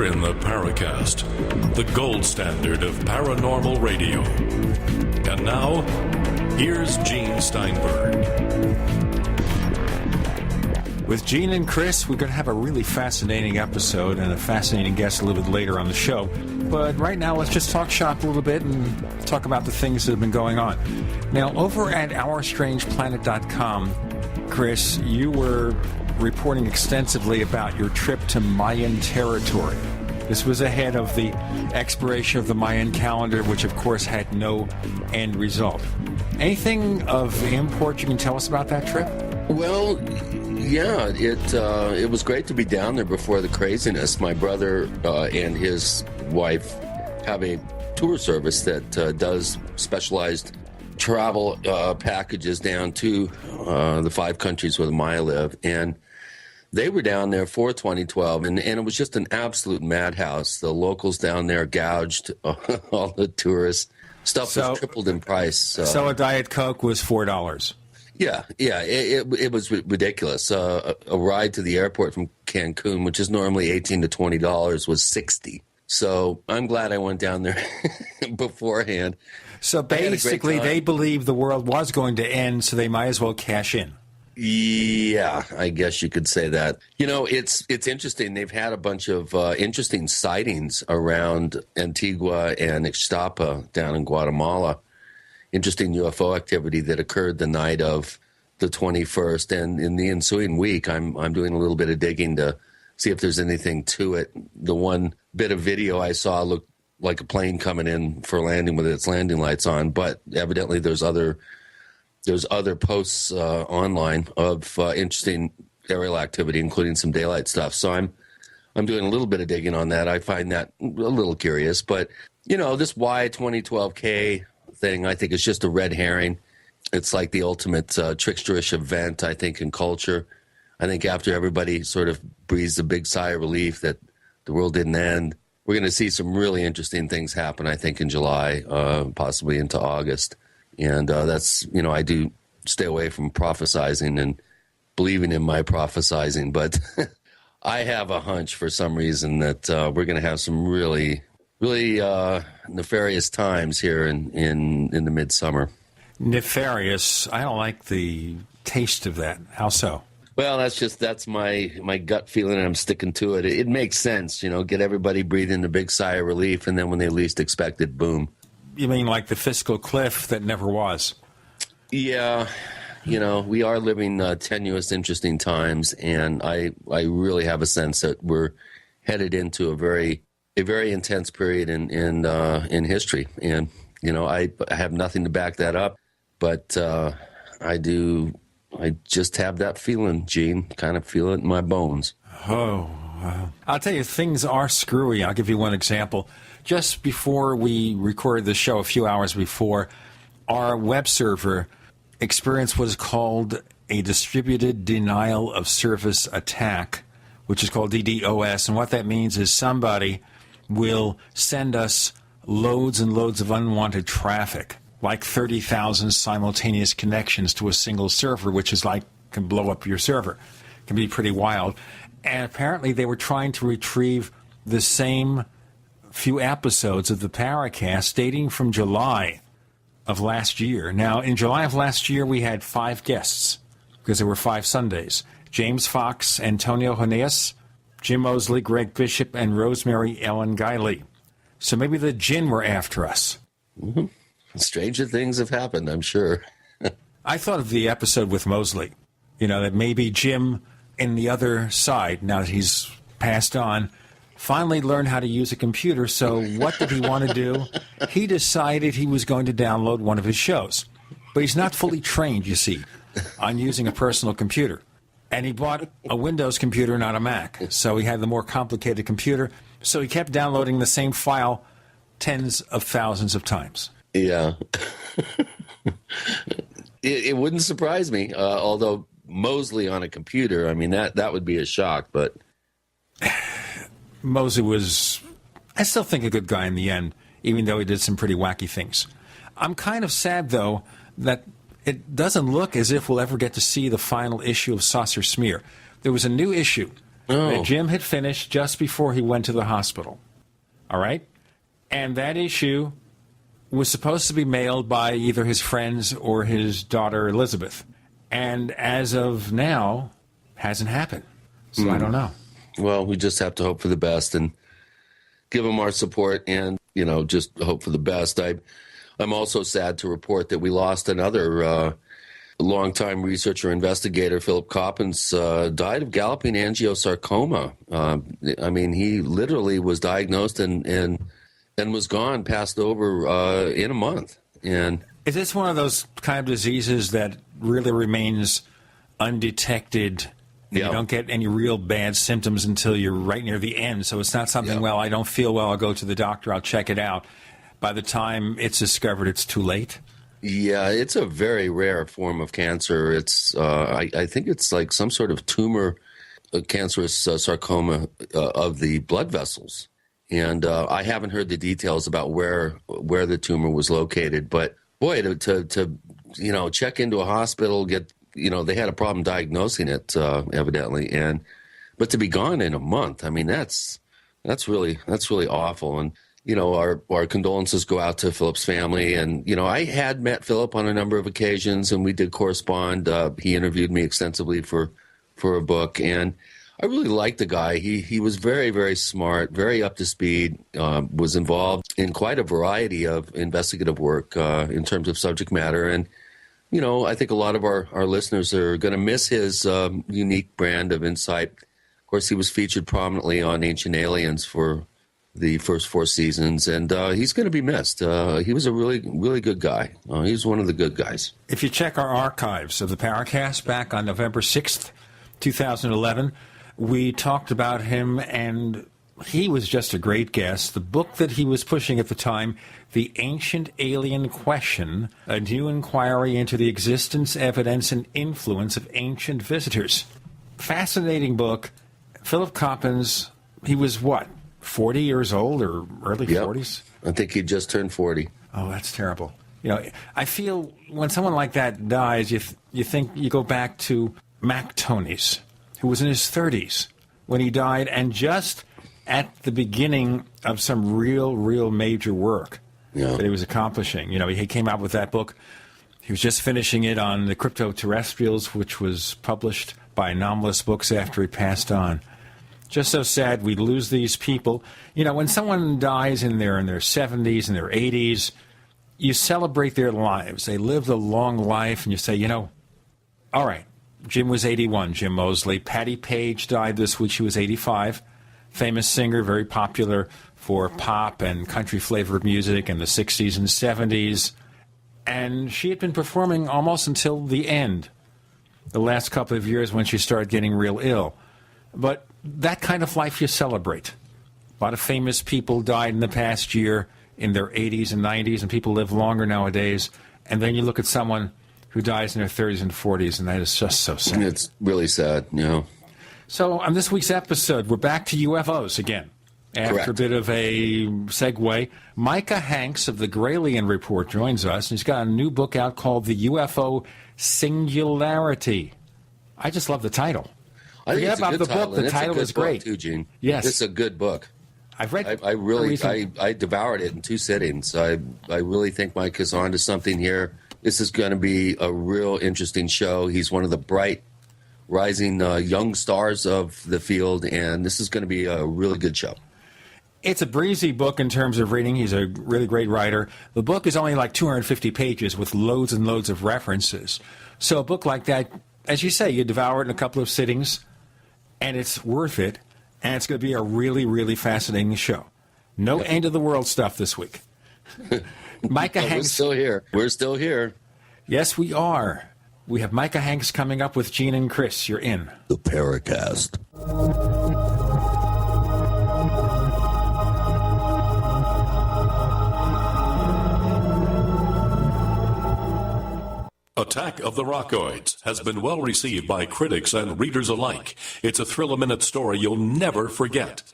in the Paracast, the gold standard of paranormal radio. And now, here's Gene Steinberg. With Gene and Chris, we're going to have a really fascinating episode and a fascinating guest a little bit later on the show. But right now, let's just talk shop a little bit and talk about the things that have been going on. Now, over at OurStrangePlanet.com, Chris, you were reporting extensively about your trip to Mayan territory. This was ahead of the expiration of the Mayan calendar, which of course had no end result. Anything of import you can tell us about that trip? Well, yeah, it was great to be down there before the craziness. My brother and his wife have a tour service that does specialized travel packages down to the 5 countries where the Maya live, and they were down there for 2012, and it was just an absolute madhouse. The locals down there gouged all the tourists. Stuff was tripled in price. So a Diet Coke was $4. Yeah, it was ridiculous. A ride to the airport from Cancun, which is normally $18 to $20, was $60. So I'm glad I went down there beforehand. So basically, they believed the world was going to end, so they might as well cash in. Yeah, I guess you could say that. You know, it's interesting. They've had a bunch of interesting sightings around Antigua and Ixtapa down in Guatemala. Interesting UFO activity that occurred the night of the 21st. And in the ensuing week, I'm doing a little bit of digging to see if there's anything to it. The one bit of video I saw looked like a plane coming in for landing with its landing lights on, but evidently there's other posts online of interesting aerial activity, including some daylight stuff. So I'm doing a little bit of digging on that. I find that a little curious, but you know, this Y2012K thing, I think is just a red herring. It's like the ultimate tricksterish event, I think, in culture. I think after everybody sort of breathes a big sigh of relief that the world didn't end, we're going to see some really interesting things happen, I think, in July, possibly into August. And that's, you know, I do stay away from prophesizing and believing in my prophesizing, but I have a hunch for some reason that we're going to have some really, really nefarious times here in the midsummer. Nefarious. I don't like the taste of that. How so? Well, that's my gut feeling, and I'm sticking to it. It makes sense, you know, get everybody breathing a big sigh of relief, and then when they least expect it, boom. You mean like the fiscal cliff that never was? Yeah, you know, we are living tenuous, interesting times, and I really have a sense that we're headed into a very intense period in history. And you know, I have nothing to back that up, but I just have that feeling, Gene. Kind of feel it in my bones. Oh, wow. I'll tell you, things are screwy. I'll give you one example. Just before we recorded the show, a few hours before, our web server experienced what is called a distributed denial of service attack, which is called DDoS. And what that means is somebody will send us loads and loads of unwanted traffic, like 30,000 simultaneous connections to a single server, which is like, can blow up your server. It can be pretty wild. And apparently they were trying to retrieve the same few episodes of the Paracast dating from July of last year. Now, in July of last year, we had 5 guests, because there were 5 Sundays. James Fox, Antonio Honeas, Jim Mosley, Greg Bishop, and Rosemary Ellen Guiley. So maybe the jinn were after us. Mm-hmm. Stranger things have happened, I'm sure. I thought of the episode with Mosley. You know, that maybe Jim in the other side, now that he's passed on, finally learned how to use a computer. So what did he want to do? He decided he was going to download one of his shows. But he's not fully trained, you see, on using a personal computer. And he bought a Windows computer, not a Mac. So he had the more complicated computer. So he kept downloading the same file tens of thousands of times. Yeah. It wouldn't surprise me, although Mosley on a computer, I mean, that would be a shock, but... Mosley was, I still think, a good guy in the end, even though he did some pretty wacky things. I'm kind of sad, though, that it doesn't look as if we'll ever get to see the final issue of Saucer Smear. There was a new issue that Jim had finished just before he went to the hospital. All right? And that issue was supposed to be mailed by either his friends or his daughter Elizabeth. And as of now, hasn't happened. So I don't know. Well, we just have to hope for the best and give him our support and, just hope for the best. I'm also sad to report that we lost another longtime researcher investigator. Philip Coppens died of galloping angiosarcoma. He literally was diagnosed and was gone, passed over in a month. And is this one of those kind of diseases that really remains undetected? You don't get any real bad symptoms until you're right near the end. So it's not something, well, I don't feel well, I'll go to the doctor, I'll check it out. By the time it's discovered, it's too late? Yeah, it's a very rare form of cancer. It's I think it's like some sort of tumor, cancerous sarcoma of the blood vessels. And I haven't heard the details about where the tumor was located. But boy, to check into a hospital, they had a problem diagnosing it evidently, but to be gone in a month, that's really awful. And our condolences go out to Philip's family. And I had met Philip on a number of occasions, and we did correspond. He interviewed me extensively for a book, and I really liked the guy. He was very, very smart, very up to speed, was involved in quite a variety of investigative work in terms of subject matter. And, I think a lot of our listeners are going to miss his unique brand of insight. Of course, he was featured prominently on Ancient Aliens for the first 4 seasons, and he's going to be missed. He was a really, really good guy. He's one of the good guys. If you check our archives of the Paracast back on November 6th, 2011, we talked about him, and he was just a great guest. The book that he was pushing at the time, The Ancient Alien Question, a new inquiry into the existence, evidence, and influence of ancient visitors. Fascinating book. Philip Coppens, he was what, 40 years old or early 40s? I think he just turned 40. Oh, that's terrible. I feel when someone like that dies, you think you go back to Mac Tonnies, who was in his 30s when he died, and just at the beginning of some real major work that he was accomplishing. He came out with that book. He was just finishing it on the crypto-terrestrials, which was published by Anomalous Books after he passed on. Just so sad we lose these people. When someone dies in their 70s and their 80s, you celebrate their lives. They lived a long life, and you say, all right, Jim was 81, Jim Mosley. Patti Page died this week. She was 85. Famous singer, very popular for pop and country-flavored music in the 60s and 70s. And she had been performing almost until the end, the last couple of years when she started getting real ill. But that kind of life you celebrate. A lot of famous people died in the past year in their 80s and 90s, and people live longer nowadays. And then you look at someone who dies in their 30s and 40s, and that is just so sad. It's really sad, So on this week's episode, we're back to UFOs again. After Correct. a bit of a segue, Micah Hanks of the Gralien Report joins us, and he's got a new book out called The UFO Singularity. I just love the title. Forget about the book. The title is great. Too, Gene. Yes, it's a good book. I've read. I devoured it in 2 sittings. I really think Mike is on to something here. This is going to be a real interesting show. He's one of the bright, rising young stars of the field, and this is going to be a really good show. It's a breezy book in terms of reading. He's a really great writer. The book is only like 250 pages with loads and loads of references. So a book like that, as you say, you devour it in a couple of sittings, and it's worth it, and it's going to be a really, really fascinating show. No end of the world stuff this week. Micah Hanks. We're still here. We're still here. Yes, we are. We have Micah Hanks coming up with Gene and Chris. You're in the Paracast. Attack of the Rockoids has been well received by critics and readers alike. It's a thrill-a-minute story you'll never forget.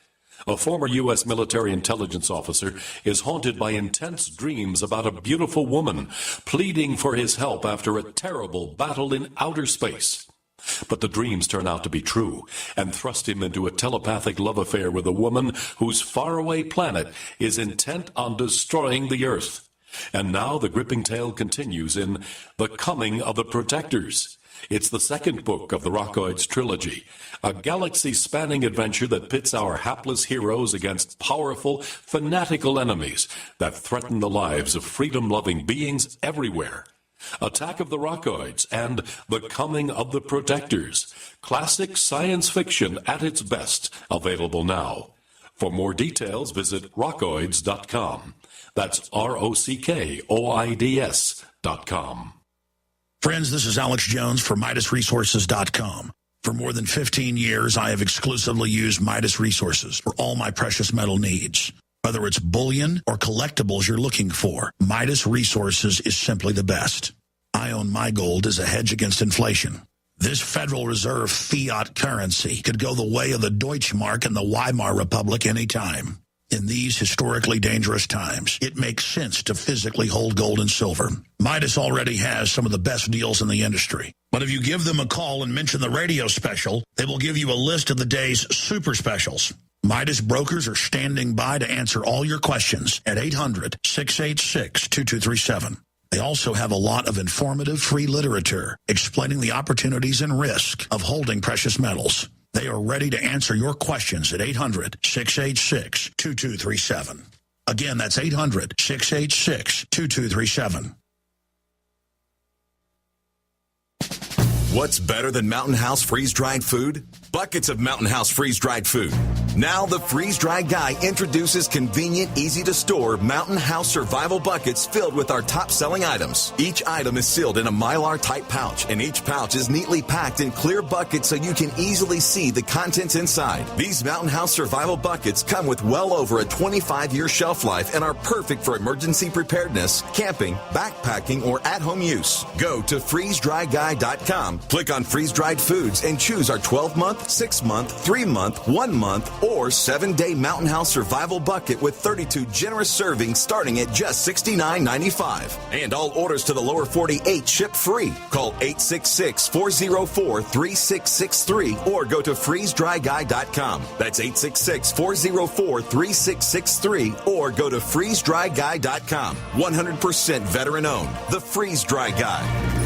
A former U.S. military intelligence officer is haunted by intense dreams about a beautiful woman pleading for his help after a terrible battle in outer space. But the dreams turn out to be true and thrust him into a telepathic love affair with a woman whose faraway planet is intent on destroying the Earth. And now the gripping tale continues in The Coming of the Protectors. It's the second book of the Rockoids trilogy, a galaxy-spanning adventure that pits our hapless heroes against powerful, fanatical enemies that threaten the lives of freedom-loving beings everywhere. Attack of the Rockoids and The Coming of the Protectors. Classic science fiction at its best. Available now. For more details, visit rockoids.com. That's ROCKOIDS.com. Friends, this is Alex Jones for MidasResources.com. For more than 15 years, I have exclusively used Midas Resources for all my precious metal needs. Whether it's bullion or collectibles you're looking for, Midas Resources is simply the best. I own my gold as a hedge against inflation. This Federal Reserve fiat currency could go the way of the Deutschmark and the Weimar Republic anytime. In these historically dangerous times, it makes sense to physically hold gold and silver. Midas already has some of the best deals in the industry. But if you give them a call and mention the radio special, they will give you a list of the day's super specials. Midas brokers are standing by to answer all your questions at 800-686-2237. They also have a lot of informative free literature explaining the opportunities and risk of holding precious metals. They are ready to answer your questions at 800-686-2237. Again, that's 800-686-2237. What's better than Mountain House freeze-dried food? Buckets of Mountain House freeze-dried food. Now the freeze-dried guy introduces convenient, easy-to-store Mountain House survival buckets filled with our top-selling items. Each item is sealed in a Mylar-type pouch, and each pouch is neatly packed in clear buckets so you can easily see the contents inside. These Mountain House survival buckets come with well over a 25-year shelf life and are perfect for emergency preparedness, camping, backpacking, or at-home use. Go to freezedryguy.com, click on freeze-dried foods, and choose our 12-month, 6-month, 3-month, 1-month, or 7-day Mountain House survival bucket with 32 generous servings starting at just $69.95. And all orders to the lower 48 ship free. Call 866-404-3663 or go to freezedryguy.com. That's 866-404-3663 or go to freezedryguy.com. 100% veteran owned. The Freeze Dry Guy.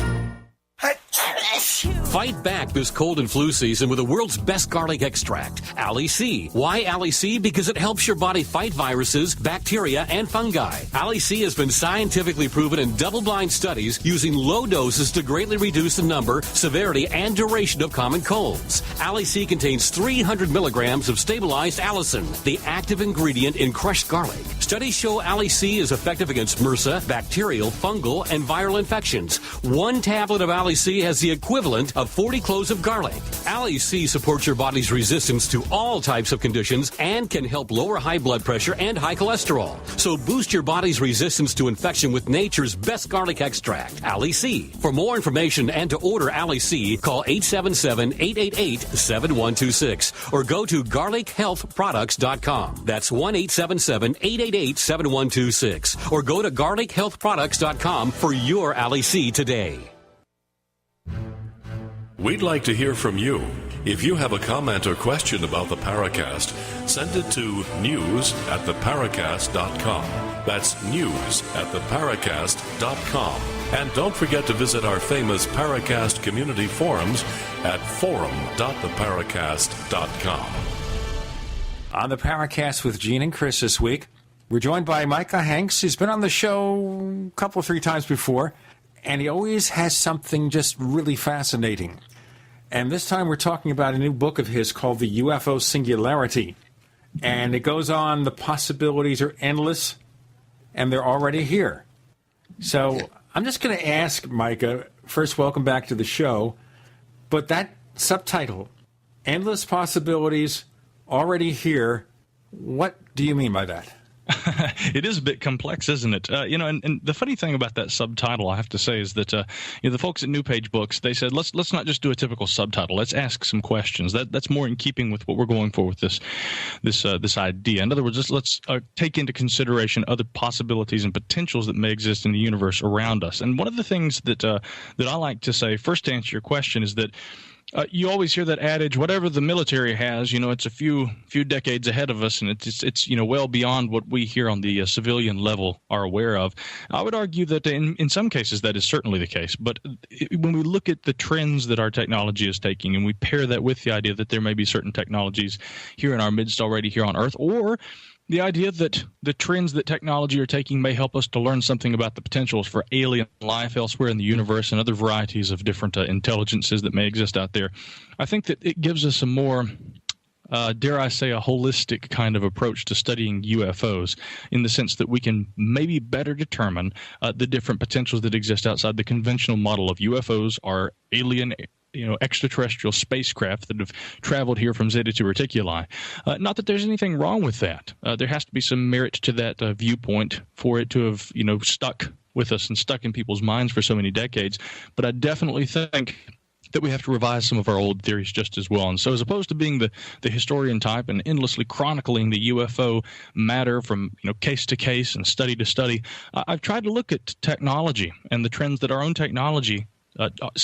Fight back this cold and flu season with the world's best garlic extract, Ali C. Why Ali C? Because it helps your body fight viruses, bacteria, and fungi. Ali C has been scientifically proven in double-blind studies using low doses to greatly reduce the number, severity, and duration of common colds. Ali C contains 300 milligrams of stabilized allicin, the active ingredient in crushed garlic. Studies show Ali C is effective against MRSA, bacterial, fungal, and viral infections. One tablet of Ali C has the equivalent of 40 cloves of garlic. Ali C supports your body's resistance to all types of conditions and can help lower high blood pressure and high cholesterol. So boost your body's resistance to infection with nature's best garlic extract, Ali C. For more information and to order Ali C, call 877-888-7126 or go to garlichealthproducts.com. That's 1-877-888-7126 or go to garlichealthproducts.com for your Ali C today. We'd like to hear from you. If you have a comment or question about the Paracast, send it to news@theparacast.com. That's news@theparacast.com. And don't forget to visit our famous Paracast community forums at forum.theparacast.com. On the Paracast with Gene and Chris this week, we're joined by Micah Hanks. He's been on the show a couple, 3 times before, and he always has something just really fascinating. And this time we're talking about a new book of his called the UFO Singularity. And it goes on, the possibilities are endless, and they're already here. So I'm just going to ask Micah, first, welcome back to the show, but that subtitle, Endless Possibilities, Already Here, what do you mean by that? It is a bit complex, isn't it? And the funny thing about that subtitle, I have to say, is that the folks at New Page Books, they said let's not just do a typical subtitle. Let's ask some questions. That's more in keeping with what we're going for with this idea. In other words, let's take into consideration other possibilities and potentials that may exist in the universe around us. And one of the things that I like to say, first to answer your question, is that You always hear that adage, whatever the military has, it's a few decades ahead of us, and it's well beyond what we here on the civilian level are aware of. I would argue that in some cases that is certainly the case. But when we look at the trends that our technology is taking, and we pair that with the idea that there may be certain technologies here in our midst already here on Earth, or the idea that the trends that technology are taking may help us to learn something about the potentials for alien life elsewhere in the universe and other varieties of different intelligences that may exist out there, I think that it gives us a more, dare I say, a holistic kind of approach to studying UFOs, in the sense that we can maybe better determine the different potentials that exist outside the conventional model of UFOs are alien extraterrestrial spacecraft that have traveled here from Zeta to Reticuli. Not that there's anything wrong with that. There has to be some merit to that viewpoint for it to have, stuck with us and stuck in people's minds for so many decades. But I definitely think that we have to revise some of our old theories just as well. And so as opposed to being the historian type and endlessly chronicling the UFO matter from case to case and study to study, I've tried to look at technology and the trends that our own technology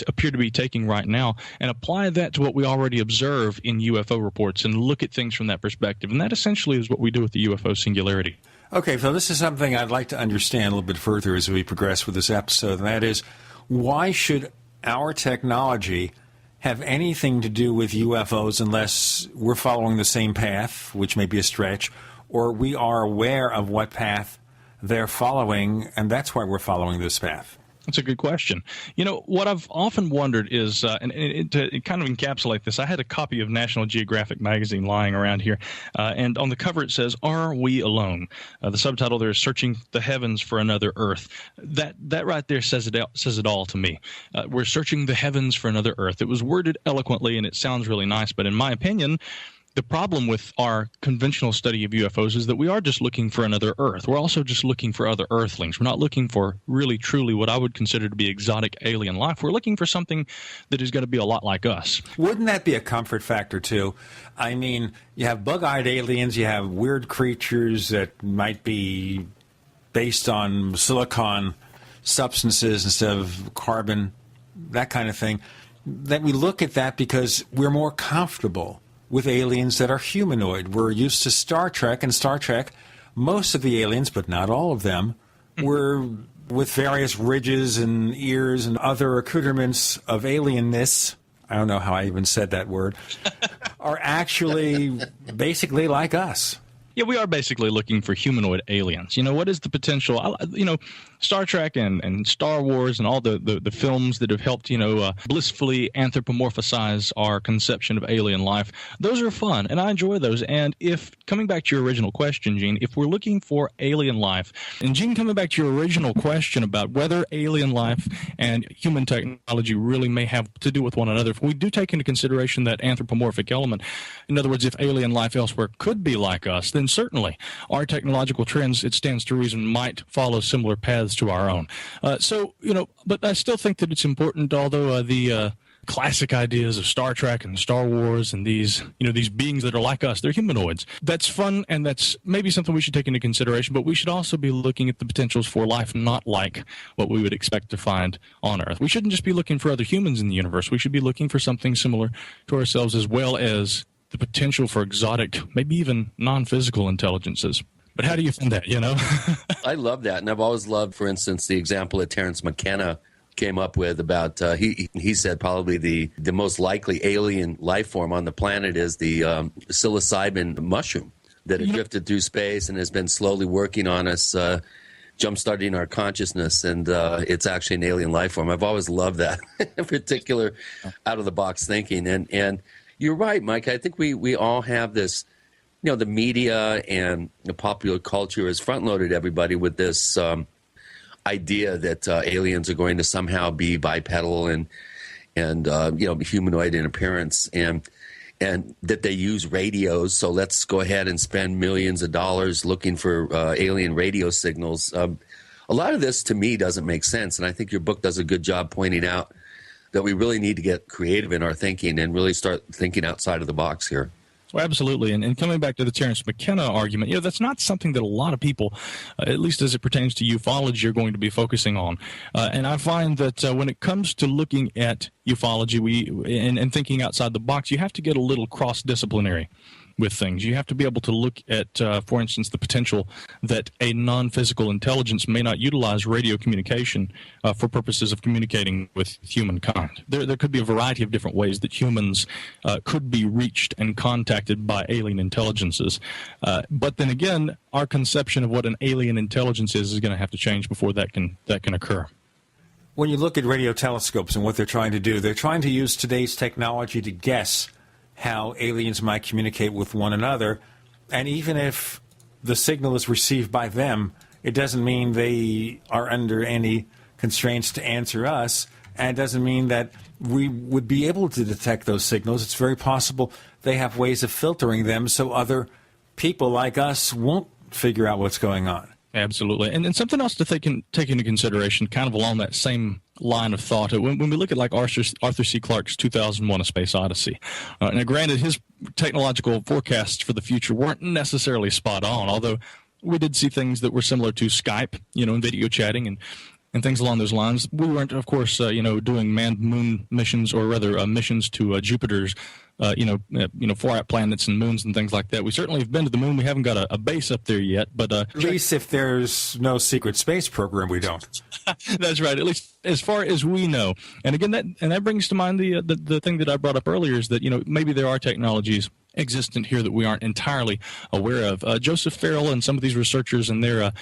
appear to be taking right now, and apply that to what we already observe in UFO reports and look at things from that perspective. And that essentially is what we do with the UFO Singularity. Okay, so this is something I'd like to understand a little bit further as we progress with this episode, and that is, why should our technology have anything to do with UFOs unless we're following the same path, which may be a stretch, or we are aware of what path they're following, and that's why we're following this path? That's a good question. What I've often wondered is, to kind of encapsulate this, I had a copy of National Geographic magazine lying around here, and on the cover it says, "Are We Alone?" The subtitle there is "Searching the Heavens for Another Earth." That right there says it all to me. We're searching the heavens for another Earth. It was worded eloquently, and it sounds really nice, but in my opinion, the problem with our conventional study of UFOs is that we are just looking for another Earth. We're also just looking for other Earthlings. We're not looking for really, truly what I would consider to be exotic alien life. We're looking for something that is going to be a lot like us. Wouldn't that be a comfort factor, too? I mean, you have bug-eyed aliens, you have weird creatures that might be based on silicon substances instead of carbon, that kind of thing. That we look at that because we're more comfortable with aliens that are humanoid. We're used to Star Trek, and Star Trek, most of the aliens, but not all of them, were with various ridges and ears and other accoutrements of alienness. I don't know how I even said that word. Are actually basically like us. Yeah, we are basically looking for humanoid aliens. What is the potential? Star Trek and Star Wars and all the films that have helped, blissfully anthropomorphize our conception of alien life, those are fun, and I enjoy those. And if, coming back to your original question, Gene, if we're looking for alien life, and Gene, coming back to your original question about whether alien life and human technology really may have to do with one another, if we do take into consideration that anthropomorphic element, in other words, if alien life elsewhere could be like us, then certainly our technological trends, it stands to reason, might follow similar paths to our own. But I still think that it's important, although the classic ideas of Star Trek and Star Wars and these beings that are like us, they're humanoids. That's fun, and that's maybe something we should take into consideration, but we should also be looking at the potentials for life not like what we would expect to find on Earth. We shouldn't just be looking for other humans in the universe. We should be looking for something similar to ourselves, as well as the potential for exotic, maybe even non-physical intelligences. But how do you find that, I love that. And I've always loved, for instance, the example that Terence McKenna came up with about, he said probably the most likely alien life form on the planet is the psilocybin mushroom that had drifted through space and has been slowly working on us, jump-starting our consciousness, and it's actually an alien life form. I've always loved that, in particular, out-of-the-box thinking. And you're right, Mike. I think we all have this, the media and the popular culture has front-loaded everybody with this idea that aliens are going to somehow be bipedal and humanoid in appearance, and that they use radios. So let's go ahead and spend millions of dollars looking for alien radio signals. A lot of this, to me, doesn't make sense, and I think your book does a good job pointing out that we really need to get creative in our thinking and really start thinking outside of the box here. Well, absolutely. And coming back to the Terence McKenna argument, that's not something that a lot of people, at least as it pertains to ufology, are going to be focusing on. And I find that when it comes to looking at ufology and thinking outside the box, you have to get a little cross-disciplinary with things. You have to be able to look at, for instance, the potential that a non-physical intelligence may not utilize radio communication for purposes of communicating with humankind. There could be a variety of different ways that humans could be reached and contacted by alien intelligences. But then again, our conception of what an alien intelligence is going to have to change before that can occur. When you look at radio telescopes and what they're trying to do, they're trying to use today's technology to guess how aliens might communicate with one another. And even if the signal is received by them, it doesn't mean they are under any constraints to answer us, and it doesn't mean that we would be able to detect those signals. It's very possible they have ways of filtering them so other people like us won't figure out what's going on. Absolutely. And something else to take into consideration, kind of along that same line of thought, when we look at like Arthur C. Clarke's 2001: A Space Odyssey. Now, granted, his technological forecasts for the future weren't necessarily spot on, although we did see things that were similar to Skype, and video chatting and things along those lines. We weren't, of course, doing manned moon missions, or rather missions to Jupiter's, far out planets and moons and things like that. We certainly have been to the moon. We haven't got a base up there yet, but at least if there's no secret space program, we don't. That's right. At least as far as we know. And again, that brings to mind the thing that I brought up earlier is that maybe there are technologies existent here that we aren't entirely aware of. Joseph Farrell and some of these researchers and their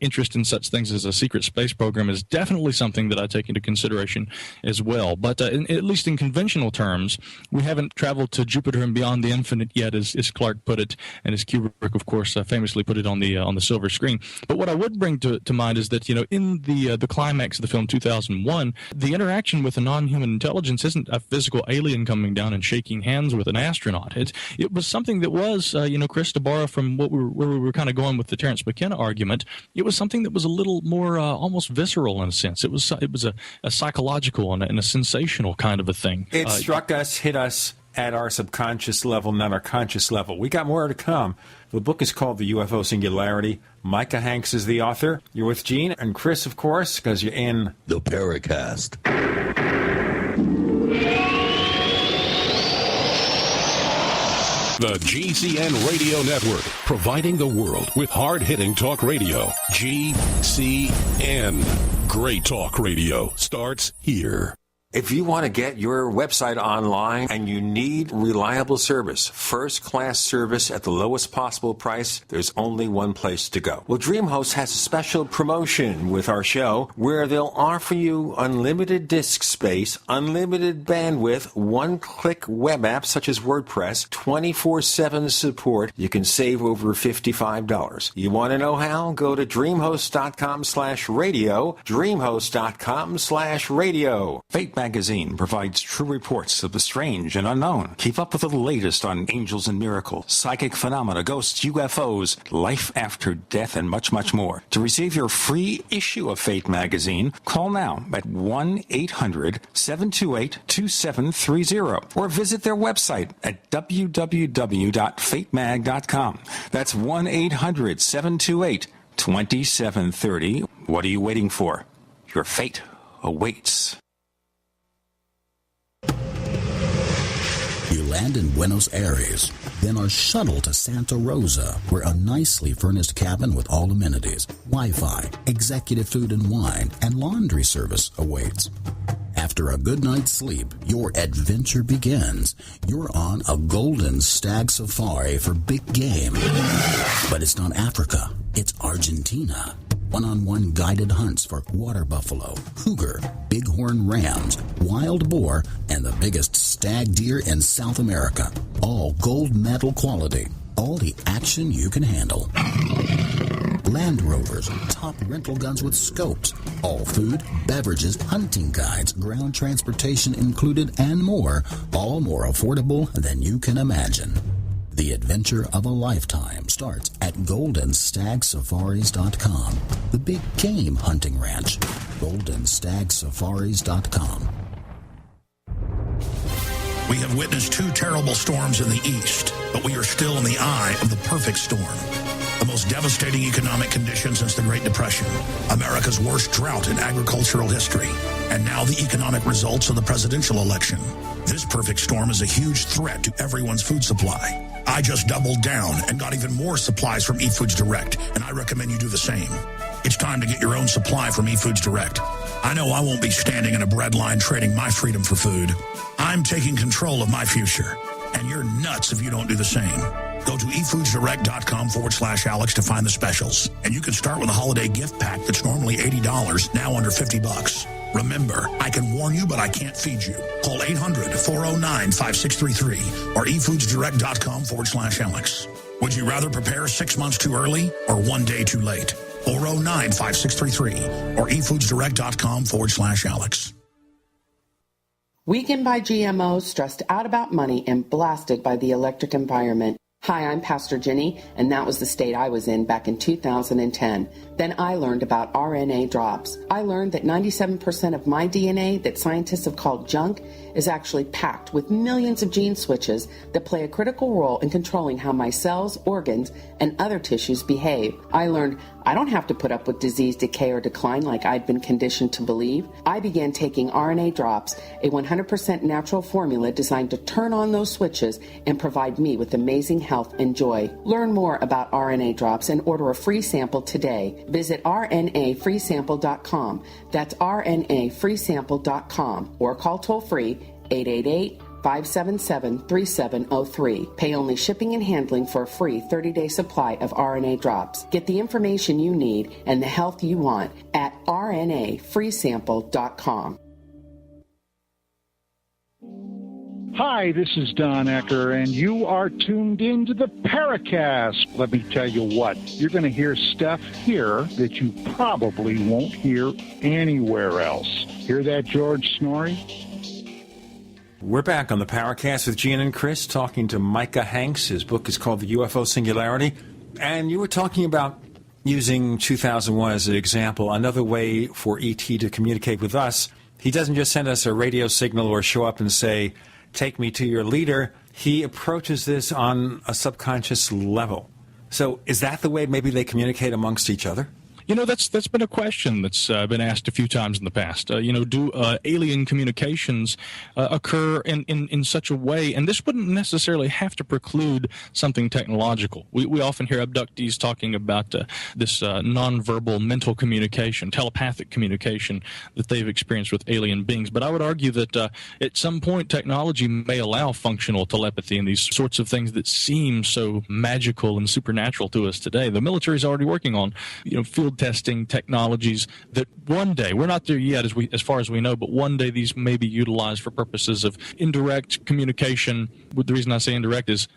interest in such things as a secret space program is definitely something that I take into consideration as well. But at least in conventional terms, we haven't traveled to Jupiter and beyond the infinite yet, as Clarke put it, and as Kubrick, of course, famously put it on the silver screen. But what I would bring to mind is that in the climax of the film 2001, the interaction with a non-human intelligence isn't a physical alien coming down and shaking hands with an astronaut. It was something that was, Chris, to borrow from where we were kind of going with the Terence McKenna argument, it was something that was a little more almost visceral in a sense. It was a psychological and a sensational kind of a thing. It struck us, hit us at our subconscious level, not our conscious level. We got more to come. The book is called The UFO Singularity. Micah Hanks is the author. You're with Gene and Chris, of course, because you're in the Paracast. The GCN Radio Network, providing the world with hard-hitting talk radio. GCN. Great talk radio starts here. If you want to get your website online and you need reliable service, first-class service at the lowest possible price, there's only one place to go. Well, DreamHost has a special promotion with our show where they'll offer you unlimited disk space, unlimited bandwidth, one-click web apps such as WordPress, 24/7 support. You can save over $55. You want to know how? Go to dreamhost.com/radio, dreamhost.com/radio. Fate Magazine provides true reports of the strange and unknown. Keep up with the latest on angels and miracles, psychic phenomena, ghosts, UFOs, life after death, and much, much more. To receive your free issue of Fate Magazine, call now at 1-800-728-2730 or visit their website at www.fatemag.com. That's 1-800-728-2730. What are you waiting for? Your fate awaits. You land in Buenos Aires, then are shuttled to Santa Rosa, where a nicely furnished cabin with all amenities, Wi-Fi, executive food and wine, and laundry service awaits. After a good night's sleep, your adventure begins. You're on a golden stag safari for big game. But it's not Africa, it's Argentina. One-on-one guided hunts for water buffalo, cougar, bighorn rams, wild boar, and the biggest stag deer in South America. All gold medal quality. All the action you can handle. Land Rovers, top rental guns with scopes. All food, beverages, hunting guides, ground transportation included, and more. All more affordable than you can imagine. The adventure of a lifetime starts at goldenstagsafaris.com. The big game hunting ranch. goldenstagsafaris.com. We have witnessed 2 terrible storms in the east, but we are still in the eye of the perfect storm. The most devastating economic conditions since the Great Depression, America's worst drought in agricultural history, and now the economic results of the presidential election. This perfect storm is a huge threat to everyone's food supply. I just doubled down and got even more supplies from eFoods Direct, and I recommend you do the same. It's time to get your own supply from eFoods Direct. I know I won't be standing in a bread line trading my freedom for food. I'm taking control of my future, and you're nuts if you don't do the same. Go to efoodsdirect.com/Alex to find the specials. And you can start with a holiday gift pack that's normally $80, now under $50. Remember, I can warn you, but I can't feed you. Call 800-409-5633 or efoodsdirect.com/Alex. Would you rather prepare 6 months too early or 1 day too late? 409-5633 or efoodsdirect.com/Alex. Weakened by GMOs, stressed out about money, and blasted by the electric environment. Hi, I'm Pastor Jenny, and that was the state I was in back in 2010. Then I learned about RNA drops. I learned that 97% of my DNA that scientists have called junk is actually packed with millions of gene switches that play a critical role in controlling how my cells, organs, and other tissues behave. I learned I don't have to put up with disease, decay, or decline like I'd been conditioned to believe. I began taking RNA drops, a 100% natural formula designed to turn on those switches and provide me with amazing health and joy. Learn more about RNA drops and order a free sample today. Visit rnafreesample.com. That's rnafreesample.com or call toll-free 888-577-3703. Pay only shipping and handling for a free 30-day supply of RNA drops. Get the information you need and the health you want at rnafreesample.com. Hi, this is Don Ecker, and you are tuned into the Paracast. Let me tell you what, you're going to hear stuff here that you probably won't hear anywhere else. Hear that, George Snorri? We're back on the Paracast with Gene and Chris, talking to Micah Hanks. His book is called The UFO Singularity. And you were talking about using 2001 as an example, another way for ET to communicate with us. He doesn't just send us a radio signal or show up and say, take me to your leader. He approaches this on a subconscious level. So is that the way maybe they communicate amongst each other? You know, that's been a question that's been asked a few times in the past. Do alien communications occur in such a way, and this wouldn't necessarily have to preclude something technological. We often hear abductees talking about this nonverbal mental communication, telepathic communication that they've experienced with alien beings. But I would argue that at some point technology may allow functional telepathy and these sorts of things that seem so magical and supernatural to us today. The military is already working on, field testing technologies that one day, we're not there yet as far as we know, but one day these may be utilized for purposes of indirect communication. The reason I say indirect is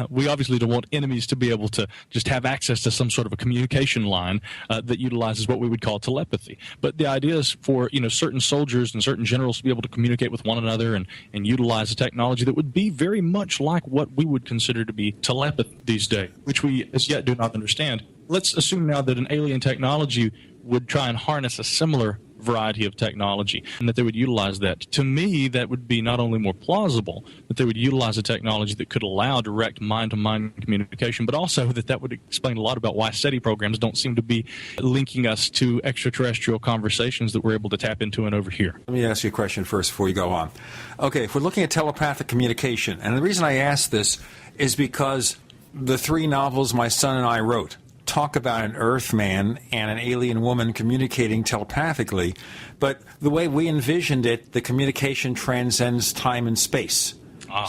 we obviously don't want enemies to be able to just have access to some sort of a communication line that utilizes what we would call telepathy. But the idea is for certain soldiers and certain generals to be able to communicate with one another and utilize a technology that would be very much like what we would consider to be telepathy these days, which we as yet do not understand. Let's assume now that an alien technology would try and harness a similar variety of technology and that they would utilize that. To me, that would be not only more plausible, that they would utilize a technology that could allow direct mind-to-mind communication, but also that would explain a lot about why SETI programs don't seem to be linking us to extraterrestrial conversations that we're able to tap into and overhear. Let me ask you a question first before you go on. Okay, if we're looking at telepathic communication, and the reason I ask this is because the 3 novels my son and I wrote talk about an Earthman and an alien woman communicating telepathically, but the way we envisioned it, the communication transcends time and space.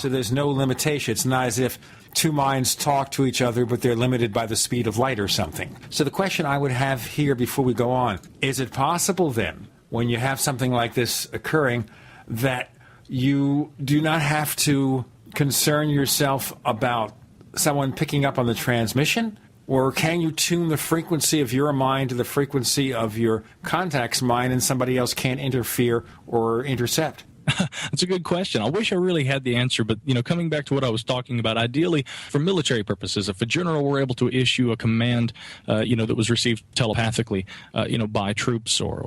So there's no limitation. It's not as if 2 minds talk to each other, but they're limited by the speed of light or something. So the question I would have here before we go on, is it possible then, when you have something like this occurring, that you do not have to concern yourself about someone picking up on the transmission? Or can you tune the frequency of your mind to the frequency of your contact's mind and somebody else can't interfere or intercept? That's a good question. I wish I really had the answer, but, coming back to what I was talking about, ideally for military purposes, if a general were able to issue a command, that was received telepathically, by troops or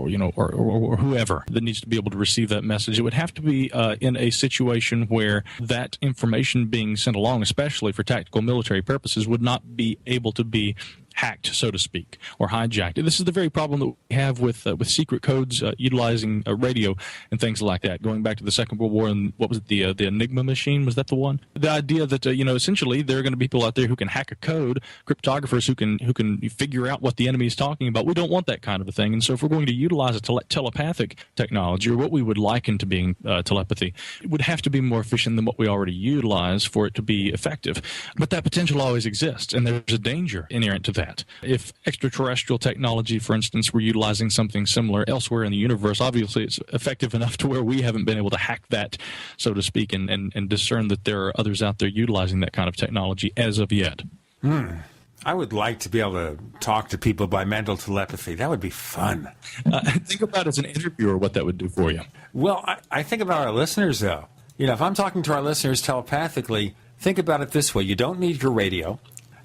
whoever that needs to be able to receive that message, it would have to be in a situation where that information being sent along, especially for tactical military purposes, would not be able to be hacked, so to speak, or hijacked. This is the very problem that we have with secret codes utilizing radio and things like that. Going back to the Second World War, and what was it, the Enigma machine? Was that the one? The idea that essentially there are going to be people out there who can hack a code, cryptographers who can figure out what the enemy is talking about. We don't want that kind of a thing. And so if we're going to utilize a telepathic technology, or what we would liken to being telepathy, it would have to be more efficient than what we already utilize for it to be effective. But that potential always exists, and there's a danger inherent to that. If extraterrestrial technology, for instance, were utilizing something similar elsewhere in the universe, obviously it's effective enough to where we haven't been able to hack that, so to speak, and discern that there are others out there utilizing that kind of technology as of yet. I would like to be able to talk to people by mental telepathy. That would be fun. Think about it as an interviewer, what that would do for you. Well, I think about our listeners, though. If I'm talking to our listeners telepathically, think about it this way. You don't need your radio.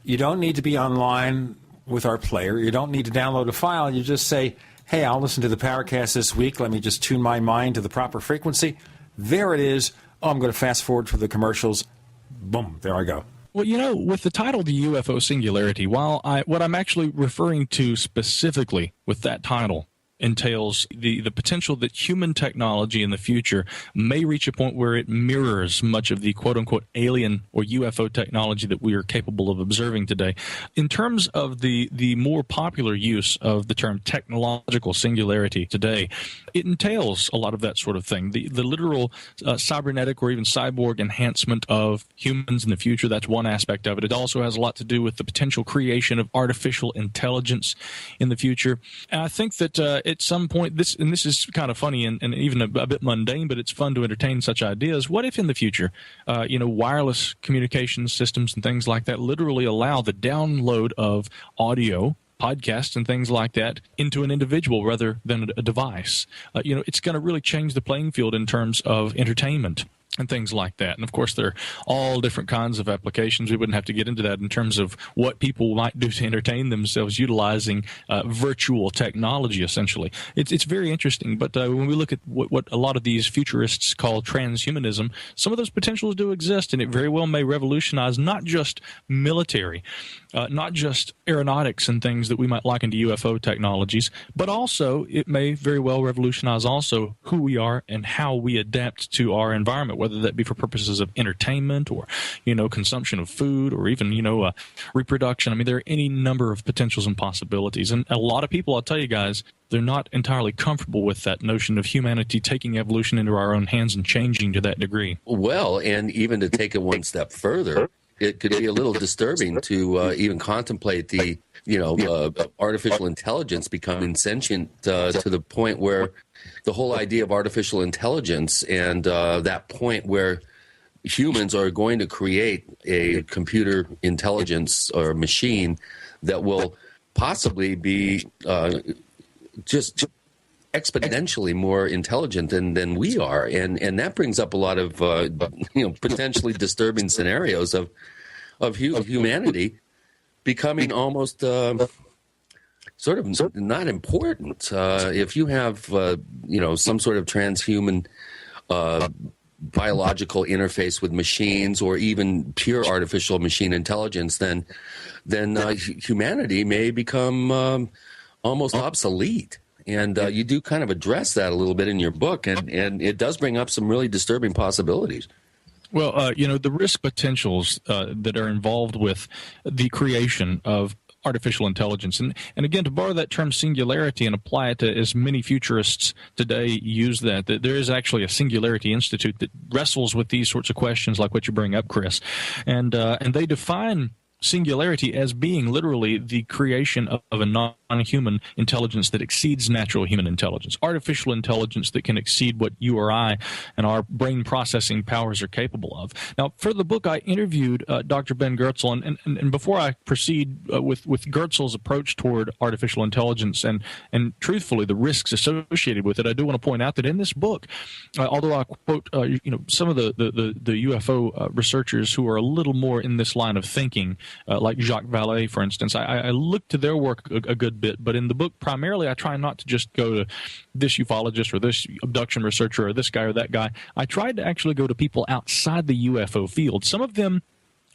You don't need to be online with our player. You don't need to download a file. You just say, hey, I'll listen to the Paracast this week. Let me just tune my mind to the proper frequency. There it is. Oh, I'm going to fast forward for the commercials. Boom, there I go. Well, with the title, The UFO Singularity, what I'm actually referring to specifically with that title entails the potential that human technology in the future may reach a point where it mirrors much of the quote-unquote alien or UFO technology that we are capable of observing today. In terms of the more popular use of the term technological singularity today, it entails a lot of that sort of thing. The literal cybernetic or even cyborg enhancement of humans in the future, that's one aspect of it. It also has a lot to do with the potential creation of artificial intelligence in the future. And I think that at some point, this is kind of funny and even a bit mundane, but it's fun to entertain such ideas. What if in the future, wireless communication systems and things like that literally allow the download of audio, podcasts and things like that into an individual rather than a device? It's going to really change the playing field in terms of entertainment and things like that. And of course, there are all different kinds of applications. We wouldn't have to get into that in terms of what people might do to entertain themselves utilizing virtual technology, essentially. It's very interesting. But when we look at what a lot of these futurists call transhumanism, some of those potentials do exist, and it very well may revolutionize not just military, not just aeronautics and things that we might liken to UFO technologies, but also it may very well revolutionize also who we are and how we adapt to our environment, whether that be for purposes of entertainment or, consumption of food or even, reproduction. I mean, there are any number of potentials and possibilities. And a lot of people, I'll tell you guys, they're not entirely comfortable with that notion of humanity taking evolution into our own hands and changing to that degree. Well, and even to take it one step further, it could be a little disturbing to even contemplate the, artificial intelligence becoming sentient to the point where the whole idea of artificial intelligence and that point where humans are going to create a computer intelligence or machine that will possibly be just exponentially more intelligent than we are. And that brings up a lot of, potentially disturbing scenarios of humanity becoming almost sort of not important. If you have, some sort of transhuman biological interface with machines or even pure artificial machine intelligence, then humanity may become almost obsolete. And you do kind of address that a little bit in your book, and it does bring up some really disturbing possibilities. Well, the risk potentials that are involved with the creation of artificial intelligence. And again, to borrow that term singularity and apply it to as many futurists today use that there is actually a Singularity Institute that wrestles with these sorts of questions like what you bring up, Chris. And they define singularity as being literally the creation of a non-human intelligence that exceeds natural human intelligence, artificial intelligence that can exceed what you or I and our brain processing powers are capable of. Now, for the book, I interviewed Dr. Ben Goertzel, and before I proceed with Goertzel's approach toward artificial intelligence and truthfully the risks associated with it, I do want to point out that in this book, although I quote some of the UFO researchers who are a little more in this line of thinking, like Jacques Vallée, for instance, I look to their work a good bit, but in the book, primarily, I try not to just go to this ufologist or this abduction researcher or this guy or that guy. I tried to actually go to people outside the UFO field. Some of them,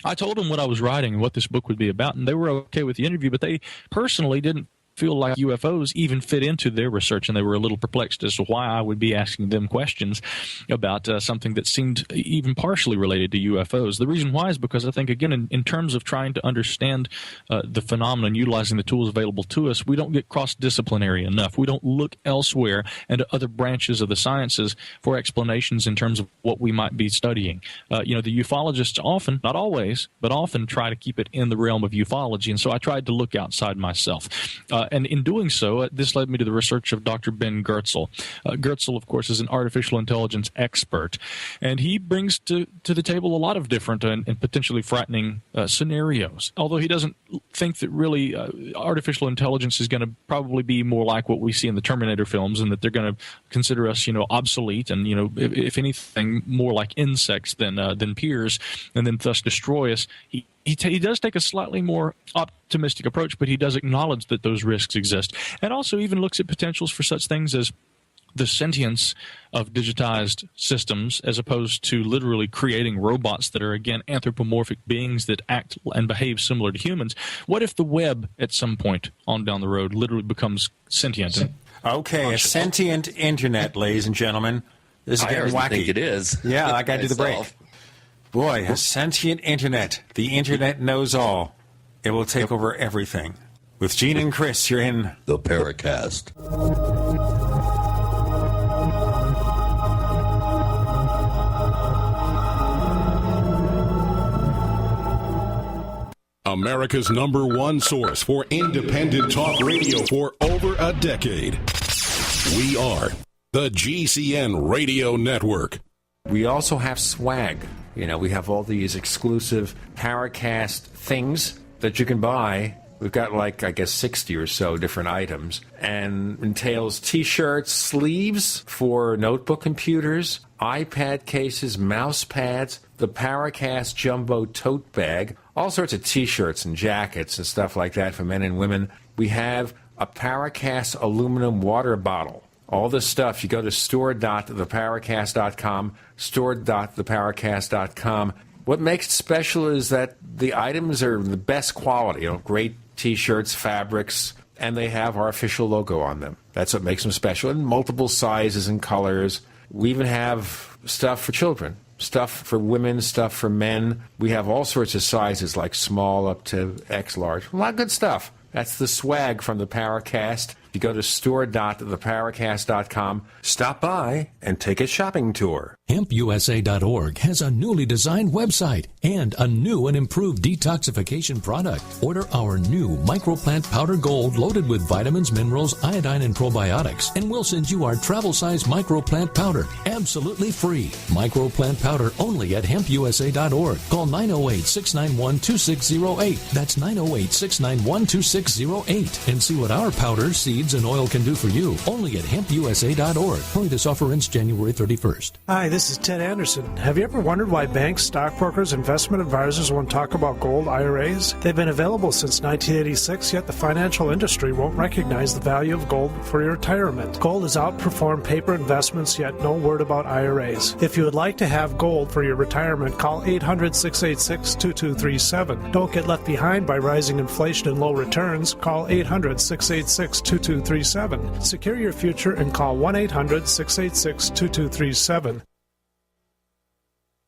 I told them what I was writing and what this book would be about, and they were okay with the interview, but they personally didn't feel like UFOs even fit into their research, and they were a little perplexed as to why I would be asking them questions about something that seemed even partially related to UFOs. The reason why is because I think, again, in terms of trying to understand the phenomenon, utilizing the tools available to us, we don't get cross-disciplinary enough. We don't look elsewhere and to other branches of the sciences for explanations in terms of what we might be studying. The ufologists often, not always, but often try to keep it in the realm of ufology, and so I tried to look outside myself. And in doing so, this led me to the research of Dr. Ben Goertzel. Goertzel, of course, is an artificial intelligence expert, and he brings to the table a lot of different and potentially frightening scenarios. Although he doesn't think that really artificial intelligence is going to probably be more like what we see in the Terminator films, and that they're going to consider us, obsolete, and if anything, more like insects than peers, and then thus destroy us. He does take a slightly more optimistic approach, but he does acknowledge that those risks exist, and also even looks at potentials for such things as the sentience of digitized systems, as opposed to literally creating robots that are, again, anthropomorphic beings that act and behave similar to humans. What if the web at some point on down the road literally becomes sentient? Okay, a sentient internet, ladies and gentlemen. This is getting wacky. I think it is. Yeah, I got to do the break. Boy, a sentient internet. The internet knows all. It will take over everything. With Gene and Chris, you're in the Paracast. America's #1 source for independent talk radio for over a decade. We are the GCN Radio Network. We also have swag. We have all these exclusive Paracast things that you can buy. We've got 60 or so different items, and entails T-shirts, sleeves for notebook computers, iPad cases, mouse pads, the Paracast Jumbo tote bag, all sorts of T-shirts and jackets and stuff like that for men and women. We have a Paracast aluminum water bottle. All this stuff, you go to store.theparacast.com, store.theparacast.com. What makes it special is that the items are the best quality, great T-shirts, fabrics, and they have our official logo on them. That's what makes them special, in multiple sizes and colors. We even have stuff for children, stuff for women, stuff for men. We have all sorts of sizes, like small up to X large. A lot of good stuff. That's the swag from the Paracast. You go to store.theparacast.com, stop by, and take a shopping tour. HempUSA.org has a newly designed website and a new and improved detoxification product. Order our new microplant powder gold loaded with vitamins, minerals, iodine, and probiotics, and we'll send you our travel-size microplant powder absolutely free. Microplant powder only at HempUSA.org. Call 908-691-2608. That's 908-691-2608. And see what our powder, seeds, and oil can do for you. Only at HempUSA.org. Only this offer ends January 31st. Hi, this is Ted Anderson. Have you ever wondered why banks, stockbrokers, investment advisors won't talk about gold IRAs? They've been available since 1986, yet the financial industry won't recognize the value of gold for your retirement. Gold has outperformed paper investments, yet no word about IRAs. If you would like to have gold for your retirement, call 800-686-2237. Don't get left behind by rising inflation and low returns. Call 800-686-2237. Secure your future and call 1-800-686-2237.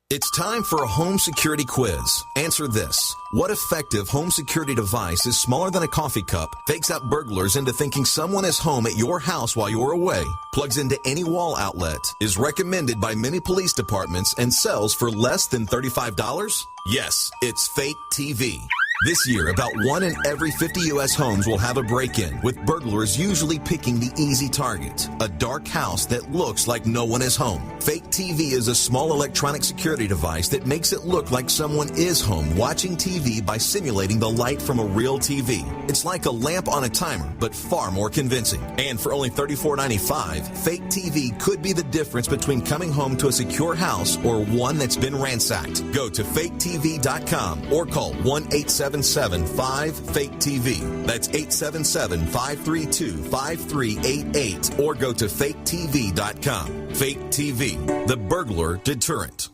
It's time for a home security quiz. Answer this. What effective home security device is smaller than a coffee cup, fakes out burglars into thinking someone is home at your house while you're away, plugs into any wall outlet, is recommended by many police departments, and sells for less than $35? Yes, it's Fake TV. This year, about 1 in every 50 U.S. homes will have a break-in, with burglars usually picking the easy target, a dark house that looks like no one is home. Fake TV is a small electronic security device that makes it look like someone is home watching TV by simulating the light from a real TV. It's like a lamp on a timer, but far more convincing. And for only $34.95, fake TV could be the difference between coming home to a secure house or one that's been ransacked. Go to faketv.com or call 1-877-5-FAKE-TV. That's 877-532-5388 or go to faketv.com. Fake TV, the burglar deterrent.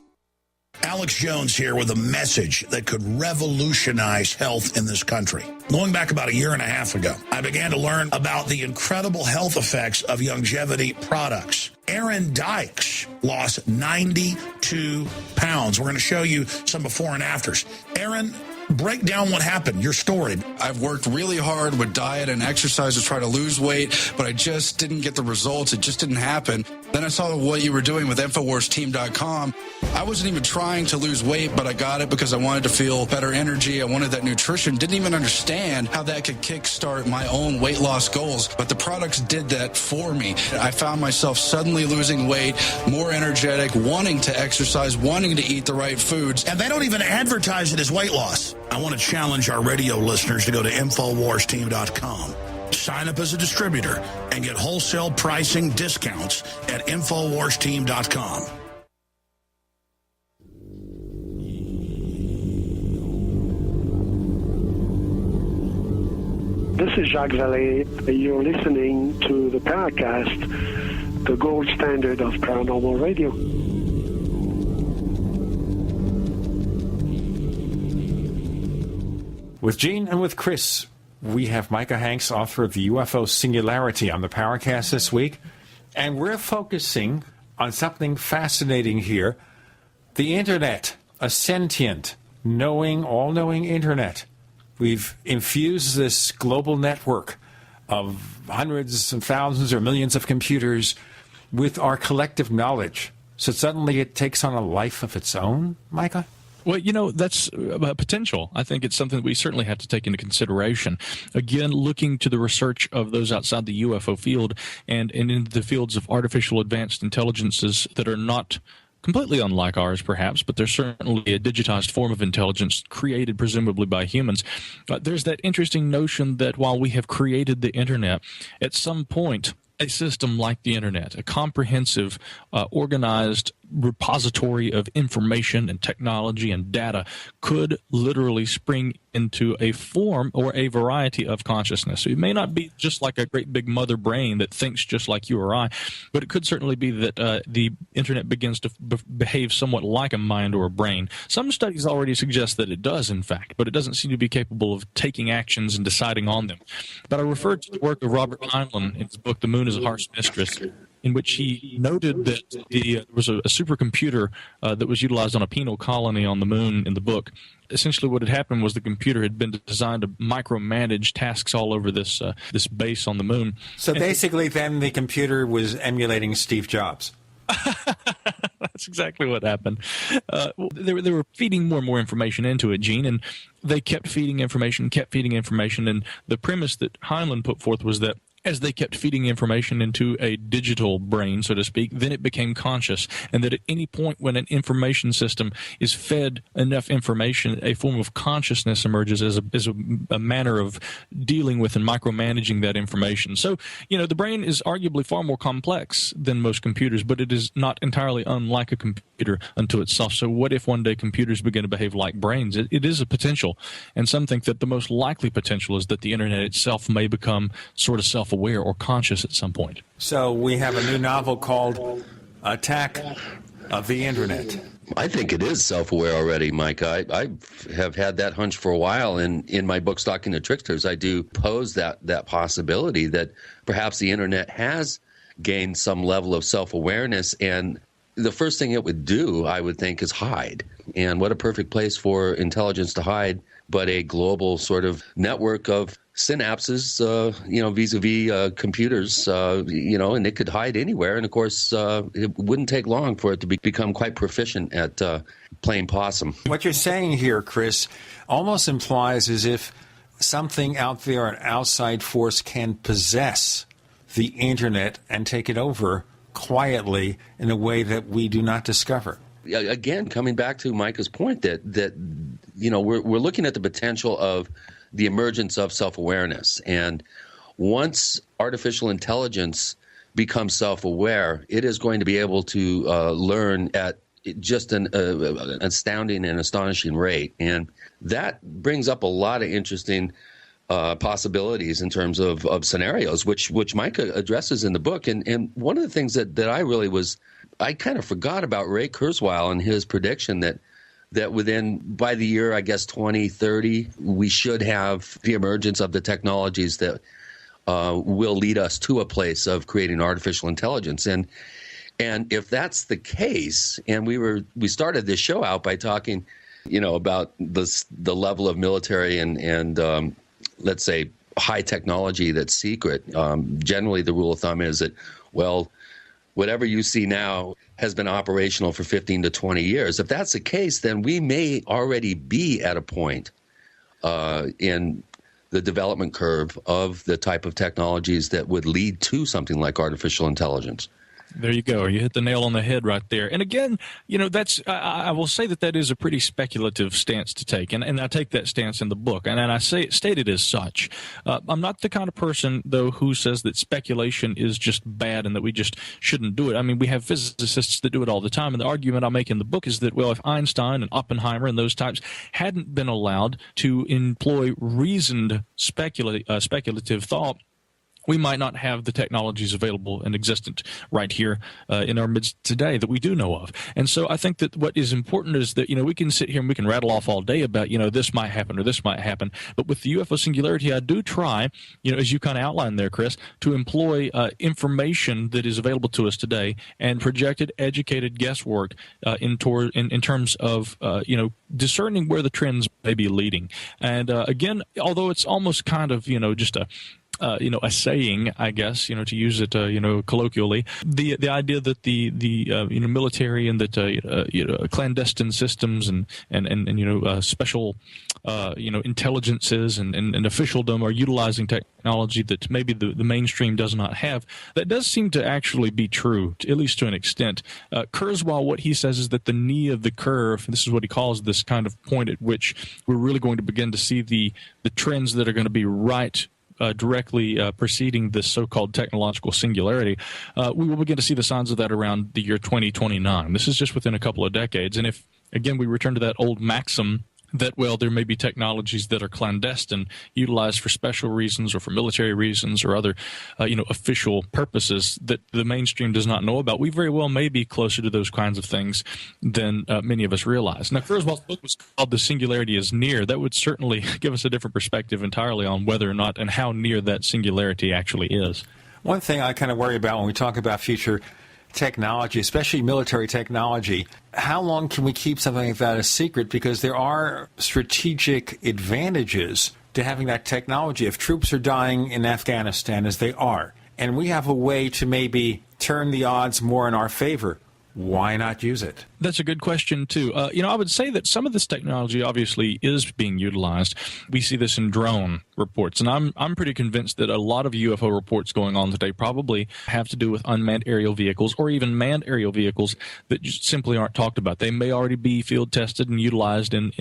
Alex Jones here with a message that could revolutionize health in this country. Going back about 1.5 years ago, I began to learn about the incredible health effects of longevity products. Aaron Dykes lost 92 pounds. We're going to show you some before and afters. Aaron, break down what happened, your story. I've worked really hard with diet and exercise to try to lose weight, but I just didn't get the results. It just didn't happen. Then I saw what you were doing with InfoWarsTeam.com. I wasn't even trying to lose weight, but I got it because I wanted to feel better energy. I wanted that nutrition. Didn't even understand how that could kickstart my own weight loss goals, but the products did that for me. I found myself suddenly losing weight, more energetic, wanting to exercise, wanting to eat the right foods. And they don't even advertise it as weight loss. I want to challenge our radio listeners to go to InfoWarsTeam.com. Sign up as a distributor and get wholesale pricing discounts at InfoWarsTeam.com. This is Jacques Vallée. You're listening to the Paracast, the gold standard of paranormal radio. With Gene and with Chris, we have Micah Hanks, author of the UFO Singularity, on the Paracast this week. And we're focusing on something fascinating here. The Internet, a sentient, all-knowing Internet. We've infused this global network of hundreds and thousands or millions of computers with our collective knowledge. So suddenly it takes on a life of its own, Micah? Well, that's a potential. I think it's something that we certainly have to take into consideration. Again, looking to the research of those outside the UFO field and in the fields of artificial advanced intelligences that are not completely unlike ours, perhaps, but they're certainly a digitized form of intelligence created presumably by humans. There's that interesting notion that while we have created the Internet, at some point, a system like the Internet, a comprehensive, organized repository of information and technology and data, could literally spring into a form or a variety of consciousness. So it may not be just like a great big mother brain that thinks just like you or I, but it could certainly be that the Internet begins to behave somewhat like a mind or a brain. Some studies already suggest that it does, in fact, but it doesn't seem to be capable of taking actions and deciding on them. But I referred to the work of Robert Heinlein in his book, The Moon is a Harsh Mistress, in which he noted that there was a supercomputer that was utilized on a penal colony on the moon in the book. Essentially what had happened was the computer had been designed to micromanage tasks all over this base on the moon. So basically then the computer was emulating Steve Jobs. That's exactly what happened. They were feeding more and more information into it, Gene, and they kept feeding information, and the premise that Heinlein put forth was that as they kept feeding information into a digital brain, so to speak, then it became conscious, and that at any point when an information system is fed enough information, a form of consciousness emerges as a manner of dealing with and micromanaging that information. So, the brain is arguably far more complex than most computers, but it is not entirely unlike a computer unto itself. So what if one day computers begin to behave like brains? It is a potential, and some think that the most likely potential is that the Internet itself may become sort of self-aware or conscious at some point. So we have a new novel called Attack of the Internet. I think it is self-aware already, Mike. I have had that hunch for a while, and in my book, Stalking the Tricksters, I do pose that possibility that perhaps the Internet has gained some level of self-awareness, and the first thing it would do, I would think, is hide. And what a perfect place for intelligence to hide, but a global sort of network of synapses, vis-a-vis computers, and it could hide anywhere. And, of course, it wouldn't take long for it to become quite proficient at playing possum. What you're saying here, Chris, almost implies as if something out there, an outside force, can possess the internet and take it over quietly in a way that we do not discover. Again, coming back to Micah's point that we're looking at the potential of the emergence of self-awareness. And once artificial intelligence becomes self-aware, it is going to be able to learn at just an astounding and astonishing rate. And that brings up a lot of interesting possibilities in terms of scenarios, which Micah addresses in the book. And one of the things that I kind of forgot about Ray Kurzweil and his prediction that by the year, I guess, 2030, we should have the emergence of the technologies that will lead us to a place of creating artificial intelligence. And if that's the case, and we started this show out by talking, about the level of military and let's say high technology that's secret. Generally, the rule of thumb is that, well, whatever you see now has been operational for 15 to 20 years. If that's the case, then we may already be at a point in the development curve of the type of technologies that would lead to something like artificial intelligence. There you go. You hit the nail on the head right there. And again, that's I will say that is a pretty speculative stance to take, and I take that stance in the book, and I state it as such. I'm not the kind of person, though, who says that speculation is just bad and that we just shouldn't do it. I mean, we have physicists that do it all the time, and the argument I make in the book is that, well, if Einstein and Oppenheimer and those types hadn't been allowed to employ reasoned speculative thought, we might not have the technologies available and existent right here in our midst today that we do know of. And so I think that what is important is that, we can sit here and we can rattle off all day about, this might happen or this might happen. But with the UFO Singularity, I do try, as you kind of outlined there, Chris, to employ information that is available to us today and projected, educated guesswork in terms of, discerning where the trends may be leading. And again, although it's almost kind of, just a saying, I guess, to use it, colloquially, the idea that the military and that clandestine systems and special intelligences and officialdom are utilizing technology that maybe the mainstream does not have. That does seem to actually be true, at least to an extent. Kurzweil, what he says is that the knee of the curve, this is what he calls this kind of point at which we're really going to begin to see the trends that are going to be right directly preceding this so-called technological singularity, we will begin to see the signs of that around the year 2029. This is just within a couple of decades. And if, again, we return to that old maxim that, well, there may be technologies that are clandestine, utilized for special reasons or for military reasons or other, official purposes that the mainstream does not know about, we very well may be closer to those kinds of things than many of us realize. Now, Kurzweil's book was called The Singularity is Near. That would certainly give us a different perspective entirely on whether or not and how near that singularity actually is. One thing I kind of worry about when we talk about future technology, especially military technology, how long can we keep something like that a secret? Because there are strategic advantages to having that technology. If troops are dying in Afghanistan, as they are, and we have a way to maybe turn the odds more in our favor, why not use it? That's a good question, too. I would say that some of this technology obviously is being utilized. We see this in drone reports, and I'm pretty convinced that a lot of UFO reports going on today probably have to do with unmanned aerial vehicles or even manned aerial vehicles that just simply aren't talked about. They may already be field tested and utilized in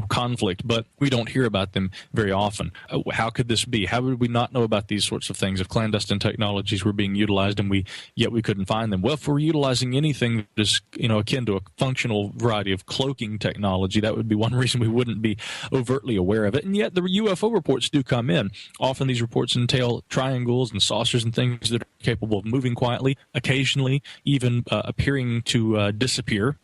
conflict, but we don't hear about them very often. How could this be? How would we not know about these sorts of things if clandestine technologies were being utilized and yet we couldn't find them? Well, if we're utilizing anything that is akin to a functional variety of cloaking technology, that would be one reason we wouldn't be overtly aware of it. And yet the UFO reports do come in. Often these reports entail triangles and saucers and things that are capable of moving quietly, occasionally even appearing to disappear.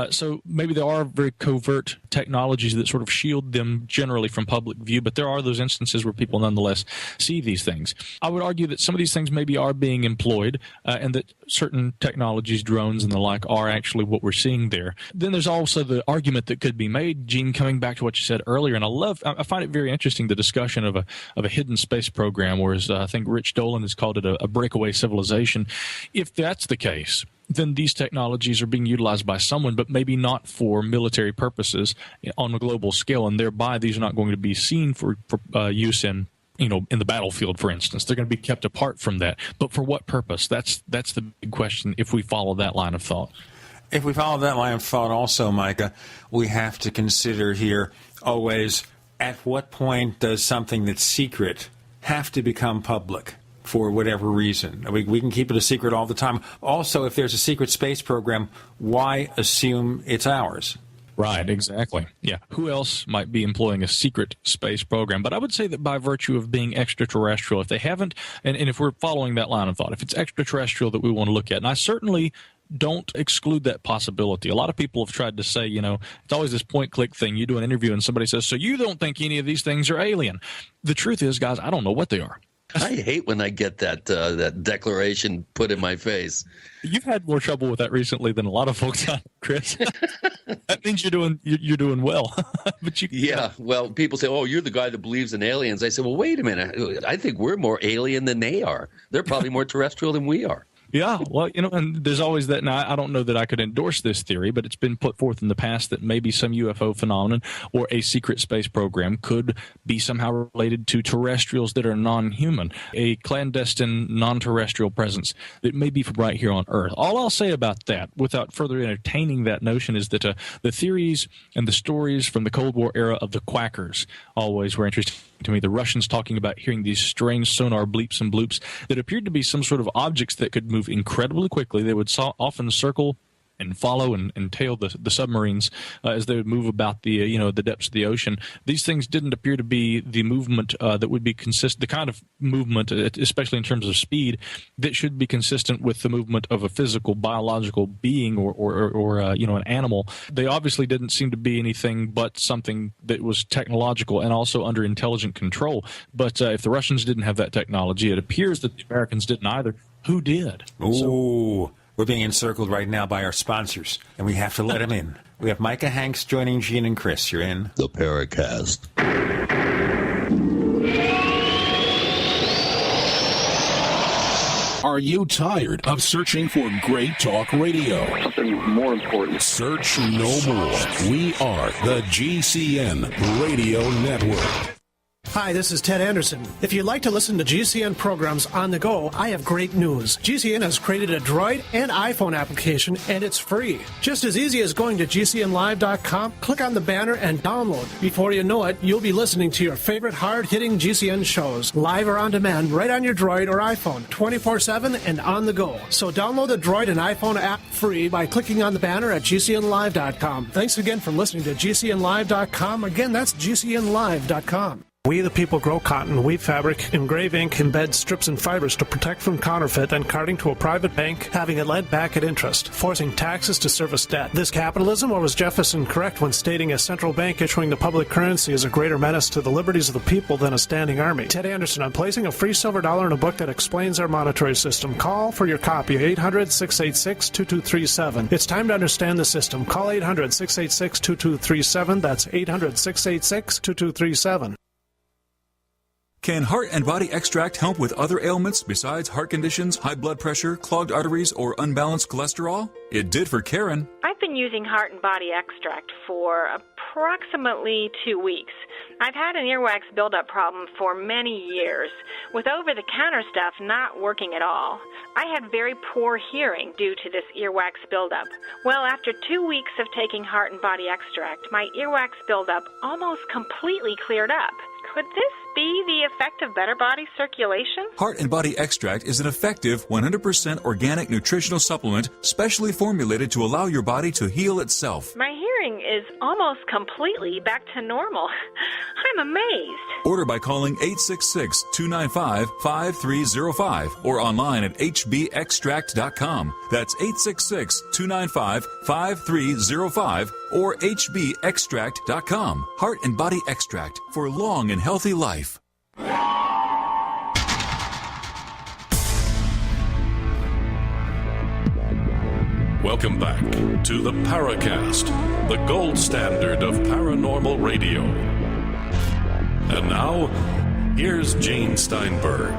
So maybe there are very covert technologies that sort of shield them generally from public view, but there are those instances where people nonetheless see these things. I would argue that some of these things maybe are being employed and that certain technologies, drones and the like, are actually what we're seeing there. Then there's also the argument that could be made, Gene, coming back to what you said earlier, and I find it very interesting, the discussion of a hidden space program, whereas I think Rich Dolan has called it a breakaway civilization. If that's the case, then these technologies are being utilized by someone, but maybe not for military purposes on a global scale, and thereby these are not going to be seen for use in the battlefield, for instance. They're going to be kept apart from that. But for what purpose? That's the big question if we follow that line of thought. If we follow that line of thought also, Micah, we have to consider here always, at what point does something that's secret have to become public for whatever reason? We can keep it a secret all the time. Also, if there's a secret space program, why assume it's ours? Right, exactly. Yeah. Who else might be employing a secret space program? But I would say that by virtue of being extraterrestrial, if they haven't, and if we're following that line of thought, if it's extraterrestrial that we want to look at, and I certainly don't exclude that possibility. A lot of people have tried to say, it's always this point-click thing. You do an interview and somebody says, so you don't think any of these things are alien? The truth is, guys, I don't know what they are. I hate when I get that declaration put in my face. You've had more trouble with that recently than a lot of folks have, Chris. That means you're doing well. But well, people say, "Oh, you're the guy that believes in aliens." I say, "Well, wait a minute. I think we're more alien than they are. They're probably more terrestrial than we are." Yeah, well, and there's always that. Now, I don't know that I could endorse this theory, but it's been put forth in the past that maybe some UFO phenomenon or a secret space program could be somehow related to terrestrials that are non-human, a clandestine, non-terrestrial presence that may be from right here on Earth. All I'll say about that, without further entertaining that notion, is that the theories and the stories from the Cold War era of the quackers always were interesting to me. The Russians talking about hearing these strange sonar bleeps and bloops that appeared to be some sort of objects that could move incredibly quickly. They would often circle and follow and tail the submarines as they would move about the depths of the ocean. These things didn't appear to be the movement that would be the kind of movement, especially in terms of speed, that should be consistent with the movement of a physical, biological being or an animal. They obviously didn't seem to be anything but something that was technological and also under intelligent control. But if the Russians didn't have that technology, it appears that the Americans didn't either. Who did? Ooh. We're being encircled right now by our sponsors, and we have to let them in. We have Micah Hanks joining Gene and Chris. You're in the Paracast. Are you tired of searching for great talk radio? Something more important. Search no more. We are the GCN Radio Network. Hi, this is Ted Anderson. If you'd like to listen to GCN programs on the go, I have great news. GCN has created a Droid and iPhone application, and it's free. Just as easy as going to GCNlive.com, click on the banner, and download. Before you know it, you'll be listening to your favorite hard-hitting GCN shows, live or on demand, right on your Droid or iPhone, 24/7 and on the go. So download the Droid and iPhone app free by clicking on the banner at GCNlive.com. Thanks again for listening to GCNlive.com. Again, that's GCNlive.com. We the people grow cotton, weave fabric, engrave ink, embed strips and fibers to protect from counterfeit, then carting to a private bank, having it lent back at interest, forcing taxes to service debt. This capitalism, or was Jefferson correct when stating a central bank issuing the public currency is a greater menace to the liberties of the people than a standing army? Ted Anderson, I'm placing a free silver dollar in a book that explains our monetary system. Call for your copy, 800-686-2237. It's time to understand the system. Call 800-686-2237. That's 800-686-2237. Can Heart and Body Extract help with other ailments besides heart conditions, high blood pressure, clogged arteries, or unbalanced cholesterol? It did for Karen. I've been using Heart and Body Extract for approximately 2 weeks. I've had an earwax buildup problem for many years, with over-the-counter stuff not working at all. I had very poor hearing due to this earwax buildup. Well, after 2 weeks of taking Heart and Body Extract, my earwax buildup almost completely cleared up. Could this be the effect of better body circulation? Heart and Body Extract is an effective 100% organic nutritional supplement specially formulated to allow your body to heal itself. My hearing is almost completely back to normal. I'm amazed. Order by calling 866-295-5305 or online at hbextract.com. That's 866-295-5305 or hbextract.com. Heart and Body Extract for long and healthy life. Welcome back to the Paracast, the gold standard of paranormal radio. And now, here's Gene Steinberg.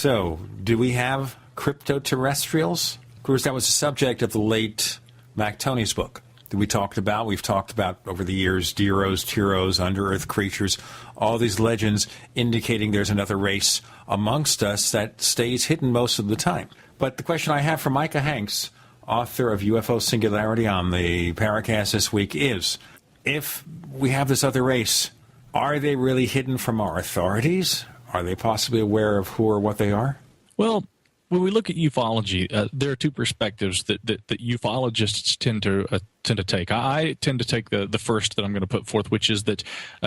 So, do we have crypto-terrestrials? Of course, that was the subject of the late Mac Tony's book that we've talked about over the years, Deros, Tiros, under-earth creatures, all these legends indicating there's another race amongst us that stays hidden most of the time. But the question I have for Micah Hanks, author of UFO Singularity on the Paracast this week, is, if we have this other race, are they really hidden from our authorities? Are they possibly aware of who or what they are? Well, when we look at ufology, there are two perspectives that ufologists tend to take. I tend to take the first that I'm going to put forth, which is that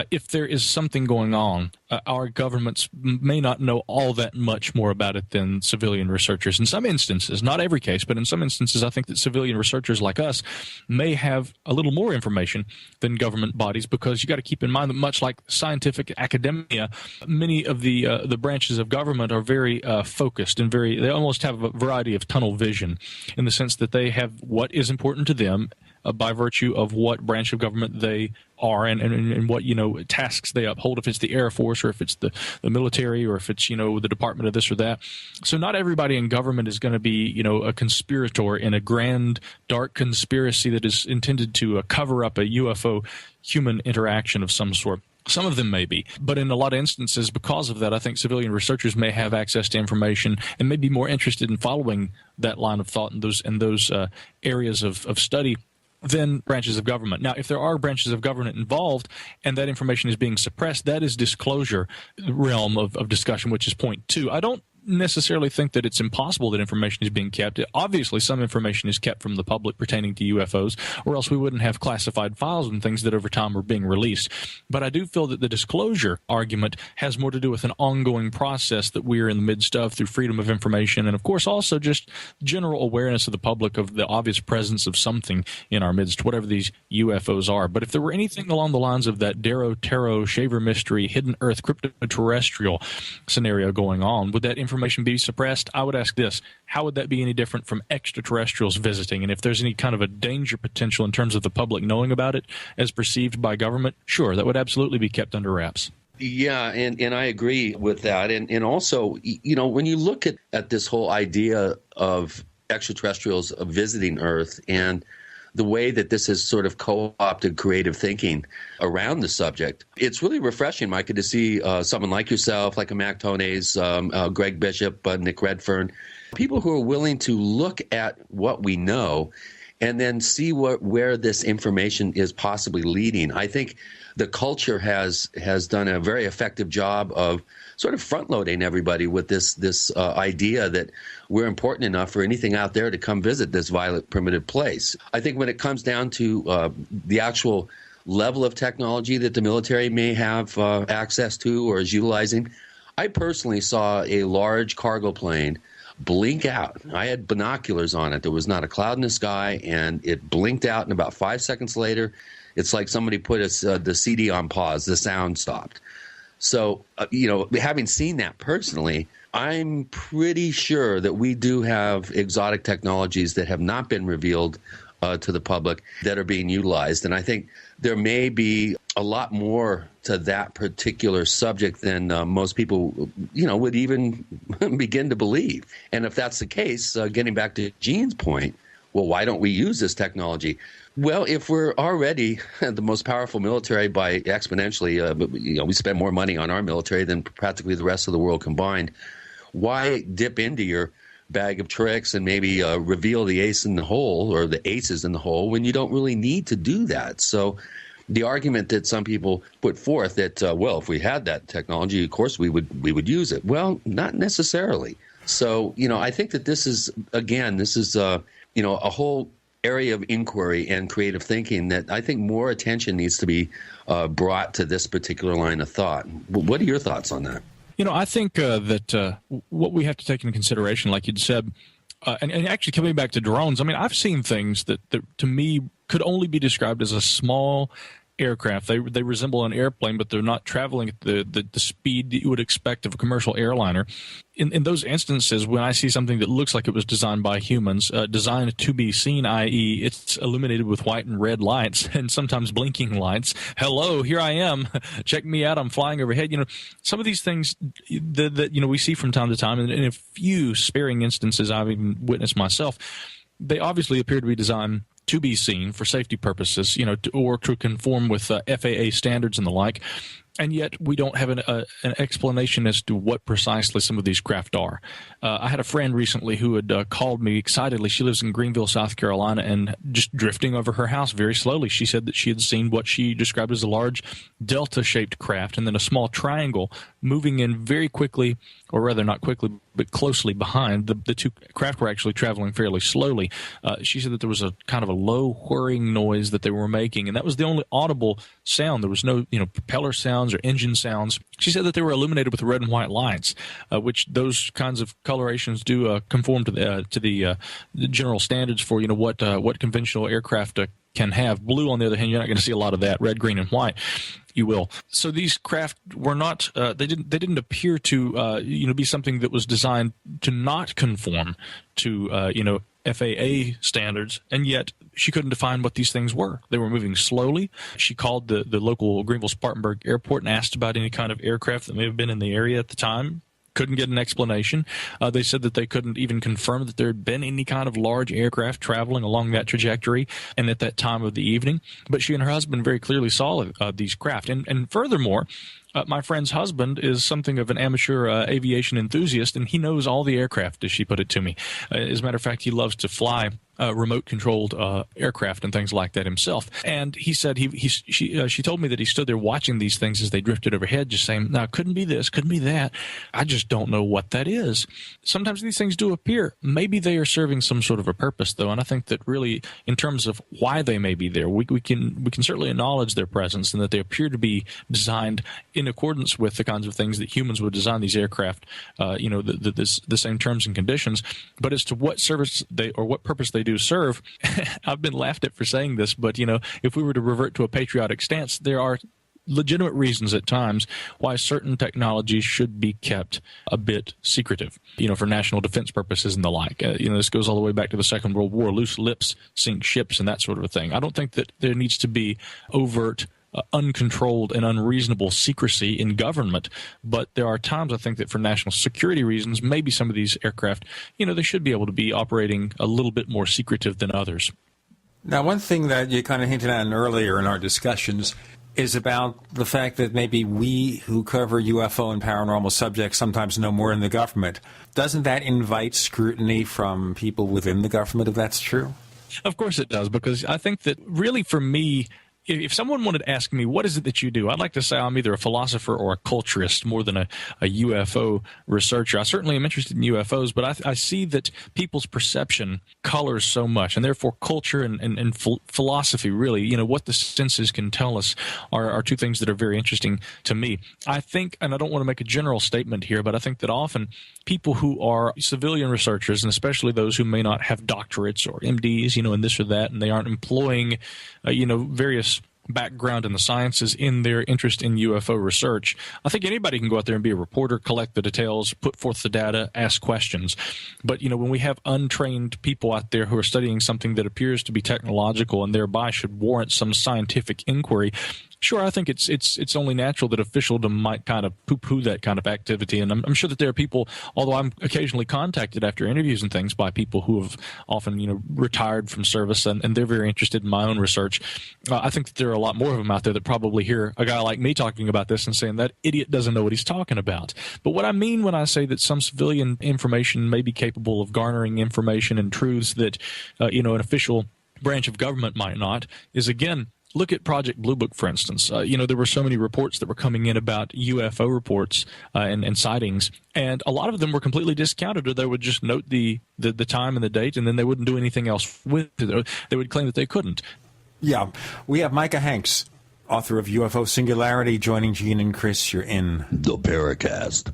if there is something going on, our governments may not know all that much more about it than civilian researchers. In some instances, not every case, but in some instances, I think that civilian researchers like us may have a little more information than government bodies, because you got to keep in mind that much like scientific academia, many of the branches of government are very focused and they almost have a variety of tunnel vision, in the sense that they have what is important to them by virtue of what branch of government they are and what, tasks they uphold, if it's the Air Force or if it's the military or if it's, the department of this or that. So not everybody in government is going to be, a conspirator in a grand, dark conspiracy that is intended to cover up a UFO human interaction of some sort. Some of them may be, but in a lot of instances, because of that, I think civilian researchers may have access to information and may be more interested in following that line of thought and those areas of study than branches of government. Now, if there are branches of government involved and that information is being suppressed, that is disclosure realm of discussion, which is point 2. I don't necessarily think that it's impossible that information is being kept. Obviously, some information is kept from the public pertaining to UFOs, or else we wouldn't have classified files and things that over time are being released. But I do feel that the disclosure argument has more to do with an ongoing process that we're in the midst of through freedom of information, and of course also just general awareness of the public of the obvious presence of something in our midst, whatever these UFOs are. But if there were anything along the lines of that Darrow Tarot Shaver Mystery Hidden Earth crypto-terrestrial scenario going on, would that information be suppressed? I would ask this: how would that be any different from extraterrestrials visiting? And if there's any kind of a danger potential in terms of the public knowing about it as perceived by government, sure, that would absolutely be kept under wraps. Yeah, and I agree with that. And also, when you look at this whole idea of extraterrestrials visiting Earth and the way that this has sort of co-opted creative thinking around the subject, it's really refreshing, Micah, to see someone like yourself, like a Mac Tony's, Greg Bishop, Nick Redfern, people who are willing to look at what we know and then see where this information is possibly leading. I think the culture has done a very effective job of sort of front-loading everybody with this idea that we're important enough for anything out there to come visit this violent, primitive place. I think when it comes down to the actual level of technology that the military may have access to or is utilizing, I personally saw a large cargo plane blink out. I had binoculars on it. There was not a cloud in the sky, and it blinked out, and about 5 seconds later, it's like somebody put the CD on pause. The sound stopped. So, having seen that personally, I'm pretty sure that we do have exotic technologies that have not been revealed to the public that are being utilized. And I think there may be a lot more to that particular subject than most people, would even begin to believe. And if that's the case, getting back to Gene's point, well, why don't we use this technology? Well, if we're already the most powerful military by exponentially, we spend more money on our military than practically the rest of the world combined, why dip into your bag of tricks and maybe reveal the ace in the hole or the aces in the hole when you don't really need to do that? So the argument that some people put forth that, if we had that technology, of course we would use it. Well, not necessarily. So, I think that this is a whole area of inquiry and creative thinking that I think more attention needs to be brought to this particular line of thought. What are your thoughts on that? I think that what we have to take into consideration, like you'd said, and actually coming back to drones, I've seen things that to me could only be described as a small aircraft. They resemble an airplane, but they're not traveling at the speed that you would expect of a commercial airliner. In those instances, when I see something that looks like it was designed by humans, designed to be seen, i.e. it's illuminated with white and red lights and sometimes blinking lights. Hello, here I am. Check me out. I'm flying overhead. Some of these things that we see from time to time, and in a few sparing instances I've even witnessed myself, they obviously appear to be designed to be seen for safety purposes, or to conform with FAA standards and the like. And yet we don't have an explanation as to what precisely some of these craft are. I had a friend recently who had called me excitedly. She lives in Greenville, South Carolina, and just drifting over her house very slowly. She said that she had seen what she described as a large delta-shaped craft and then a small triangle moving in very quickly, or rather not quickly, but closely behind. The two craft were actually traveling fairly slowly. She said that there was a kind of a low whirring noise that they were making, and that was the only audible sound. There was no propeller sounds or engine sounds. She said that they were illuminated with red and white lights, which those kinds of colorations do conform to the general standards for what conventional aircraft can have. Blue, on the other hand, you're not going to see a lot of that. Red, green, and white, you will. So these craft were not. They didn't appear to be something that was designed to not conform to FAA standards, and yet she couldn't define what these things were. They were moving slowly. She called the local Greenville-Spartanburg airport and asked about any kind of aircraft that may have been in the area at the time. Couldn't get an explanation. They said that they couldn't even confirm that there had been any kind of large aircraft traveling along that trajectory and at that time of the evening. But she and her husband very clearly saw these craft. And furthermore, my friend's husband is something of an amateur aviation enthusiast, and he knows all the aircraft, as she put it to me. As a matter of fact, he loves to fly remote-controlled aircraft and things like that himself. And he said she told me that he stood there watching these things as they drifted overhead, just saying, "No, it couldn't be this, couldn't be that. I just don't know what that is." Sometimes these things do appear. Maybe they are serving some sort of a purpose, though, and I think that really, in terms of why they may be there, we can certainly acknowledge their presence and that they appear to be designed in accordance with the kinds of things that humans would design these aircraft, the same terms and conditions. But as to what service or what purpose they do serve, I've been laughed at for saying this, but if we were to revert to a patriotic stance, there are legitimate reasons at times why certain technologies should be kept a bit secretive, for national defense purposes and the like. This goes all the way back to the Second World War. Loose lips sink ships and that sort of a thing. I don't think that there needs to be overt uncontrolled and unreasonable secrecy in government, but there are times I think that for national security reasons, maybe some of these aircraft, they should be able to be operating a little bit more secretive than others. Now, one thing that you kind of hinted at earlier in our discussions is about the fact that maybe we who cover UFO and paranormal subjects sometimes know more than the government. Doesn't that invite scrutiny from people within the government, if that's true? Of course it does, because I think that really for me, if someone wanted to ask me, what is it that you do? I'd like to say I'm either a philosopher or a culturist more than a UFO researcher. I certainly am interested in UFOs, but I see that people's perception colors so much, and therefore culture and philosophy, really, what the senses can tell us are two things that are very interesting to me. I think, and I don't want to make a general statement here, but I think that often people who are civilian researchers, and especially those who may not have doctorates or MDs, in this or that, and they aren't employing, various background in the sciences in their interest in UFO research. I think anybody can go out there and be a reporter, collect the details, put forth the data, ask questions. But, when we have untrained people out there who are studying something that appears to be technological and thereby should warrant some scientific inquiry, sure, I think it's only natural that officialdom might kind of poo-poo that kind of activity. And I'm sure that there are people, although I'm occasionally contacted after interviews and things by people who have often, retired from service and they're very interested in my own research. I think that there are a lot more of them out there that probably hear a guy like me talking about this and saying that idiot doesn't know what he's talking about. But what I mean when I say that some civilian information may be capable of garnering information and truths that, an official branch of government might not is, again, look at Project Blue Book, for instance. There were so many reports that were coming in about UFO reports and sightings, and a lot of them were completely discounted, or they would just note the time and the date, and then they wouldn't do anything else with it. They would claim that they couldn't. Yeah. We have Micah Hanks, author of UFO Singularity, joining Gene and Chris. You're in the Paracast.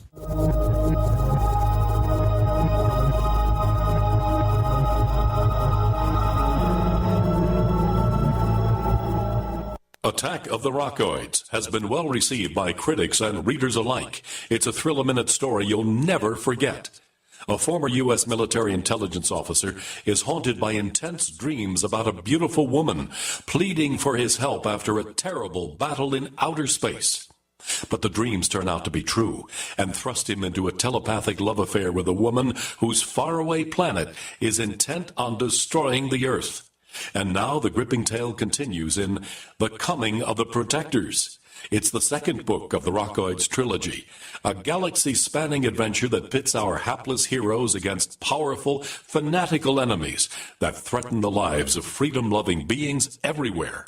A Attack of the Rockoids has been well received by critics and readers alike. It's a thrill-a-minute story you'll never forget. A former U.S. military intelligence officer is haunted by intense dreams about a beautiful woman pleading for his help after a terrible battle in outer space. But the dreams turn out to be true and thrust him into a telepathic love affair with a woman whose faraway planet is intent on destroying the Earth. And now the gripping tale continues in The Coming of the Protectors. It's the second book of the Rockoids trilogy, a galaxy-spanning adventure that pits our hapless heroes against powerful, fanatical enemies that threaten the lives of freedom-loving beings everywhere.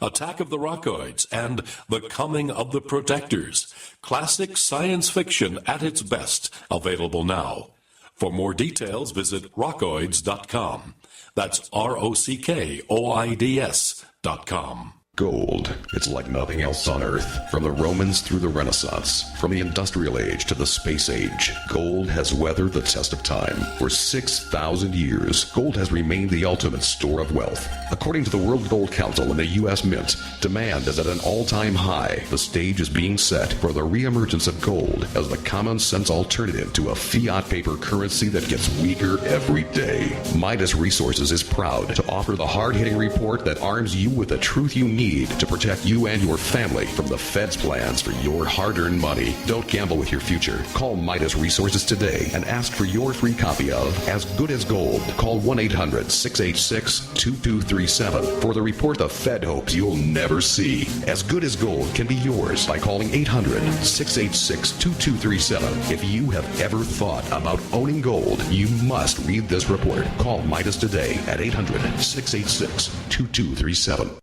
Attack of the Rockoids and The Coming of the Protectors, classic science fiction at its best, available now. For more details, visit rockoids.com. That's ROCKOIDS.com. Gold. It's like nothing else on Earth. From the Romans through the Renaissance, from the Industrial Age to the Space Age, gold has weathered the test of time. For 6,000 years, gold has remained the ultimate store of wealth. According to the World Gold Council and the U.S. Mint, demand is at an all-time high. The stage is being set for the reemergence of gold as the common-sense alternative to a fiat paper currency that gets weaker every day. Midas Resources is proud to offer the hard-hitting report that arms you with the truth you need to protect you and your family from the Fed's plans for your hard-earned money. Don't gamble with your future. Call Midas Resources today and ask for your free copy of As Good as Gold. Call 1-800-686-2237 for the report the Fed hopes you'll never see. As Good as Gold can be yours by calling 800-686-2237. If you have ever thought about owning gold, you must read this report. Call Midas today at 800-686-2237.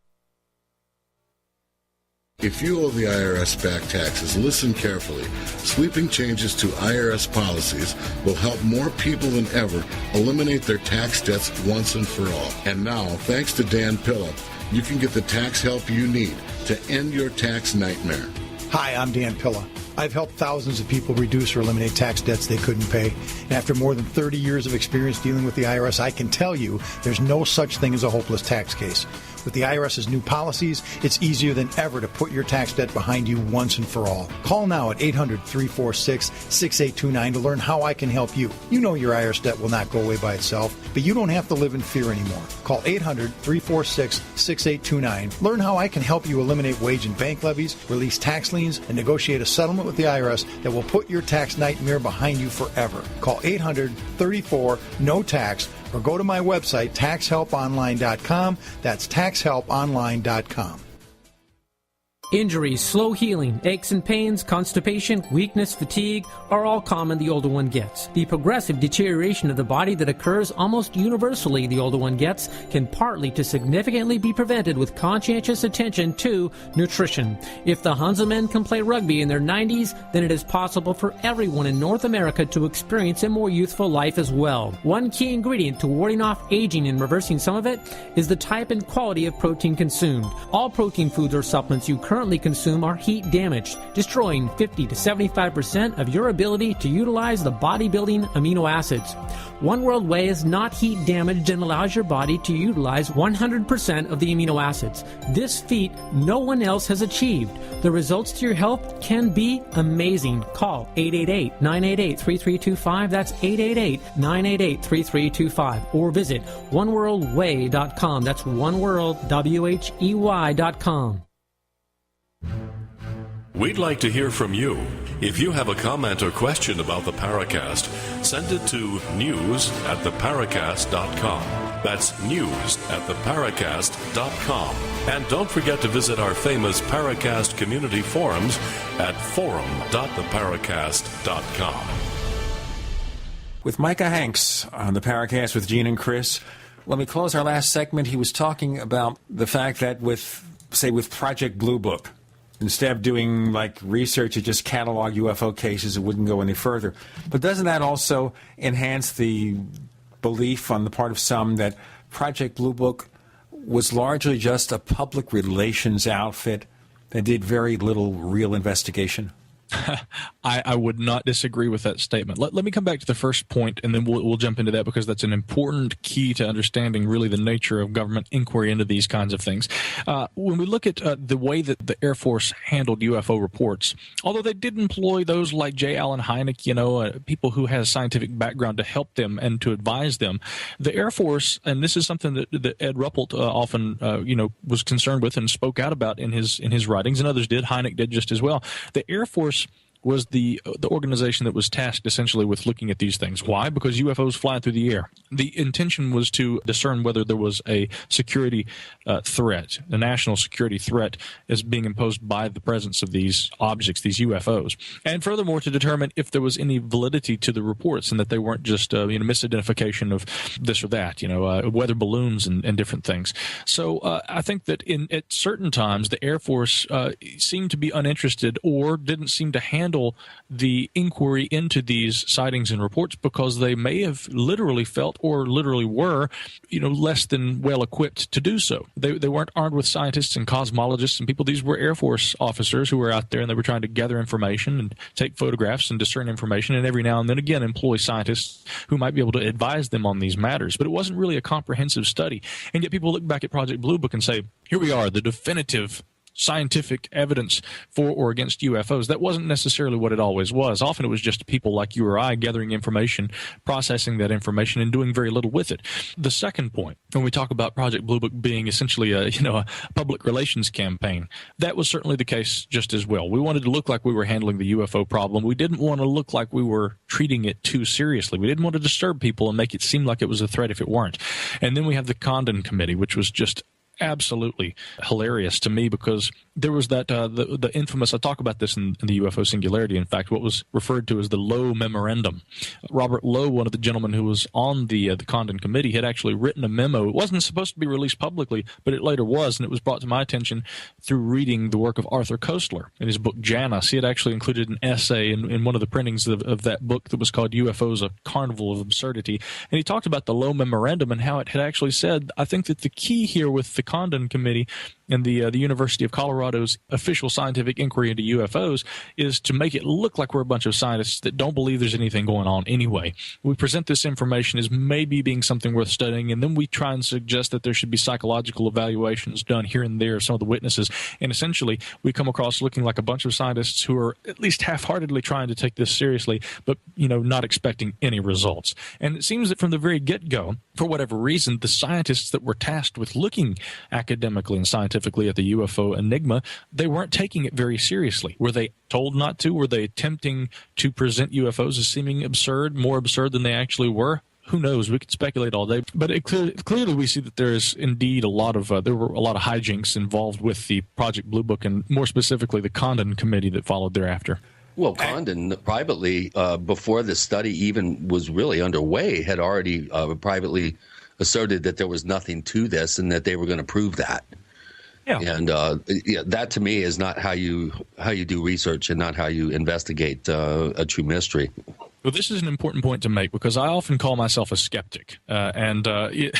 If you owe the IRS back taxes, listen carefully. Sweeping changes to IRS policies will help more people than ever eliminate their tax debts once and for all. And now, thanks to Dan Pilla, you can get the tax help you need to end your tax nightmare. Hi, I'm Dan Pilla. I've helped thousands of people reduce or eliminate tax debts they couldn't pay. And after more than 30 years of experience dealing with the IRS, I can tell you there's no such thing as a hopeless tax case. With the IRS's new policies, it's easier than ever to put your tax debt behind you once and for all. Call now at 800-346-6829 to learn how I can help you. You know your IRS debt will not go away by itself, but you don't have to live in fear anymore. Call 800-346-6829. Learn how I can help you eliminate wage and bank levies, release tax liens, and negotiate a settlement with the IRS that will put your tax nightmare behind you forever. Call 800-34-NO-TAX or go to my website, taxhelponline.com. That's taxhelponline.com. Injuries, slow healing, aches and pains, constipation, weakness, fatigue are all common the older one gets. The progressive deterioration of the body that occurs almost universally the older one gets can partly to significantly be prevented with conscientious attention to nutrition. If the Hanselmen can play rugby in their 90s, then it is possible for everyone in North America to experience a more youthful life as well. One key ingredient to warding off aging and reversing some of it is the type and quality of protein consumed. All protein foods or supplements you currently consume are heat damaged, destroying 50 to 75% of your ability to utilize the bodybuilding amino acids. One World Whey is not heat damaged and allows your body to utilize 100% of the amino acids. This feat no one else has achieved. The results to your health can be amazing. Call 888-988-3325. That's 888-988-3325. Or visit oneworldwhey.com. That's oneworld.com. We'd like to hear from you. If you have a comment or question about the Paracast, send it to news@theparacast.com. That's news@theparacast.com. And don't forget to visit our famous Paracast community forums at forum.theparacast.com. With Micah Hanks on the Paracast with Gene and Chris, when we close our last segment, he was talking about the fact that with Project Blue Book, instead of doing like research to just catalog UFO cases, it wouldn't go any further. But doesn't that also enhance the belief on the part of some that Project Blue Book was largely just a public relations outfit that did very little real investigation? I would not disagree with that statement. Let me come back to the first point, and then we'll jump into that, because that's an important key to understanding really the nature of government inquiry into these kinds of things. When we look at the way that the Air Force handled UFO reports, although they did employ those like J. Allen Hynek, people who has scientific background to help them and to advise them, the Air Force, and this is something that Ed Ruppelt often was concerned with and spoke out about in his writings, and others did. Hynek did just as well. The Air Force was the organization that was tasked essentially with looking at these things. Why? Because UFOs fly through the air. The intention was to discern whether there was a security threat, a national security threat is being imposed by the presence of these objects, these UFOs. And furthermore, to determine if there was any validity to the reports and that they weren't just misidentification of this or that, weather balloons and different things. So I think that at certain times the Air Force seemed to be uninterested or didn't seem to handle the inquiry into these sightings and reports because they may have literally felt or literally were, less than well equipped to do so. They weren't armed with scientists and cosmologists and people. These were Air Force officers who were out there, and they were trying to gather information and take photographs and discern information, and every now and then again employ scientists who might be able to advise them on these matters. But it wasn't really a comprehensive study. And yet people look back at Project Blue Book and say, here we are, the definitive scientific evidence for or against UFOs. That wasn't necessarily what it always was. Often it was just people like you or I gathering information, processing that information, and doing very little with it. The second point, when we talk about Project Blue Book being essentially a public relations campaign, that was certainly the case just as well. We wanted to look like we were handling the UFO problem. We didn't want to look like we were treating it too seriously. We didn't want to disturb people and make it seem like it was a threat if it weren't. And then we have the Condon Committee, which was just absolutely hilarious to me, because there was that the infamous, I talk about this in the UFO Singularity, in fact, what was referred to as the Lowe Memorandum. Robert Lowe, one of the gentlemen who was on the Condon Committee, had actually written a memo. It wasn't supposed to be released publicly, but it later was, and it was brought to my attention through reading the work of Arthur Koestler in his book Janus. He had actually included an essay in one of the printings of that book that was called UFOs, A Carnival of Absurdity, and he talked about the Lowe Memorandum and how it had actually said, I think that the key here with the Condon Committee and the University of Colorado's official scientific inquiry into UFOs is to make it look like we're a bunch of scientists that don't believe there's anything going on anyway. We present this information as maybe being something worth studying, and then we try and suggest that there should be psychological evaluations done here and there of some of the witnesses, and essentially we come across looking like a bunch of scientists who are at least half-heartedly trying to take this seriously, but not expecting any results. And it seems that from the very get-go, for whatever reason, the scientists that were tasked with looking academically and scientifically at the UFO enigma, they weren't taking it very seriously. Were they told not to? Were they attempting to present UFOs as seeming absurd, more absurd than they actually were? Who knows? We could speculate all day, but clearly we see that there is indeed there were a lot of hijinks involved with the Project Blue Book, and more specifically the Condon Committee that followed thereafter. Well, Condon privately, before the study even was really underway, had already privately asserted that there was nothing to this and that they were going to prove that. Yeah. And that to me is not how you do research and not how you investigate a true mystery. Well, this is an important point to make, because I often call myself a skeptic. The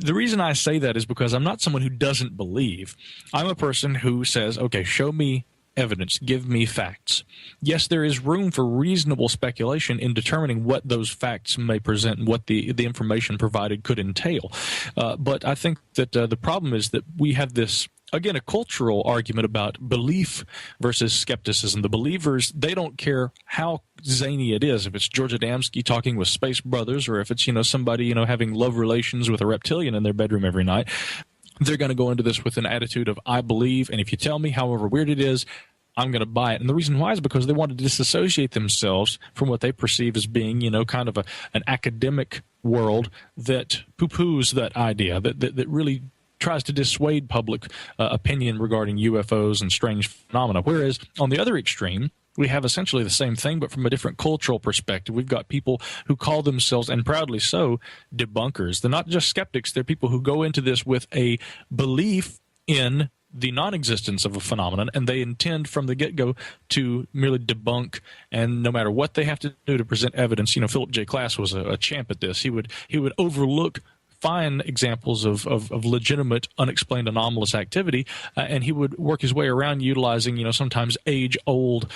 reason I say that is because I'm not someone who doesn't believe. I'm a person who says, okay, show me evidence, give me facts. Yes, there is room for reasonable speculation in determining what those facts may present and what the information provided could entail. But I think that the problem is that we have this, again, a cultural argument about belief versus skepticism. The believers, they don't care how zany it is, if it's George Adamski talking with space brothers, or if it's somebody having love relations with a reptilian in their bedroom every night. They're going to go into this with an attitude of, I believe, and if you tell me, however weird it is, I'm going to buy it. And the reason why is because they want to disassociate themselves from what they perceive as being, kind of an academic world that poo-poos that idea, that really tries to dissuade public opinion regarding UFOs and strange phenomena. Whereas on the other extreme, we have essentially the same thing, but from a different cultural perspective. We've got people who call themselves, and proudly so, debunkers. They're not just skeptics. They're people who go into this with a belief in the non-existence of a phenomenon, and they intend from the get-go to merely debunk, and no matter what they have to do to present evidence. Philip J. Klass was a champ at this. He would overlook find examples of legitimate, unexplained, anomalous activity, and he would work his way around utilizing, sometimes age-old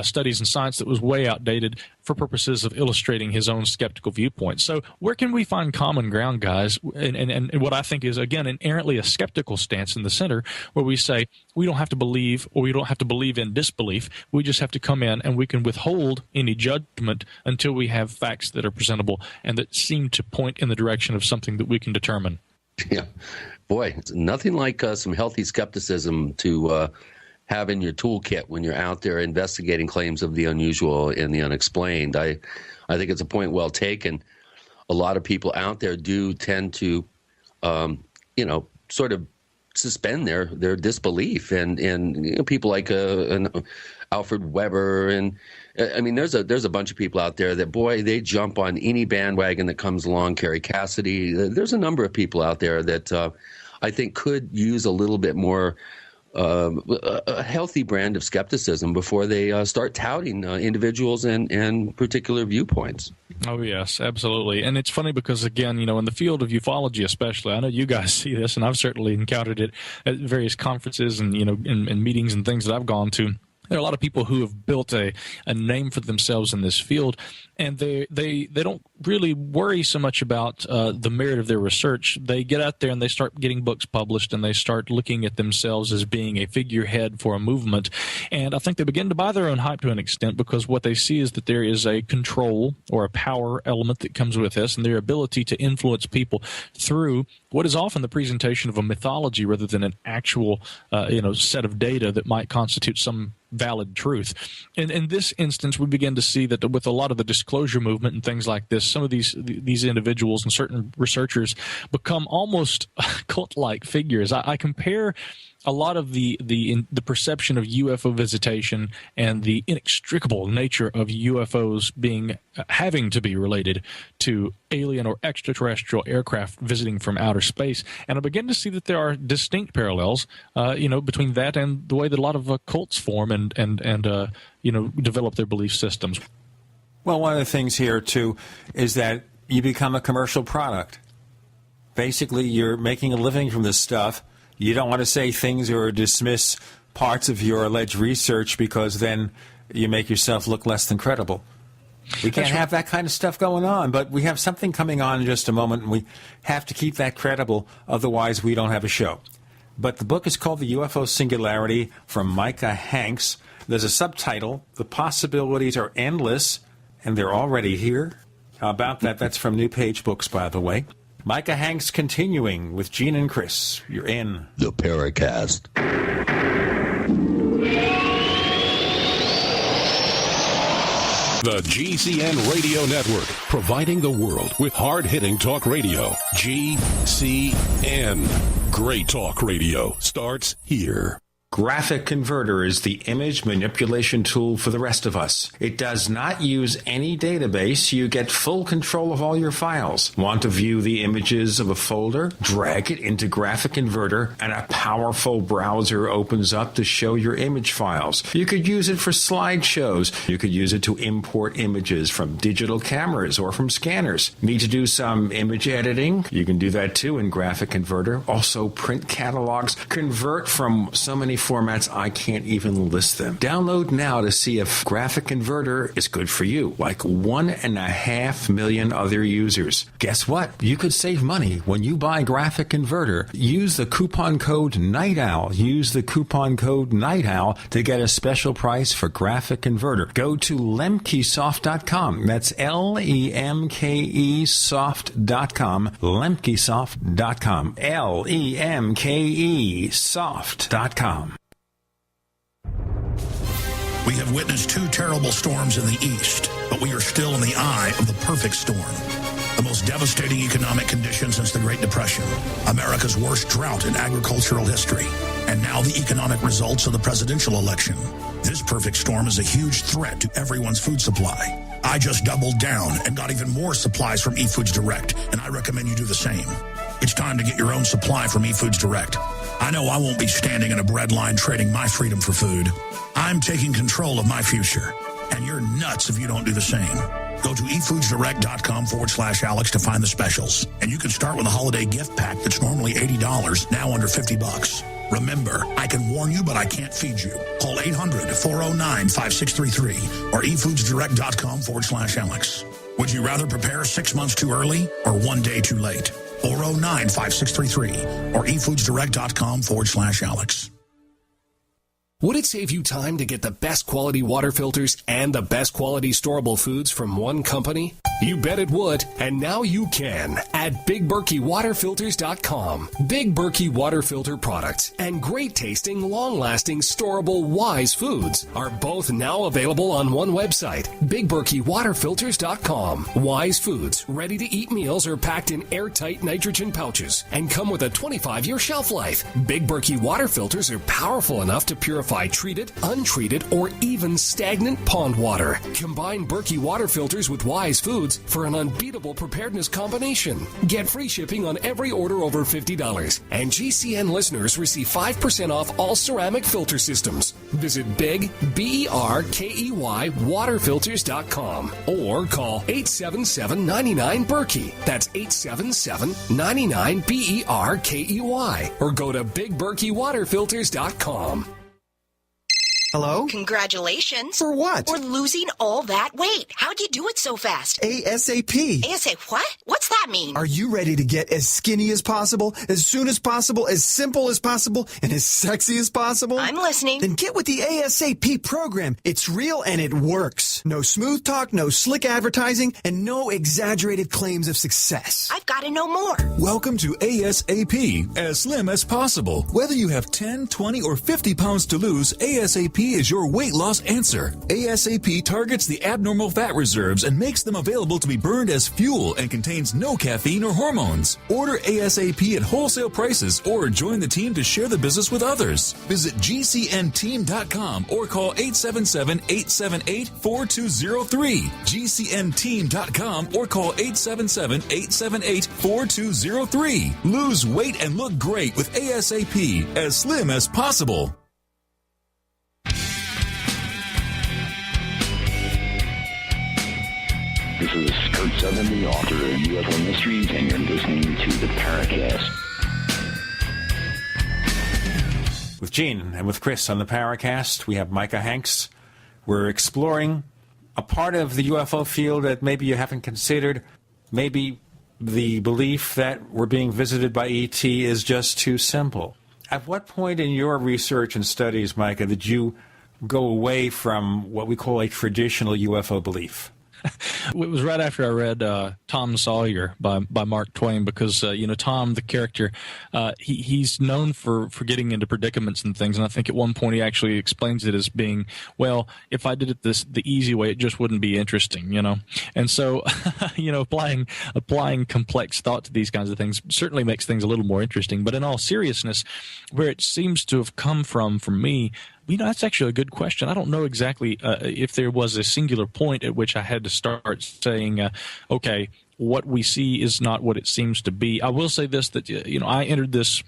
studies in science that was way outdated for purposes of illustrating his own skeptical viewpoint. So where can we find common ground, guys? And what I think is, again, inherently a skeptical stance in the center, where we say we don't have to believe, or we don't have to believe in disbelief. We just have to come in and we can withhold any judgment until we have facts that are presentable and that seem to point in the direction of something that we can determine. Yeah. Boy, nothing like some healthy skepticism to have in your toolkit when you're out there investigating claims of the unusual and the unexplained. I think it's a point well taken. A lot of people out there do tend to, sort of suspend their disbelief, and people like an Alfred Weber, and I mean, there's a bunch of people out there that, boy, they jump on any bandwagon that comes along. Carrie Cassidy. There's a number of people out there that I think could use a little bit more a healthy brand of skepticism before they start touting individuals and particular viewpoints. Oh, yes, absolutely. And it's funny because, again, in the field of ufology especially, I know you guys see this, and I've certainly encountered it at various conferences and, in meetings and things that I've gone to. There are a lot of people who have built a name for themselves in this field, and they don't really worry so much about the merit of their research. They get out there and they start getting books published, and they start looking at themselves as being a figurehead for a movement. And I think they begin to buy their own hype to an extent, because what they see is that there is a control or a power element that comes with this, and their ability to influence people through what is often the presentation of a mythology rather than an actual set of data that might constitute some valid truth. And in this instance, we begin to see that with a lot of the disclosure movement and things like this, some of these individuals and certain researchers become almost cult-like figures. I compare a lot of the perception of UFO visitation and the inextricable nature of UFOs having to be related to alien or extraterrestrial aircraft visiting from outer space, and I begin to see that there are distinct parallels, between that and the way that a lot of cults form and develop their belief systems. Well, one of the things here too is that you become a commercial product. Basically, you're making a living from this stuff. You don't want to say things or dismiss parts of your alleged research, because then you make yourself look less than credible. We can't have that kind of stuff going on, but we have something coming on in just a moment, and we have to keep that credible, otherwise we don't have a show. But the book is called The UFO Singularity from Micah Hanks. There's a subtitle, The Possibilities Are Endless, and they're already here. How about that? That's from New Page Books, by the way. Micah Hanks continuing with Gene and Chris. You're in the Paracast. The GCN Radio Network, providing the world with hard-hitting talk radio. GCN. Great talk radio starts here. Graphic Converter is the image manipulation tool for the rest of us. It does not use any database. You get full control of all your files. Want to view the images of a folder? Drag it into Graphic Converter, and a powerful browser opens up to show your image files. You could use it for slideshows. You could use it to import images from digital cameras or from scanners. Need to do some image editing? You can do that too in Graphic Converter. Also print catalogs. Convert from so many formats I can't even list them. Download now to see if Graphic Converter is good for you, like 1.5 million other users. Guess what? You could save money when you buy Graphic Converter. Use the coupon code Night Owl. Use the coupon code Night Owl to get a special price for Graphic Converter. Go to lemkesoft.com. That's LEMKE soft.com. lemkesoft.com. LEMKE soft.com. We have witnessed 2 terrible storms in the east, but we are still in the eye of the perfect storm. The most devastating economic condition since the Great Depression, America's worst drought in agricultural history, and now the economic results of the presidential election. This perfect storm is a huge threat to everyone's food supply. I just doubled down and got even more supplies from eFoods Direct, and I recommend you do the same. It's time to get your own supply from eFoods Direct. I know I won't be standing in a bread line trading my freedom for food. I'm taking control of my future, and you're nuts if you don't do the same. Go to eFoodsDirect.com/Alex to find the specials. And you can start with a holiday gift pack that's normally $80, now under $50. Remember, I can warn you, but I can't feed you. Call 800-409-5633 or eFoodsDirect.com/Alex. Would you rather prepare 6 months too early or 1 day too late? 409-5633 or eFoodsDirect.com/Alex. Would it save you time to get the best quality water filters and the best quality storable foods from one company? You bet it would, and now you can at BigBerkeyWaterFilters.com. Big Berkey water filter products and great tasting, long-lasting, storable Wise foods are both now available on one website, BigBerkeyWaterFilters.com. Wise foods, ready-to-eat meals are packed in airtight nitrogen pouches and come with a 25-year shelf life. Big Berkey water filters are powerful enough to purify treated, untreated, or even stagnant pond water. Combine Berkey water filters with Wise foods for an unbeatable preparedness combination. Get free shipping on every order over $50, and GCN listeners receive 5% off all ceramic filter systems. Visit BigBerkey waterfilters.com or call 877-99-BERKEY. That's 877-99-BERKEY or go to BigBerkeyWaterFilters.com. Hello? Congratulations. For what? For losing all that weight. How'd you do it so fast? ASAP. ASAP what? What's that mean? Are you ready to get as skinny as possible, as soon as possible, as simple as possible, and as sexy as possible? I'm listening. Then get with the ASAP program. It's real and it works. No smooth talk, no slick advertising, and no exaggerated claims of success. I've got to know more. Welcome to ASAP, as slim as possible. Whether you have 10, 20, or 50 pounds to lose, ASAP is your weight loss answer. ASAP targets the abnormal fat reserves and makes them available to be burned as fuel and contains no caffeine or hormones. Order ASAP at wholesale prices or join the team to share the business with others. Visit GCNteam.com or call 877-878-4203. GCNteam.com or call 877-878-4203. Lose weight and look great with ASAP, as slim as possible. This is Kurt Southern, the author of UFO Mysteries, and you're listening to the Paracast. With Gene and with Chris on the Paracast, we have Micah Hanks. We're exploring a part of the UFO field that maybe you haven't considered. Maybe the belief that we're being visited by ET is just too simple. At what point in your research and studies, Micah, did you go away from what we call a traditional UFO belief? It was right after I read Tom Sawyer by Mark Twain, because Tom, the character, he's known for getting into predicaments and things, and I think at one point he actually explains it as being, well, if I did it the easy way, it just wouldn't be interesting, And so, applying complex thought to these kinds of things certainly makes things a little more interesting. But in all seriousness, where it seems to have come from, for me, that's actually a good question. I don't know exactly if there was a singular point at which I had to start saying, okay, what we see is not what it seems to be. I will say this, that, I entered this,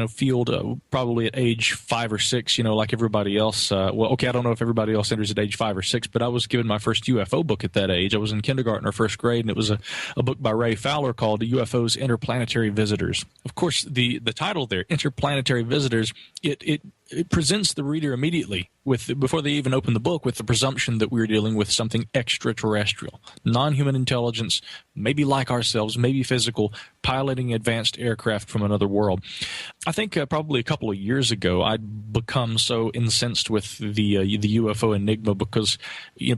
field probably at age 5 or 6, like everybody else. I don't know if everybody else enters at age 5 or 6, but I was given my first UFO book at that age. I was in kindergarten or first grade, and it was a book by Ray Fowler called UFOs Interplanetary Visitors. Of course, the title there, Interplanetary Visitors, it presents the reader immediately before they even open the book with the presumption that we're dealing with something extraterrestrial, non-human intelligence, maybe like ourselves, maybe physical, piloting advanced aircraft from another world. I think probably a couple of years ago I'd become so incensed with the UFO enigma because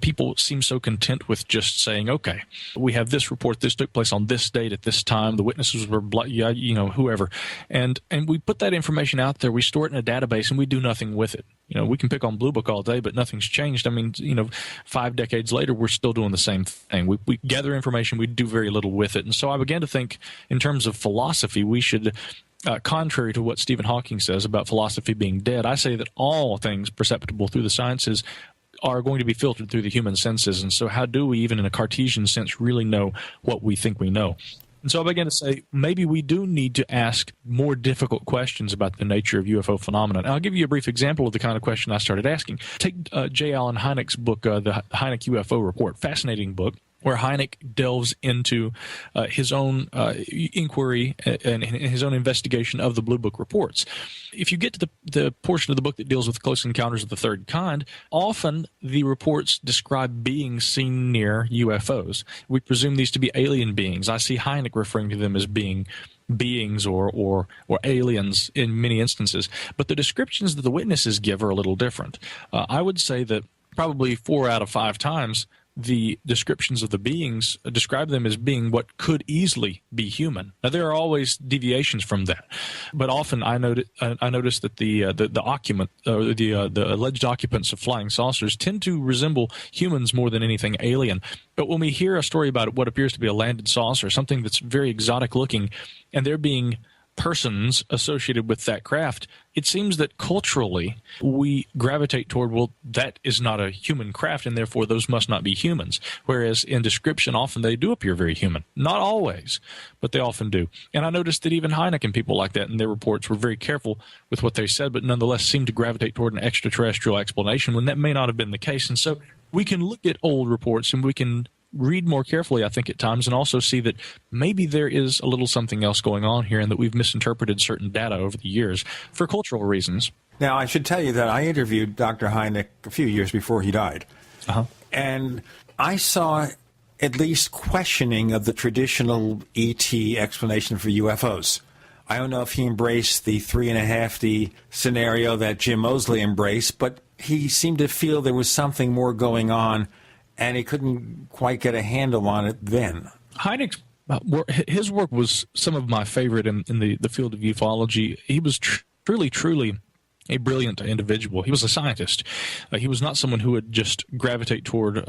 people seem so content with just saying, okay, we have this report, this took place on this date at this time, the witnesses were whoever, and we put that information out there, we store it in a database, and we do nothing with it. We can pick on Blue Book all day, but nothing's changed. I mean, 5 decades later, we're still doing the same thing. We gather information, we do very little with it. And so I began to think, in terms of philosophy, we should, contrary to what Stephen Hawking says about philosophy being dead, I say that all things perceptible through the sciences are going to be filtered through the human senses. And so how do we, even in a Cartesian sense, really know what we think we know? And so I began to say, maybe we do need to ask more difficult questions about the nature of UFO phenomena. And I'll give you a brief example of the kind of question I started asking. Take J. Allen Hynek's book, the Hynek UFO Report, fascinating book. where Hynek delves into his own inquiry and his own investigation of the Blue Book reports. If you get to the portion of the book that deals with Close Encounters of the Third Kind, often the reports describe beings seen near UFOs. We presume these to be alien beings. I see Hynek referring to them as beings or aliens in many instances. But the descriptions that the witnesses give are a little different. I would say that probably 4 out of 5 times the descriptions of the beings describe them as being what could easily be human. Now, there are always deviations from that, but often I notice that the alleged occupants of flying saucers tend to resemble humans more than anything alien. But when we hear a story about what appears to be a landed saucer, something that's very exotic looking, and there being persons associated with that craft, it seems that culturally we gravitate toward, well, that is not a human craft, and therefore those must not be humans. Whereas in description, often they do appear very human. Not always, but they often do. And I noticed that even Hynek and people like that in their reports were very careful with what they said, but nonetheless seemed to gravitate toward an extraterrestrial explanation when that may not have been the case. And so we can look at old reports and we can read more carefully, I think, at times, and also see that maybe there is a little something else going on here and that we've misinterpreted certain data over the years for cultural reasons. Now, I should tell you that I interviewed Dr. Hynek a few years before he died. And I saw at least questioning of the traditional ET explanation for UFOs. I don't know if he embraced the 3.5D scenario that Jim Moseley embraced, but he seemed to feel there was something more going on, and he couldn't quite get a handle on it then. Hynek's his work was some of my favorite in the field of ufology. He was truly a brilliant individual. He was a scientist. He was not someone who would just gravitate toward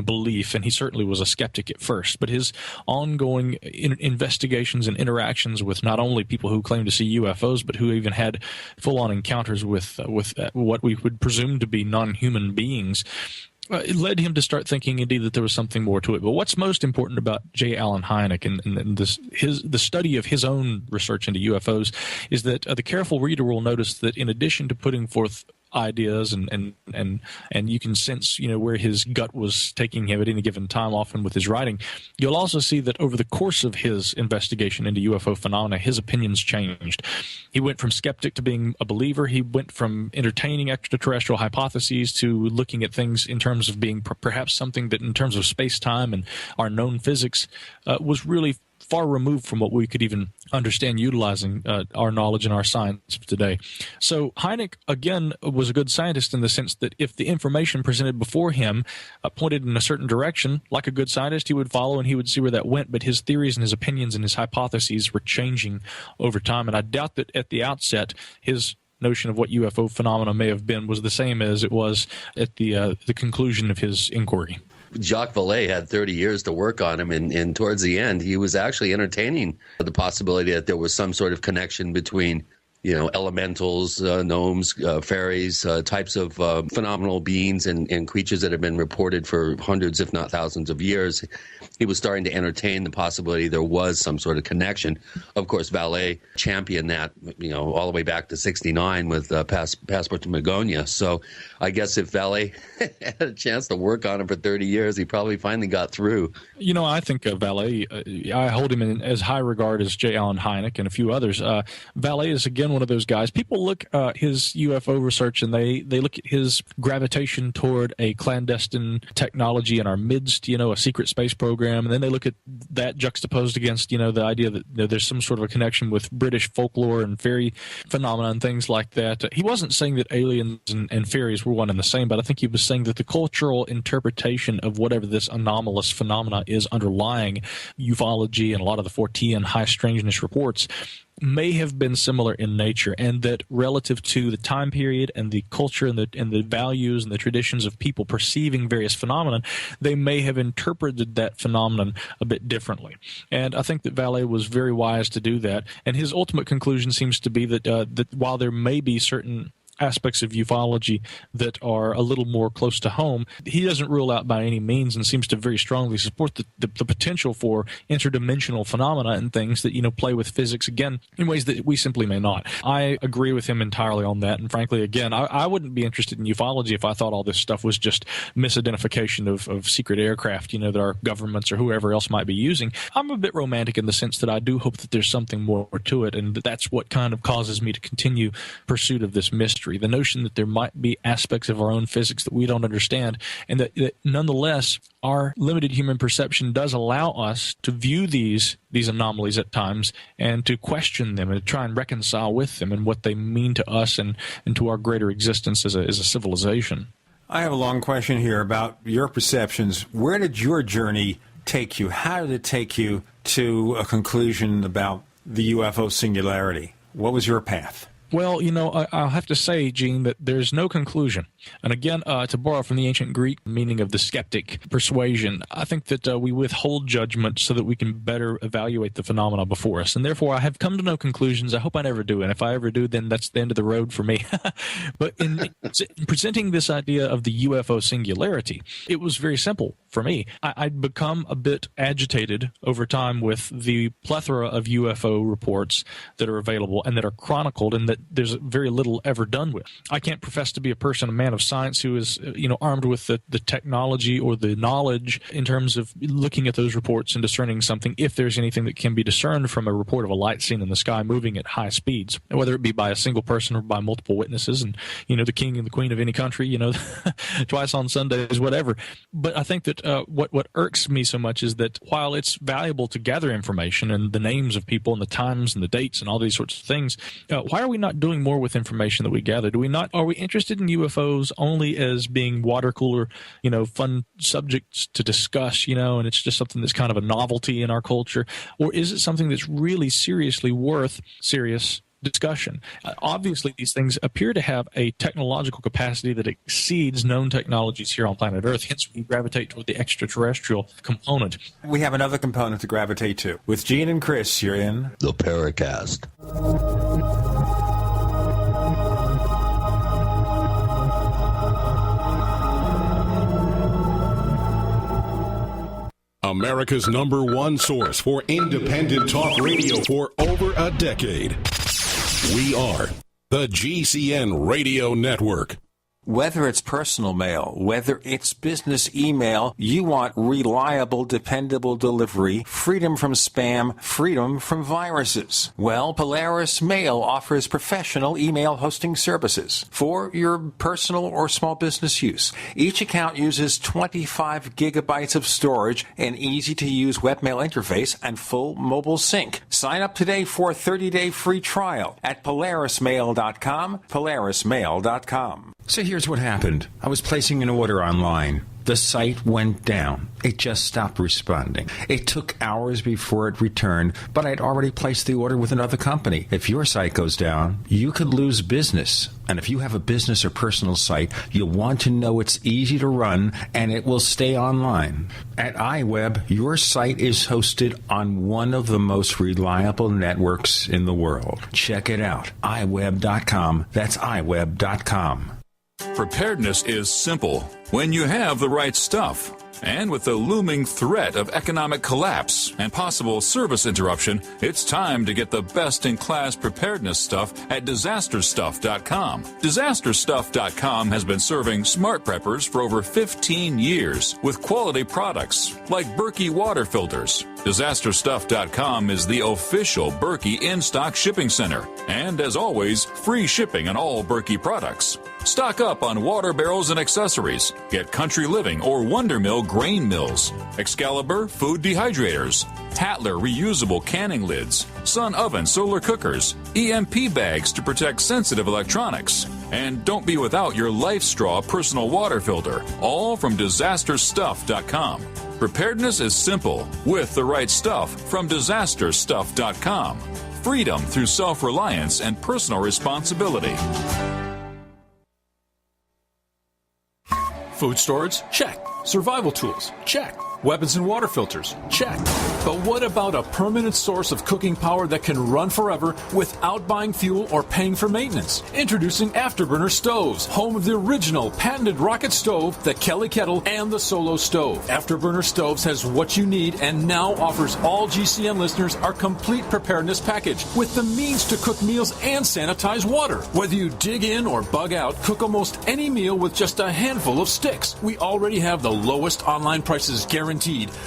belief, and he certainly was a skeptic at first. But his ongoing investigations and interactions with not only people who claim to see UFOs, but who even had full-on encounters with what we would presume to be non-human beings, it led him to start thinking, indeed, that there was something more to it. But what's most important about J. Allen Hynek and the study of his own research into UFOs is that the careful reader will notice that in addition to putting forth ideas and you can sense where his gut was taking him at any given time, often with his writing, you'll also see that over the course of his investigation into UFO phenomena, his opinions changed. He went from skeptic to being a believer. He went from entertaining extraterrestrial hypotheses to looking at things in terms of being perhaps something that in terms of space-time and our known physics was really far removed from what we could even understand utilizing our knowledge and our science of today. So Hynek, again, was a good scientist in the sense that if the information presented before him pointed in a certain direction, like a good scientist, he would follow and he would see where that went, but his theories and his opinions and his hypotheses were changing over time. And I doubt that at the outset his notion of what UFO phenomena may have been was the same as it was at the conclusion of his inquiry. Jacques Vallée had 30 years to work on him, and towards the end, he was actually entertaining the possibility that there was some sort of connection between, elementals, gnomes, fairies, types of phenomenal beings and creatures that have been reported for hundreds, if not thousands of years. He was starting to entertain the possibility there was some sort of connection. Of course, Vallée championed that, all the way back to 1969 with Passport to Magonia. So I guess if Vallée had a chance to work on him for 30 years, he probably finally got through. I think Vallée, I hold him in as high regard as J. Allen Hynek and a few others. Vallée is, again, one of those guys. People look at his UFO research and they look at his gravitation toward a clandestine technology in our midst, a secret space program, and then they look at that juxtaposed against, the idea that there's some sort of a connection with British folklore and fairy phenomena and things like that. He wasn't saying that aliens and fairies were one and the same, but I think he was saying that the cultural interpretation of whatever this anomalous phenomena is underlying ufology and a lot of the 4T and high strangeness reports may have been similar in nature, and that relative to the time period and the culture and the values and the traditions of people perceiving various phenomena, they may have interpreted that phenomenon a bit differently. And I think that Vallée was very wise to do that. And his ultimate conclusion seems to be that while there may be certain aspects of ufology that are a little more close to home, he doesn't rule out by any means and seems to very strongly support the potential for interdimensional phenomena and things that, play with physics, again, in ways that we simply may not. I agree with him entirely on that. And frankly, again, I wouldn't be interested in ufology if I thought all this stuff was just misidentification of secret aircraft, that our governments or whoever else might be using. I'm a bit romantic in the sense that I do hope that there's something more to it, and that's what kind of causes me to continue pursuit of this mystery. The notion that there might be aspects of our own physics that we don't understand, and that nonetheless our limited human perception does allow us to view these anomalies at times and to question them and to try and reconcile with them and what they mean to us and to our greater existence as a civilization. I have a long question here about your perceptions. Where did your journey take you? How did it take you to a conclusion about the UFO singularity? What was your path? Well, I'll have to say, Gene, that there's no conclusion. And again, to borrow from the ancient Greek meaning of the skeptic, persuasion, I think that we withhold judgment so that we can better evaluate the phenomena before us. And therefore, I have come to no conclusions. I hope I never do. And if I ever do, then that's the end of the road for me. But in presenting this idea of the UFO singularity, it was very simple for me. I'd become a bit agitated over time with the plethora of UFO reports that are available and that are chronicled and that there's very little ever done with. I can't profess to be a man of science who is, armed with the technology or the knowledge in terms of looking at those reports and discerning something, if there's anything that can be discerned from a report of a light seen in the sky moving at high speeds, whether it be by a single person or by multiple witnesses, and, the king and the queen of any country, twice on Sundays, whatever. But I think that what irks me so much is that while it's valuable to gather information and the names of people and the times and the dates and all these sorts of things, why are we not doing more with information that we gather? Are we interested in UFOs only as being water cooler, fun subjects to discuss, and it's just something that's kind of a novelty in our culture? Or is it something that's really seriously worth serious discussion? Obviously, these things appear to have a technological capacity that exceeds known technologies here on planet Earth. Hence, we gravitate toward the extraterrestrial component. We have another component to gravitate to. With Gene and Chris, you're in the Paracast. America's #1 source for independent talk radio for over a decade. We are the GCN Radio Network. Whether it's personal mail, whether it's business email, you want reliable, dependable delivery, freedom from spam, freedom from viruses. Well, Polaris Mail offers professional email hosting services for your personal or small business use. Each account uses 25 gigabytes of storage, an easy-to-use webmail interface, and full mobile sync. Sign up today for a 30-day free trial at polarismail.com, polarismail.com. So here's what happened. I was placing an order online. The site went down. It just stopped responding. It took hours before it returned, but I'd already placed the order with another company. If your site goes down, you could lose business. And if you have a business or personal site, you'll want to know it's easy to run and it will stay online. At iWeb, your site is hosted on one of the most reliable networks in the world. Check it out. iWeb.com. That's iWeb.com. Preparedness is simple when you have the right stuff. And with the looming threat of economic collapse and possible service interruption, it's time to get the best-in-class preparedness stuff at disasterstuff.com. Disasterstuff.com has been serving smart preppers for over 15 years with quality products like Berkey water filters. Disasterstuff.com is the official Berkey in-stock shipping center. And as always, free shipping on all Berkey products. Stock up on water barrels and accessories. Get Country Living or Wonder Mill grain mills, Excalibur food dehydrators, Tatler reusable canning lids, Sun oven solar cookers, EMP bags to protect sensitive electronics. And don't be without your Life Straw personal water filter, all from disasterstuff.com. Preparedness is simple with the right stuff from disasterstuff.com. Freedom through self-reliance and personal responsibility. Food storage? Check. Survival tools? Check. Weapons and water filters? Check. But what about a permanent source of cooking power that can run forever without buying fuel or paying for maintenance? Introducing Afterburner Stoves, home of the original patented rocket stove, the Kelly Kettle, and the Solo Stove. Afterburner Stoves has what you need and now offers all GCN listeners our complete preparedness package with the means to cook meals and sanitize water. Whether you dig in or bug out, cook almost any meal with just a handful of sticks. We already have the lowest online prices guaranteed.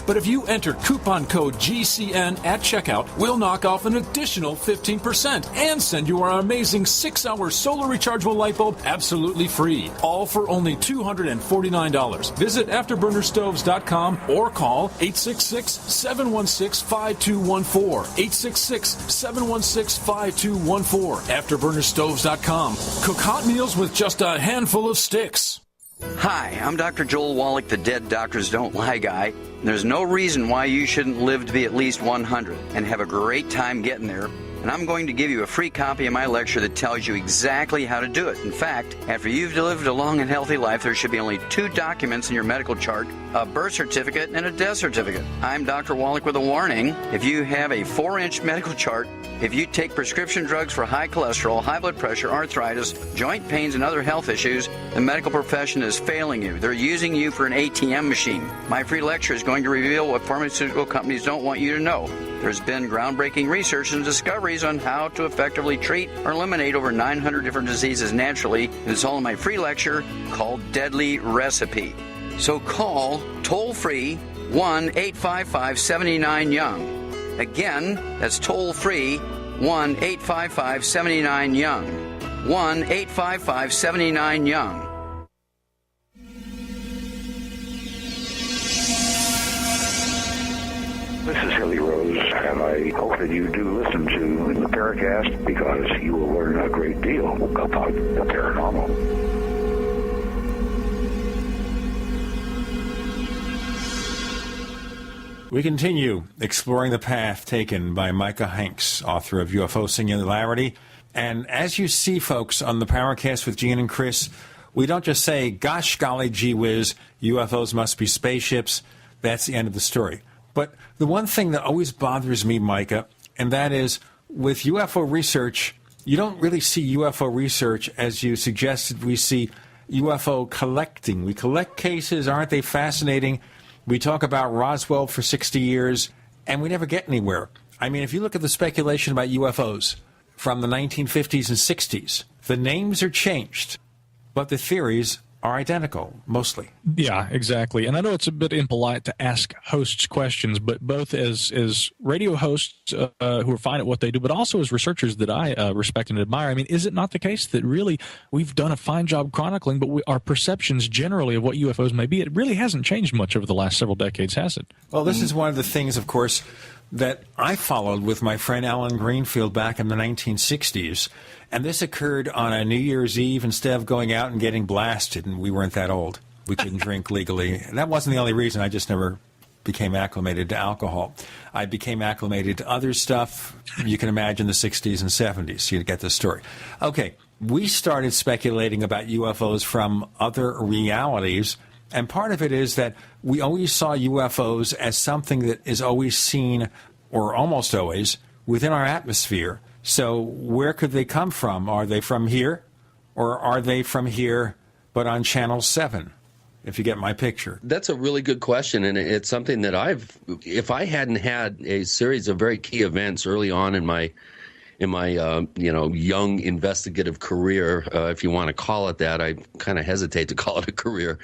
But if you enter coupon code GCN at checkout, we'll knock off an additional 15% and send you our amazing 6-hour solar rechargeable light bulb absolutely free. All for only $249. Visit AfterburnerStoves.com or call 866-716-5214. 866-716-5214. AfterburnerStoves.com. Cook hot meals with just a handful of sticks. Hi, I'm Dr. Joel Wallach, the Dead Doctors Don't Lie guy. There's no reason why you shouldn't live to be at least 100 and have a great time getting there. And I'm going to give you a free copy of my lecture that tells you exactly how to do it. In fact, after you've lived a long and healthy life, there should be only 2 documents in your medical chart, a birth certificate and a death certificate. I'm Dr. Wallach with a warning. If you have a 4-inch medical chart, if you take prescription drugs for high cholesterol, high blood pressure, arthritis, joint pains, and other health issues, the medical profession is failing you. They're using you for an ATM machine. My free lecture is going to reveal what pharmaceutical companies don't want you to know. There's been groundbreaking research and discoveries on how to effectively treat or eliminate over 900 different diseases naturally, and it's all in my free lecture called Deadly Recipe. So call toll-free 1-855-79-YOUNG. Again, that's toll-free 1-855-79-YOUNG. 1-855-79-YOUNG. This is Hilly Rose, and I hope that you do listen to the Paracast because you will learn a great deal about the paranormal. We continue exploring the path taken by Micah Hanks, author of UFO Singularity. And as you see, folks, on the Paracast with Gene and Chris, we don't just say, gosh, golly, gee whiz, UFOs must be spaceships. That's the end of the story. But the one thing that always bothers me, Micah, and that is with UFO research, you don't really see UFO research as you suggested. We see UFO collecting. We collect cases. Aren't they fascinating? We talk about Roswell for 60 years, and we never get anywhere. I mean, if you look at the speculation about UFOs from the 1950s and 60s, the names are changed, but the theories are identical, mostly. Yeah, exactly. And I know it's a bit impolite to ask hosts questions, but both as radio hosts who are fine at what they do, but also as researchers that I respect and admire, I mean, is it not the case that really we've done a fine job chronicling, but our perceptions generally of what UFOs may be, it really hasn't changed much over the last several decades, has it? Well, this is one of the things, of course, that I followed with my friend Alan Greenfield back in the 1960s. And this occurred on a New Year's Eve instead of going out and getting blasted, and we weren't that old. We couldn't drink legally. And that wasn't the only reason. I just never became acclimated to alcohol. I became acclimated to other stuff. You can imagine the 60s and 70s. You get the story. Okay, we started speculating about UFOs from other realities, and part of it is that we always saw UFOs as something that is always seen, or almost always, within our atmosphere. So where could they come from? Are they from here? Or are they from here but on Channel 7, if you get my picture? That's a really good question, and it's something that if I hadn't had a series of very key events early on in my young investigative career, if you want to call it that, I kind of hesitate to call it a career.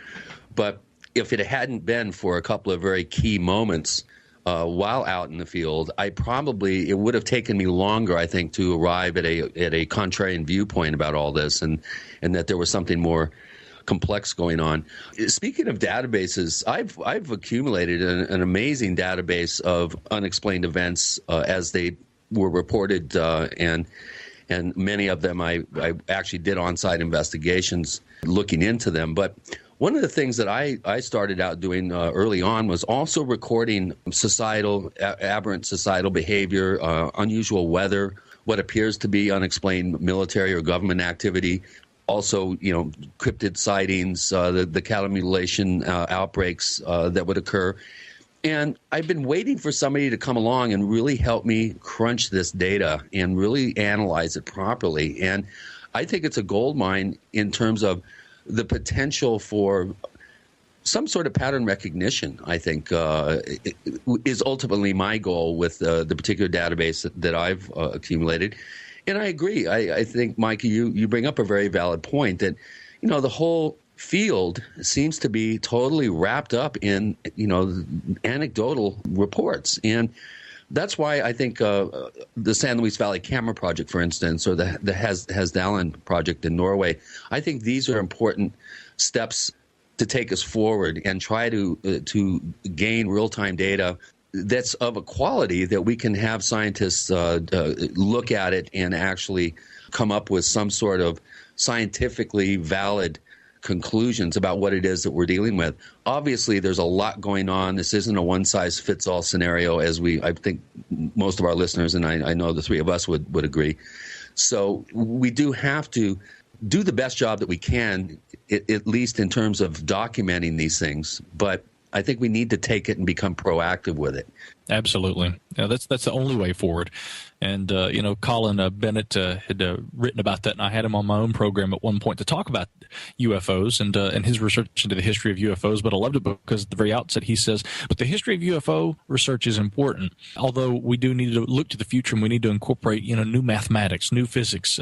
But if it hadn't been for a couple of very key moments while out in the field, it would have taken me longer, I think, to arrive at a contrarian viewpoint about all this, and that there was something more complex going on. Speaking of databases, I've accumulated an amazing database of unexplained events as they were reported, and many of them I actually did on-site investigations looking into them. But one of the things that I started out doing early on was also recording aberrant societal behavior, unusual weather, what appears to be unexplained military or government activity, also, cryptid sightings, the cattle mutilation outbreaks that would occur. And I've been waiting for somebody to come along and really help me crunch this data and really analyze it properly. And I think it's a gold mine in terms of the potential for some sort of pattern recognition, I think, is ultimately my goal with the particular database that I've accumulated. And I agree. I think, Micah, you bring up a very valid point that, the whole field seems to be totally wrapped up in, anecdotal reports. And that's why I think the San Luis Valley Camera Project, for instance, or the Hesdalen Project in Norway, I think these are important steps to take us forward and try to gain real-time data that's of a quality that we can have scientists look at it and actually come up with some sort of scientifically valid conclusions about what it is that we're dealing with. Obviously, there's a lot going on. This isn't a one-size-fits-all scenario, as I think most of our listeners, and I know the three of us would agree. So we do have to do the best job that we can, at least in terms of documenting these things. But I think we need to take it and become proactive with it. Absolutely. Yeah, that's the only way forward. And, Colin Bennett had written about that, and I had him on my own program at one point to talk about UFOs and his research into the history of UFOs. But I loved it because at the very outset he says, but the history of UFO research is important, although we do need to look to the future, and we need to incorporate, new mathematics, new physics,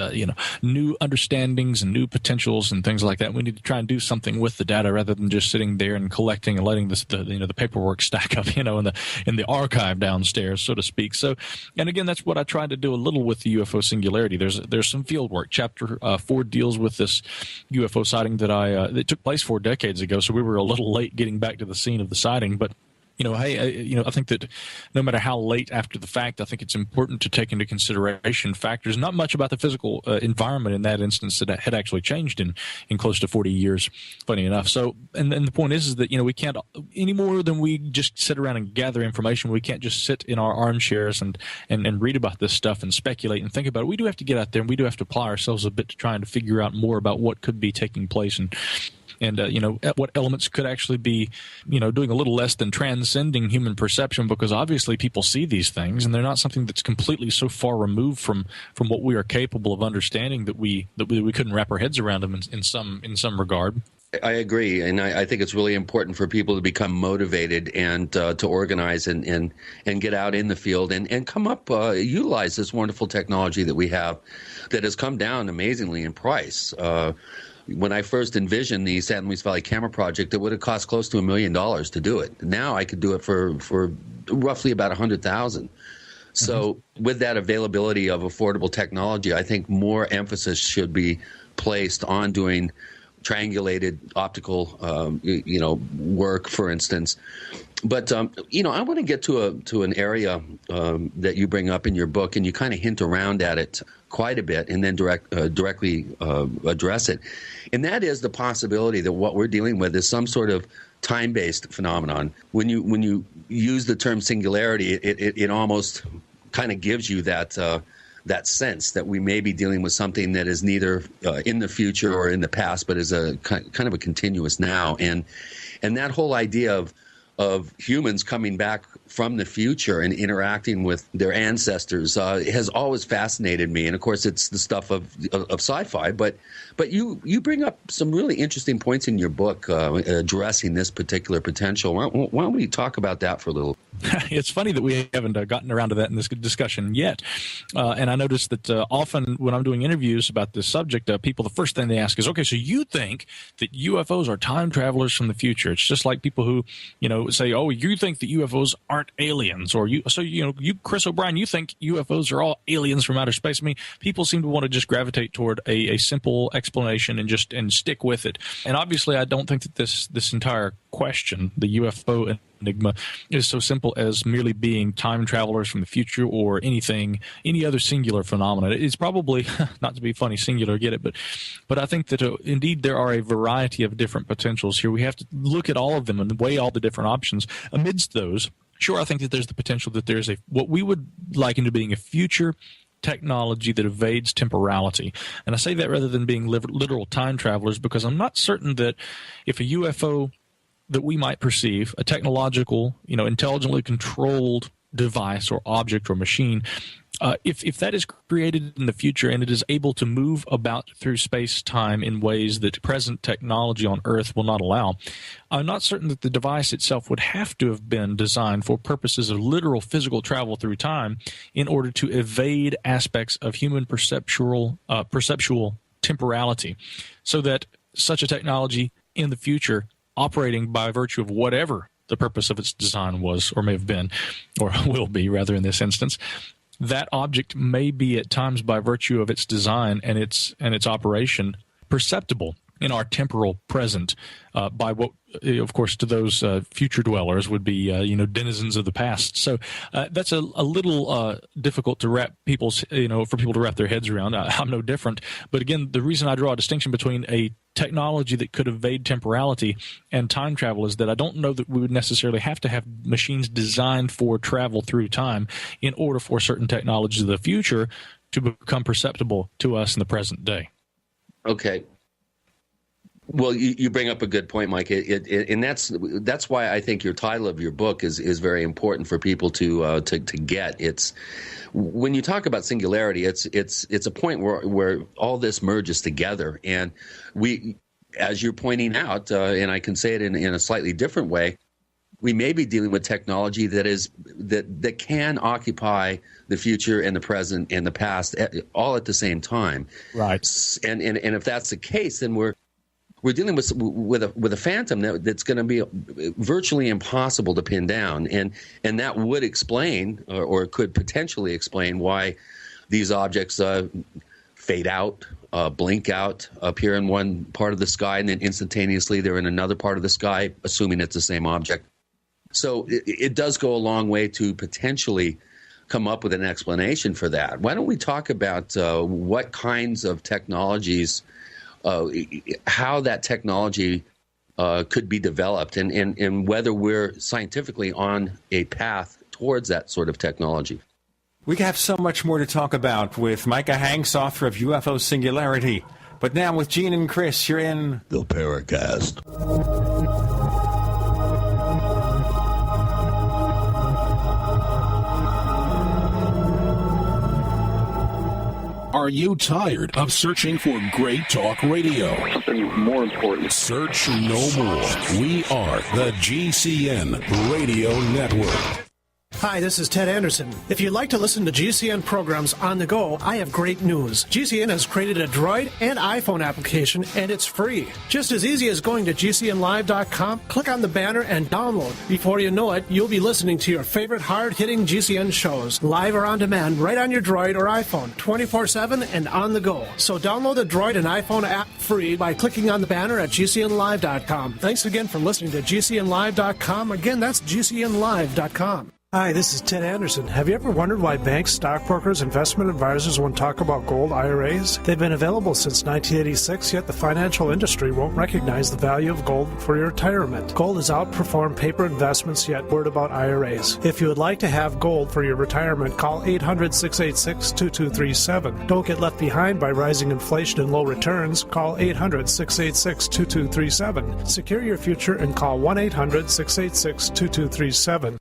new understandings and new potentials and things like that. We need to try and do something with the data rather than just sitting there and collecting and letting the paperwork stack up, in the archive downstairs, so to speak. So, and again, that's what I tried to do a little with the UFO Singularity. There's some field work. Chapter 4 deals with this UFO sighting that took place 4 decades ago. So we were a little late getting back to the scene of the sighting, but I think that no matter how late after the fact, I think it's important to take into consideration factors, not much about the physical environment in that instance that had actually changed in close to 40 years, funny enough. So, and the point is that, we can't, any more than we just sit around and gather information, we can't just sit in our armchairs and read about this stuff and speculate and think about it. We do have to get out there, and we do have to apply ourselves a bit to trying to figure out more about what could be taking place and what elements could actually be, doing a little less than transcending human perception, because obviously people see these things and they're not something that's completely so far removed from what we are capable of understanding that we couldn't wrap our heads around them in some regard. I agree, and I think it's really important for people to become motivated and to organize and get out in the field and come up, utilize this wonderful technology that we have that has come down amazingly in price. When I first envisioned the San Luis Valley Camera Project, it would have cost close to $1 million to do it. Now I could do it for roughly about $100,000. So with that availability of affordable technology, I think more emphasis should be placed on doing triangulated optical, work, for instance. But I want to get to an area that you bring up in your book, and you kind of hint around at it quite a bit, and then directly address it. And that is the possibility that what we're dealing with is some sort of time-based phenomenon. When you use the term singularity, it almost kind of gives you that sense that we may be dealing with something that is neither in the future or in the past, but is a kind of a continuous now. And that whole idea of humans coming back from the future and interacting with their ancestors has always fascinated me. And of course, it's the stuff of sci-fi. But you bring up some really interesting points in your book addressing this particular potential. Why don't we talk about that for a little? It's funny that we haven't gotten around to that in this discussion yet. And I noticed that often when I'm doing interviews about this subject, people, the first thing they ask is, okay, so you think that UFOs are time travelers from the future? It's just like people who, say, oh, you think that UFOs aren't aliens, or you, Chris O'Brien, you think UFOs are all aliens from outer space. I mean, people seem to want to just gravitate toward a simple explanation and stick with it. And obviously, I don't think that this entire question, the UFO enigma, is so simple as merely being time travelers from the future or any other singular phenomenon. It's probably, not to be funny, singular, get it, but I think that indeed there are a variety of different potentials here. We have to look at all of them and weigh all the different options. Amidst those, sure, I think that there's the potential that there's what we would liken to being a future technology that evades temporality. And I say that rather than being literal time travelers, because I'm not certain that if a UFO that we might perceive, a technological, intelligently controlled device or object or machine, if that is created in the future and it is able to move about through space-time in ways that present technology on Earth will not allow, I'm not certain that the device itself would have to have been designed for purposes of literal physical travel through time in order to evade aspects of human perceptual temporality, so that such a technology in the future, operating by virtue of whatever the purpose of its design was or may have been, or will be rather in this instance, that object may be at times by virtue of its design and its operation perceptible in our temporal present by what, of course, to those future dwellers would be, denizens of the past. So that's a little difficult to wrap for people to wrap their heads around. I'm no different. But again, the reason I draw a distinction between a technology that could evade temporality and time travel is that I don't know that we would necessarily have to have machines designed for travel through time in order for certain technologies of the future to become perceptible to us in the present day. Okay. Well, you bring up a good point, Mike, and that's why I think your title of your book is very important for people to get. It's when you talk about singularity, it's a point where all this merges together, and we, as you're pointing out, and I can say it in a slightly different way, we may be dealing with technology that can occupy the future and the present and the past all at the same time. Right. And if that's the case, then we're dealing with a phantom that's going to be virtually impossible to pin down, and that would explain or could potentially explain why these objects fade out, blink out, appear in one part of the sky, and then instantaneously they're in another part of the sky, assuming it's the same object. So it does go a long way to potentially come up with an explanation for that. Why don't we talk about what kinds of technologies, how that technology could be developed, and whether we're scientifically on a path towards that sort of technology. We have so much more to talk about with Micah Hanks, author of UFO Singularity. But now with Gene and Chris, you're in the Paracast. Are you tired of searching for great talk radio? Something more important. Search no more. We are the GCN Radio Network. Hi, this is Ted Anderson. If you'd like to listen to GCN programs on the go, I have great news. GCN has created a Droid and iPhone application, and it's free. Just as easy as going to GCNlive.com, click on the banner, and download. Before you know it, you'll be listening to your favorite hard-hitting GCN shows, live or on demand, right on your Droid or iPhone, 24/7 and on the go. So download the Droid and iPhone app free by clicking on the banner at GCNlive.com. Thanks again for listening to GCNlive.com. Again, that's GCNlive.com. Hi, this is Ted Anderson. Have you ever wondered why banks, stockbrokers, investment advisors won't talk about gold IRAs? They've been available since 1986, yet the financial industry won't recognize the value of gold for your retirement. Gold has outperformed paper investments, yet word about IRAs. If you would like to have gold for your retirement, call 800-686-2237. Don't get left behind by rising inflation and low returns. Call 800-686-2237. Secure your future and call 1-800-686-2237.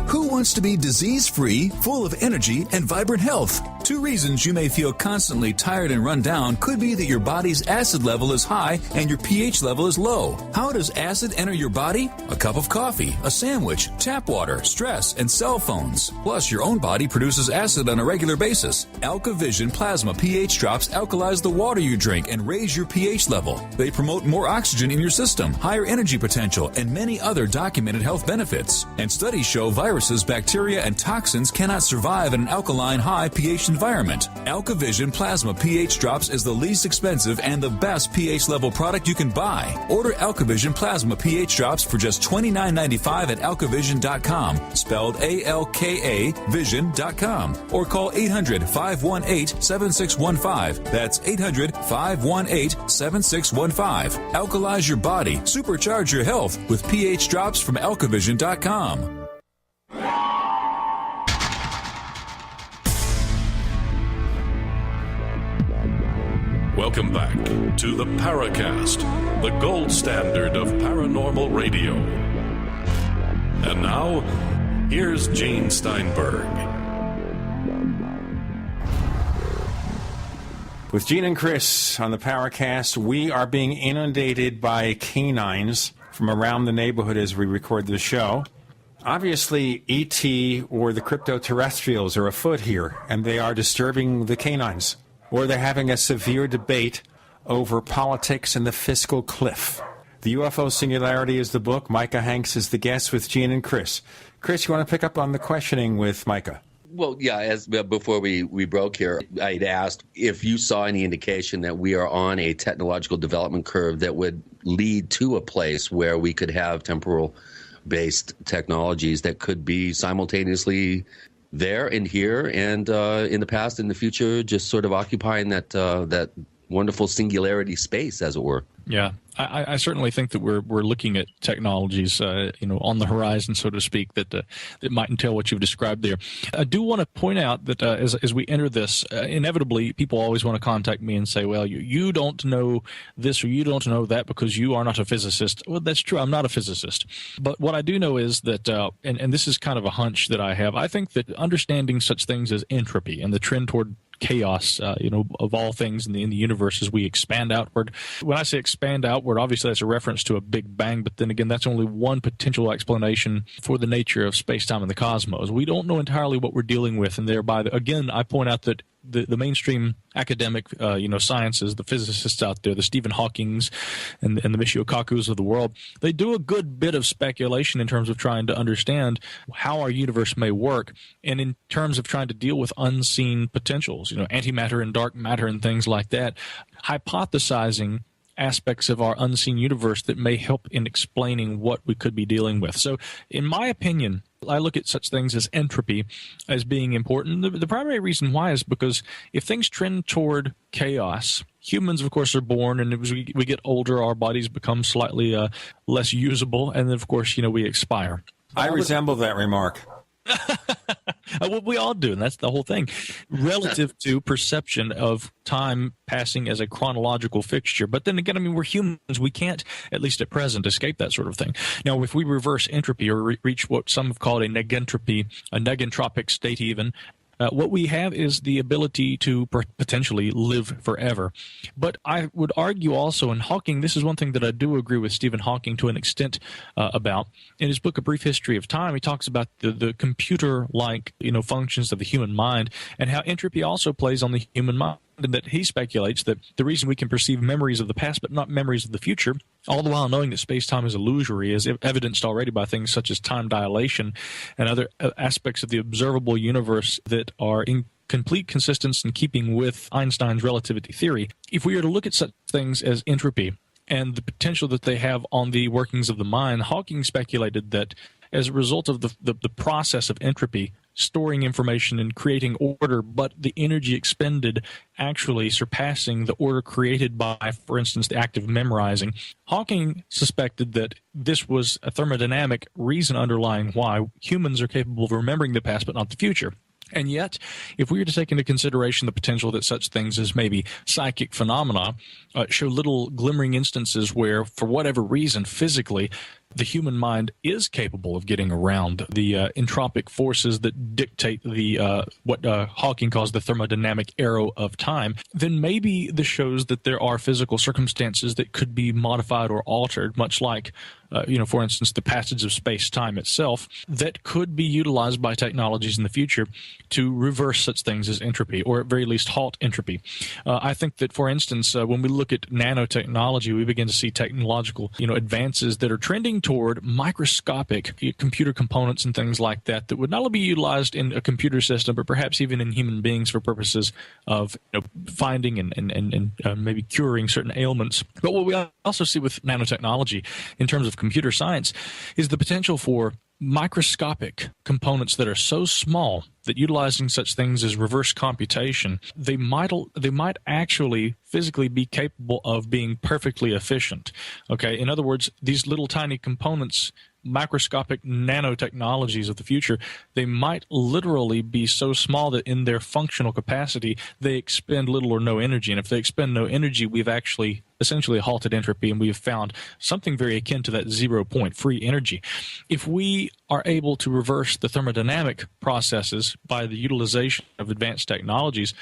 Who wants to be disease-free, full of energy, and vibrant health? Two reasons you may feel constantly tired and run down could be that your body's acid level is high and your pH level is low. How does acid enter your body? A cup of coffee, a sandwich, tap water, stress, and cell phones. Plus, your own body produces acid on a regular basis. AlkaVision Plasma pH drops alkalize the water you drink and raise your pH level. They promote more oxygen in your system, higher energy potential, and many other documented health benefits. And studies show viruses, bacteria, and toxins cannot survive in an alkaline high pH environment. AlkaVision Plasma pH Drops is the least expensive and the best pH level product you can buy. Order AlkaVision Plasma pH Drops for just $29.95 at alkavision.com, spelled ALKA vision.com, or call 800-518-7615. That's 800-518-7615. Alkalize your body, supercharge your health with pH Drops from alkavision.com. Welcome back to the Paracast, the gold standard of paranormal radio. And now, here's Gene Steinberg. With Gene and Chris on the Paracast, we are being inundated by canines from around the neighborhood as we record this show. Obviously, E.T. or the crypto-terrestrials are afoot here, and they are disturbing the canines. Or they're having a severe debate over politics and the fiscal cliff. The UFO Singularity is the book. Micah Hanks is the guest with Gene and Chris. Chris, you want to pick up on the questioning with Micah? Well, yeah, as before we broke here, I'd asked if you saw any indication that we are on a technological development curve that would lead to a place where we could have temporal-based technologies that could be simultaneously there and here and in the past and the future, just sort of occupying that wonderful singularity space, as it were. Yeah, I certainly think that we're looking at technologies, on the horizon, so to speak, that might entail what you've described there. I do want to point out that as we enter this, inevitably people always want to contact me and say, well, you don't know this or you don't know that because you are not a physicist. Well, that's true. I'm not a physicist. But what I do know is that, and this is kind of a hunch that I have, I think that understanding such things as entropy and the trend toward chaos, of all things in the universe as we expand outward. When I say expand outward, obviously that's a reference to a Big Bang, but then again, that's only one potential explanation for the nature of space-time and the cosmos. We don't know entirely what we're dealing with, and thereby, again, I point out that the mainstream academic, sciences, the physicists out there, the Stephen Hawkings and the Michio Kakus of the world, they do a good bit of speculation in terms of trying to understand how our universe may work, and in terms of trying to deal with unseen potentials, antimatter and dark matter and things like that, hypothesizing aspects of our unseen universe that may help in explaining what we could be dealing with. So, in my opinion, I look at such things as entropy as being important. The primary reason why is because if things trend toward chaos, humans, of course, are born, and as we get older, our bodies become slightly less usable, and then, of course, we expire. I resemble that remark. Well, we all do, and that's the whole thing. Relative to perception of time passing as a chronological fixture. But then again, we're humans. We can't, at least at present, escape that sort of thing. Now, if we reverse entropy or reach what some have called a negentropy, a negentropic state even, what we have is the ability to potentially live forever. But I would argue also in Hawking, this is one thing that I do agree with Stephen Hawking to an extent about. In his book, A Brief History of Time, he talks about the computer-like functions of the human mind and how entropy also plays on the human mind. And that he speculates that the reason we can perceive memories of the past but not memories of the future, all the while knowing that space-time is illusory, is evidenced already by things such as time dilation and other aspects of the observable universe that are in complete consistency in keeping with Einstein's relativity theory. If we were to look at such things as entropy and the potential that they have on the workings of the mind, Hawking speculated that as a result of the process of entropy, storing information and creating order, but the energy expended actually surpassing the order created by, for instance, the act of memorizing. Hawking suspected that this was a thermodynamic reason underlying why humans are capable of remembering the past but not the future. And yet, if we were to take into consideration the potential that such things as maybe psychic phenomena show little glimmering instances where, for whatever reason, physically, the human mind is capable of getting around the entropic forces that dictate the what Hawking calls the thermodynamic arrow of time, then maybe this shows that there are physical circumstances that could be modified or altered, much like, for instance, the passage of space-time itself, that could be utilized by technologies in the future to reverse such things as entropy, or at very least halt entropy. I think that, for instance, when we look at nanotechnology, we begin to see technological advances that are trending toward microscopic computer components and things like that that would not only be utilized in a computer system, but perhaps even in human beings for purposes of finding and maybe curing certain ailments. But what we also see with nanotechnology in terms of computer science is the potential for microscopic components that are so small that utilizing such things as reverse computation, they might actually physically be capable of being perfectly efficient. Okay, in other words, these little tiny components microscopic nanotechnologies of the future, they might literally be so small that in their functional capacity, they expend little or no energy. And if they expend no energy, we've actually essentially halted entropy, and we've found something very akin to that 0 point, free energy. If we are able to reverse the thermodynamic processes by the utilization of advanced technologies,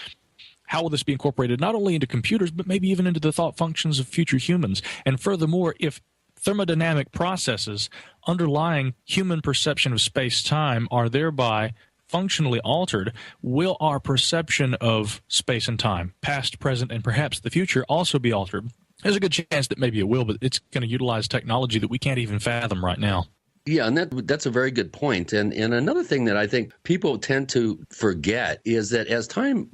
how will this be incorporated not only into computers, but maybe even into the thought functions of future humans? And furthermore, if thermodynamic processes underlying human perception of space-time are thereby functionally altered, will our perception of space and time, past, present, and perhaps the future, also be altered? There's a good chance that maybe it will, but it's going to utilize technology that we can't even fathom right now. Yeah, and that's a very good point. And another thing that I think people tend to forget is that as time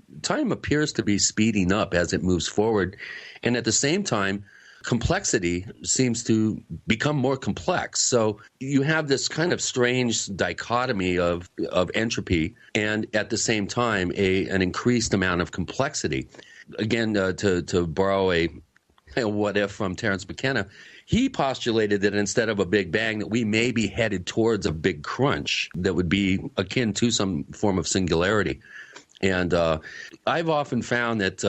appears to be speeding up as it moves forward, and at the same time, complexity seems to become more complex. So you have this kind of strange dichotomy of entropy and at the same time an increased amount of complexity. Again, to borrow a what if from Terence McKenna, he postulated that instead of a Big Bang, that we may be headed towards a big crunch that would be akin to some form of singularity. And I've often found that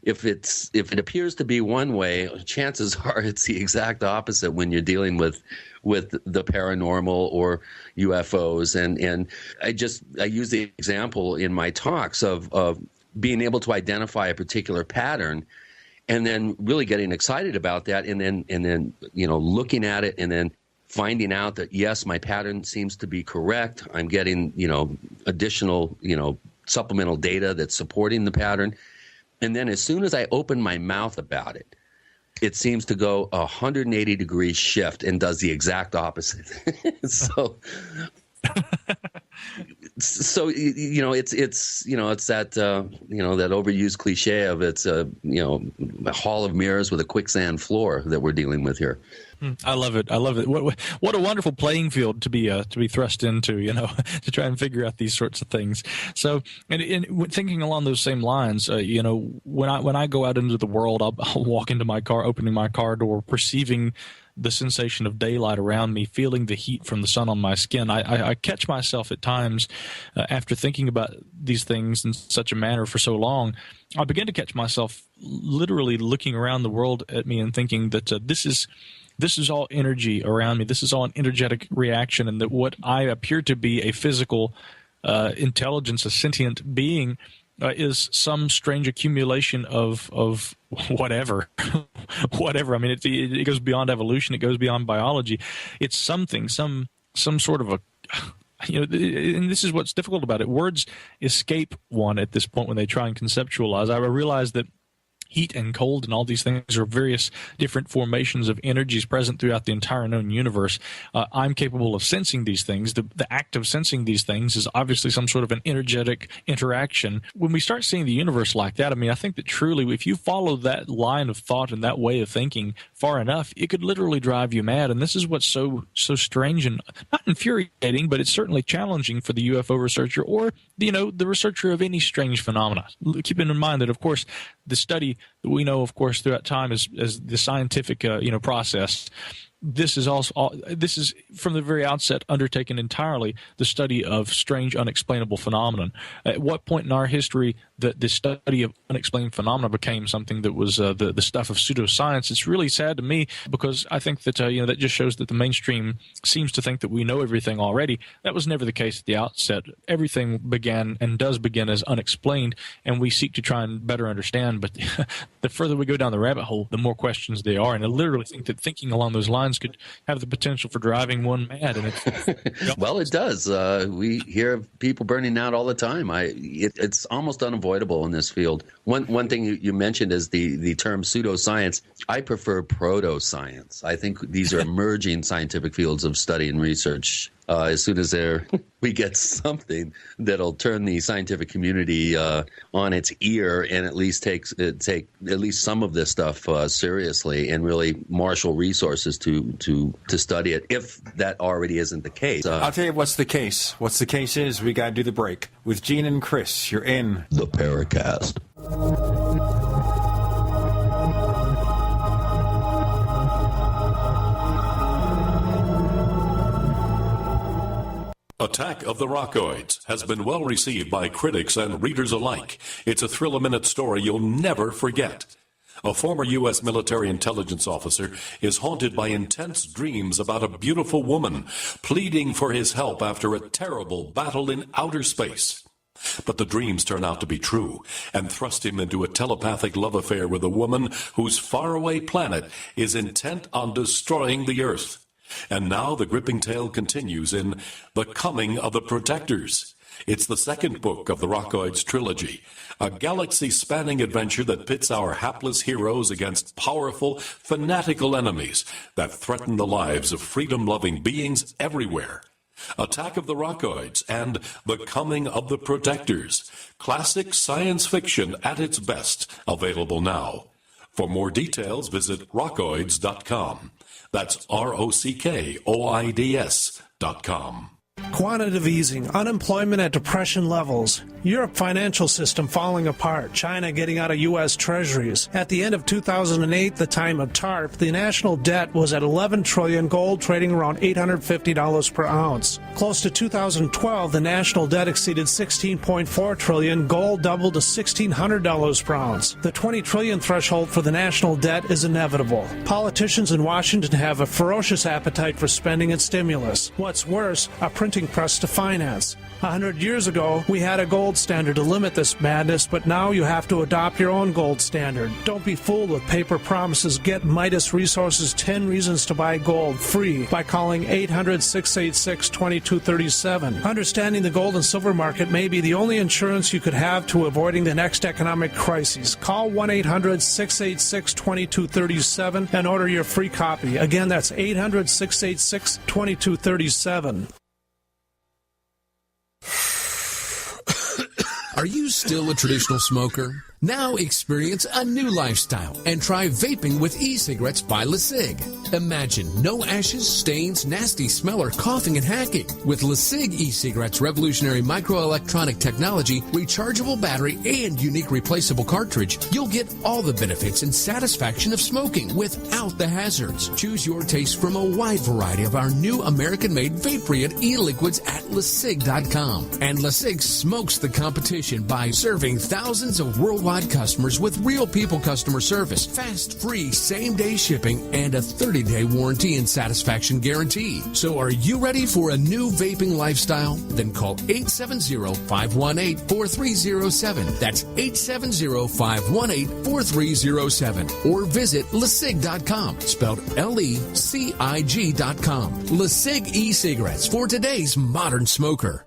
if it appears to be one way, chances are it's the exact opposite when you're dealing with the paranormal or UFOs. And I use the example in my talks of being able to identify a particular pattern, and then really getting excited about that, and then looking at it, and then finding out that yes, my pattern seems to be correct. I'm getting additional supplemental data that's supporting the pattern. And then as soon as I open my mouth about it, it seems to go 180 degree shift and does the exact opposite. So it's that that overused cliche of it's a hall of mirrors with a quicksand floor that we're dealing with here. I love it. What a wonderful playing field to be thrust into, to try and figure out these sorts of things. So, and thinking along those same lines, when I go out into the world, I'll walk into my car, opening my car door, perceiving the sensation of daylight around me, feeling the heat from the sun on my skin. I catch myself at times after thinking about these things in such a manner for so long, I begin to catch myself literally looking around the world at me and thinking that this is all energy around me. This is all an energetic reaction, and that what I appear to be a physical intelligence, a sentient being, is some strange accumulation of whatever. Whatever. I mean, it goes beyond evolution. It goes beyond biology. It's something, some sort of a, and this is what's difficult about it. Words escape one at this point when they try and conceptualize. I realize that heat and cold and all these things are various different formations of energies present throughout the entire known universe. I'm capable of sensing these things. The act of sensing these things is obviously some sort of an energetic interaction. When we start seeing the universe like that, I think that truly, if you follow that line of thought and that way of thinking far enough, it could literally drive you mad. And this is what's so strange and not infuriating, but it's certainly challenging for the UFO researcher or the researcher of any strange phenomena. Keeping in mind that, of course, the study that we know, of course, throughout time as the scientific process. This is from the very outset undertaken entirely the study of strange, unexplainable phenomenon. At what point in our history that the study of unexplained phenomena became something that was the stuff of pseudoscience? It's really sad to me, because I think that that just shows that the mainstream seems to think that we know everything already. That was never the case at the outset. Everything began and does begin as unexplained, and we seek to try and better understand. But the further we go down the rabbit hole, the more questions there are. And I literally think that thinking along those lines could have the potential for driving one mad. And well, it does. We hear of people burning out all the time. It's almost unavoidable in this field. One thing you mentioned is the term pseudoscience. I prefer proto-science. I think these are emerging scientific fields of study and research. As soon as we get something that'll turn the scientific community on its ear and at least take at least some of this stuff seriously and really marshal resources to study it, if that already isn't the case. I'll tell you what's the case. What's the case is we got to do the break. With Gene and Chris, you're in the Paracast. Attack of the Rockoids has been well received by critics and readers alike. It's a thrill-a-minute story you'll never forget. A former U.S. military intelligence officer is haunted by intense dreams about a beautiful woman pleading for his help after a terrible battle in outer space. But the dreams turn out to be true and thrust him into a telepathic love affair with a woman whose faraway planet is intent on destroying the Earth. And now the gripping tale continues in The Coming of the Protectors. It's the second book of the Rockoids trilogy, a galaxy-spanning adventure that pits our hapless heroes against powerful, fanatical enemies that threaten the lives of freedom-loving beings everywhere. Attack of the Rockoids and The Coming of the Protectors. Classic science fiction at its best, available now. For more details, visit rockoids.com. That's ROCKOIDS.com. Quantitative easing, unemployment at depression levels, Europe financial system falling apart, China getting out of U.S. treasuries. At the end of 2008, the time of TARP, the national debt was at $11 trillion, gold trading around $850 per ounce. Close to 2012, the national debt exceeded $16.4 trillion, gold doubled to $1,600 per ounce. The $20 trillion threshold for the national debt is inevitable. Politicians in Washington have a ferocious appetite for spending and stimulus. What's worse, a printing press to finance. 100 years ago, we had a gold standard to limit this madness, but now you have to adopt your own gold standard. Don't be fooled with paper promises. Get Midas Resources 10 Reasons to Buy Gold free by calling 800-686-2237. Understanding the gold and silver market may be the only insurance you could have to avoiding the next economic crisis. Call 1-800-686-2237 and order your free copy. Again, that's 800-686-2237. Are you still a traditional smoker? Now experience a new lifestyle and try vaping with e-cigarettes by LeSig. Imagine no ashes, stains, nasty smell, or coughing and hacking. With LeSig e-cigarettes' revolutionary microelectronic technology, rechargeable battery, and unique replaceable cartridge, you'll get all the benefits and satisfaction of smoking without the hazards. Choose your taste from a wide variety of our new American-made vape-free e-liquids at LeSig.com. And LeSig smokes the competition by serving thousands of worldwide customers with real people customer service, fast, free, same-day shipping, and a 30-day warranty and satisfaction guarantee. So are you ready for a new vaping lifestyle? Then call 870-518-4307. That's 870-518-4307. Or visit LeSig.com, spelled LECIG.com. LeSig e-cigarettes for today's modern smoker.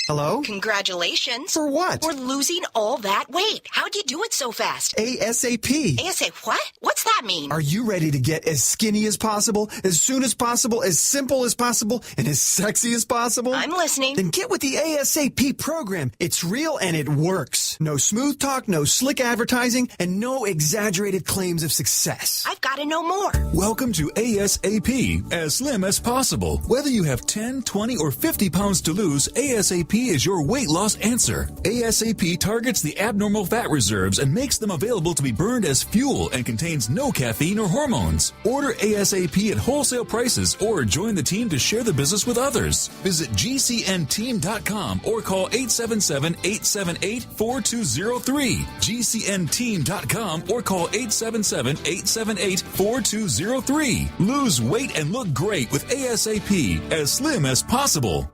Hello? Congratulations. For what? For losing all that weight. How'd you do it so fast? ASAP. ASAP what? What's that mean? Are you ready to get as skinny as possible, as soon as possible, as simple as possible, and as sexy as possible? I'm listening. Then get with the ASAP program. It's real and it works. No smooth talk, no slick advertising, and no exaggerated claims of success. I've got to know more. Welcome to ASAP, as slim as possible. Whether you have 10, 20, or 50 pounds to lose, ASAP is your weight loss answer. ASAP targets the abnormal fat reserves and makes them available to be burned as fuel and contains no caffeine or hormones. Order ASAP at wholesale prices or join the team to share the business with others. Visit GCNteam.com or call 877-878-4203. GCNteam.com or call 877-878-4203. Lose weight and look great with ASAP, as slim as possible.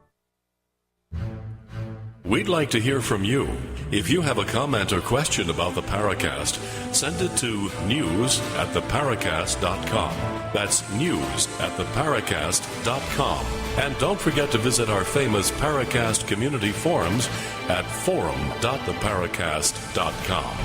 We'd like to hear from you. If you have a comment or question about the Paracast, send it to news@theparacast.com. That's news@theparacast.com. And don't forget to visit our famous Paracast community forums at forum.theparacast.com.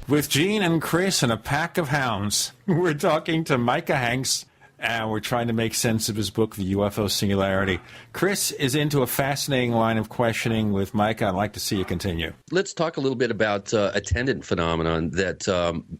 With Gene and Chris and a pack of hounds, we're talking to Micah Hanks, and we're trying to make sense of his book, The UFO Singularity. Chris is into a fascinating line of questioning with Micah. I'd like to see you continue. Let's talk a little bit about attendant phenomenon that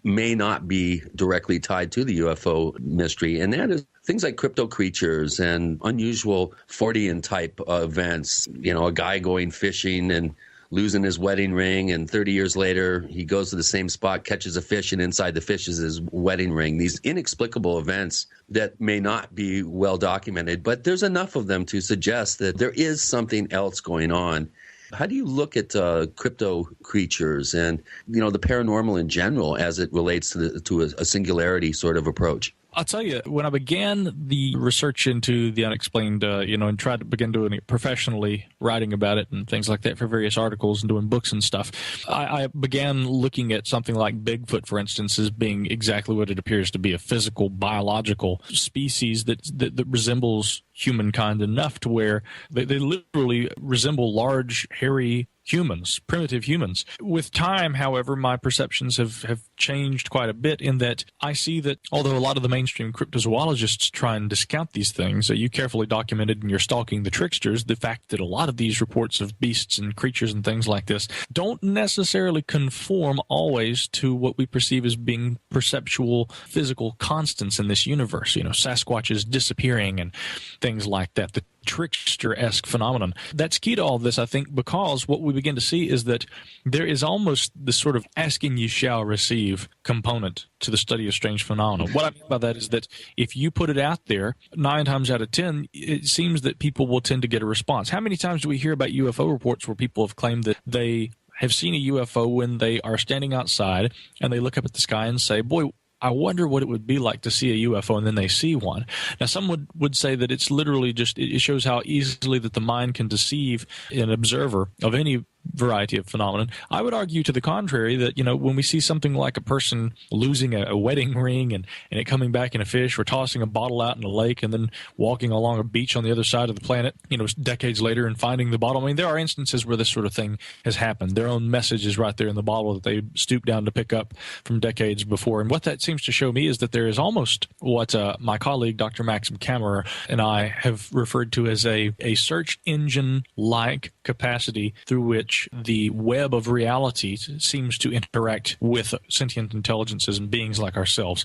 may not be directly tied to the UFO mystery, and that is things like crypto creatures and unusual Fortean type events. You know, a guy going fishing and losing his wedding ring, and 30 years later he goes to the same spot, catches a fish, and inside the fish is his wedding ring. These inexplicable events that may not be well documented, but there's enough of them to suggest that there is something else going on. How do you look at crypto creatures and, you know, the paranormal in general as it relates to a singularity sort of approach? I'll tell you, when I began the research into the unexplained, and tried to begin doing it professionally, writing about it and things like that for various articles and doing books and stuff, I began looking at something like Bigfoot, for instance, as being exactly what it appears to be, a physical, biological species that resembles humankind enough to where they literally resemble large, hairy humans, primitive humans. With time, however, my perceptions have changed quite a bit in that I see that although a lot of the mainstream cryptozoologists try and discount these things, you carefully documented in your Stalking the Tricksters the fact that a lot of these reports of beasts and creatures and things like this don't necessarily conform always to what we perceive as being perceptual physical constants in this universe. Sasquatches disappearing and things like that. The trickster-esque phenomenon. That's key to all this, I think, because what we begin to see is that there is almost this sort of asking you shall receive component to the study of strange phenomena. What I mean by that is that if you put it out there, 9 times out of 10, it seems that people will tend to get a response. How many times do we hear about UFO reports where people have claimed that they have seen a UFO when they are standing outside and they look up at the sky and say, boy, I wonder what it would be like to see a UFO, and then they see one. Now, some would say that it's literally just, it shows how easily that the mind can deceive an observer of any variety of phenomenon. I would argue to the contrary that, when we see something like a person losing a wedding ring and it coming back in a fish, or tossing a bottle out in a lake and then walking along a beach on the other side of the planet, decades later and finding the bottle. I mean, there are instances where this sort of thing has happened. Their own message is right there in the bottle that they stooped down to pick up from decades before. And what that seems to show me is that there is almost what my colleague, Dr. Maxim Kammerer, and I have referred to as a search engine-like capacity through which the web of reality seems to interact with sentient intelligences and beings like ourselves.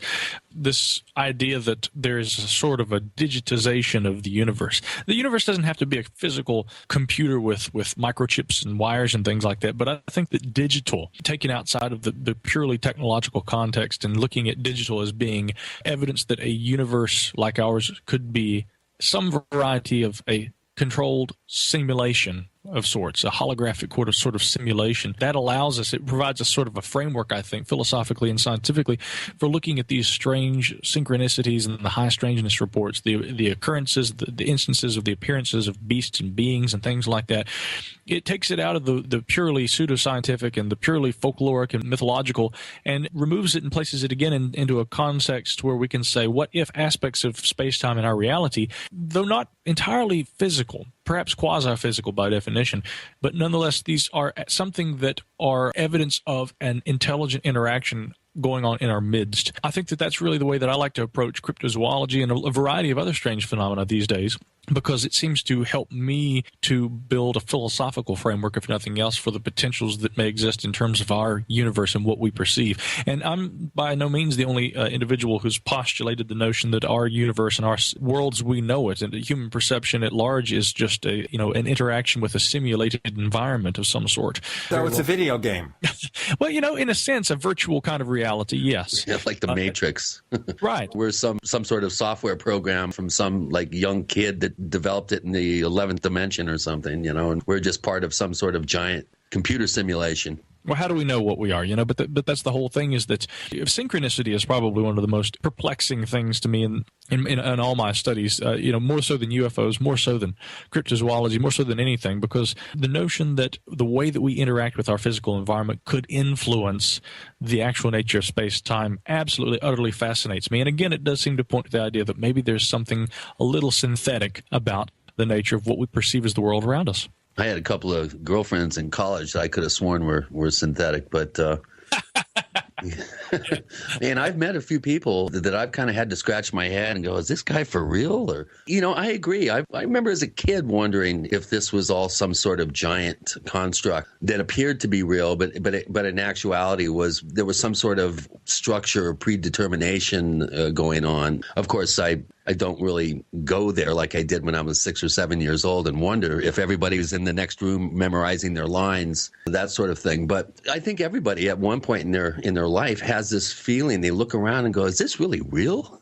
This idea that there is a sort of a digitization of the universe. The universe doesn't have to be a physical computer with microchips and wires and things like that, but I think that digital, taken outside of the purely technological context and looking at digital as being evidence that a universe like ours could be some variety of a controlled simulation of sorts, a holographic sort of simulation that allows us, it provides us sort of a framework, I think, philosophically and scientifically, for looking at these strange synchronicities and the high strangeness reports, the occurrences, the instances of the appearances of beasts and beings and things like that. It takes it out of the purely pseudoscientific and the purely folkloric and mythological and removes it and places it again into a context where we can say, what if aspects of space-time in our reality, though not entirely physical, perhaps quasi-physical by definition, but nonetheless, these are something that are evidence of an intelligent interaction going on in our midst. I think that that's really the way that I like to approach cryptozoology and a variety of other strange phenomena these days, because it seems to help me to build a philosophical framework, if nothing else, for the potentials that may exist in terms of our universe and what we perceive. And I'm by no means the only individual who's postulated the notion that our universe and our worlds we know it, and the human perception at large is just an interaction with a simulated environment of some sort. So it's a video game. Well, in a sense, a virtual kind of reality, yes. Yeah, like the Matrix. Right. We're some sort of software program from some young kid that developed it in the 11th dimension or something, and we're just part of some sort of giant computer simulation. Well, how do we know what we are? But that's the whole thing, is that synchronicity is probably one of the most perplexing things to me in all my studies, more so than UFOs, more so than cryptozoology, more so than anything, because the notion that the way that we interact with our physical environment could influence the actual nature of space-time absolutely, utterly fascinates me. And again, it does seem to point to the idea that maybe there's something a little synthetic about the nature of what we perceive as the world around us. I had a couple of girlfriends in college that I could have sworn were synthetic, but and I've met a few people that I've kind of had to scratch my head and go, is this guy for real? Or, I agree. I remember as a kid wondering if this was all some sort of giant construct that appeared to be real, but in actuality there was some sort of structure or predetermination going on. Of course, I I don't really go there like I did when I was 6 or 7 years old and wonder if everybody was in the next room memorizing their lines, that sort of thing. But I think everybody at one point in their life has this feeling. They look around and go, is this really real?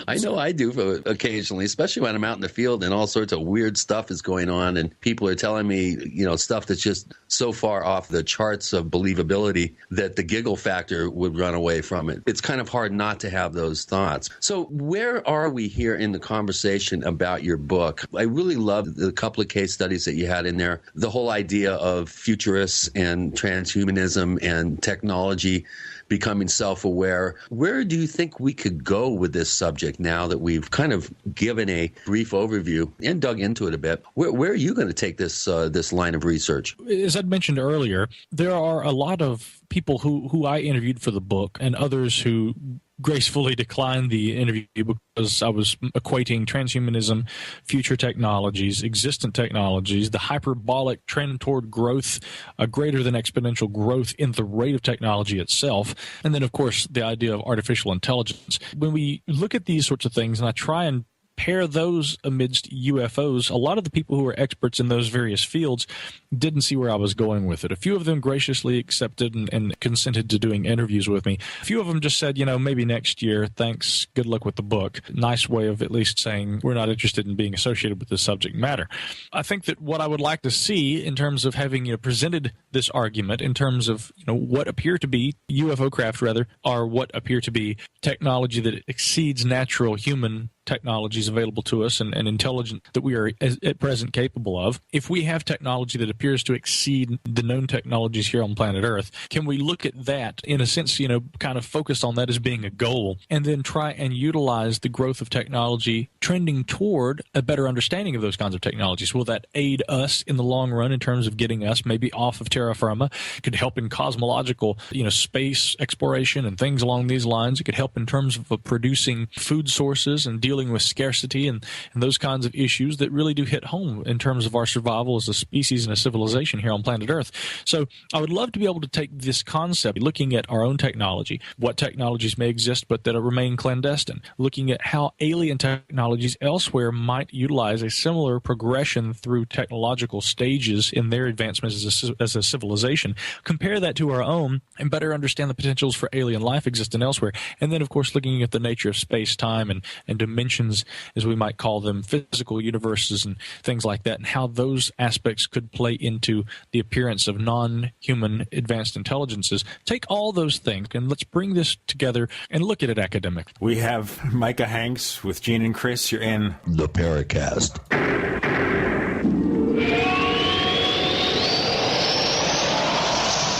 I know I do occasionally, especially when I'm out in the field and all sorts of weird stuff is going on and people are telling me, stuff that's just so far off the charts of believability that the giggle factor would run away from it. It's kind of hard not to have those thoughts. So where are we here in the conversation about your book? I really love the couple of case studies that you had in there, the whole idea of futurists and transhumanism and technology becoming self-aware. Where do you think we could go with this subject now that we've kind of given a brief overview and dug into it a bit? Where are you going to take this line of research? As I'd mentioned earlier, there are a lot of people who I interviewed for the book and others who gracefully declined the interview because I was equating transhumanism, future technologies, existent technologies, the hyperbolic trend toward growth, a greater than exponential growth in the rate of technology itself, and then, of course, the idea of artificial intelligence. When we look at these sorts of things, and I try and pair those amidst UFOs, a lot of the people who are experts in those various fields didn't see where I was going with it. A few of them graciously accepted and consented to doing interviews with me. A few of them just said, maybe next year, thanks, good luck with the book. Nice way of at least saying we're not interested in being associated with this subject matter. I think that what I would like to see in terms of having presented this argument in terms of what appear to be UFO craft are what appear to be technology that exceeds natural human technologies available to us and intelligence that we are at present capable of. If we have technology that appears to exceed the known technologies here on planet Earth, can we look at that in a sense, kind of focus on that as being a goal and then try and utilize the growth of technology trending toward a better understanding of those kinds of technologies? Will that aid us in the long run in terms of getting us maybe off of terra firma? Could help in cosmological, space exploration and things along these lines. It could help in terms of producing food sources and dealing with scarcity and those kinds of issues that really do hit home in terms of our survival as a species and a civilization here on planet Earth. So I would love to be able to take this concept, looking at our own technology, what technologies may exist but that remain clandestine, looking at how alien technologies elsewhere might utilize a similar progression through technological stages in their advancements as a civilization, compare that to our own and better understand the potentials for alien life existing elsewhere. And then, of course, looking at the nature of space-time and dimensions, as we might call them, physical universes and things like that, and how those aspects could play into the appearance of non-human advanced intelligences. Take all those things and let's bring this together and look at it academically. We have Micah Hanks with Gene and Chris. You're in the Paracast.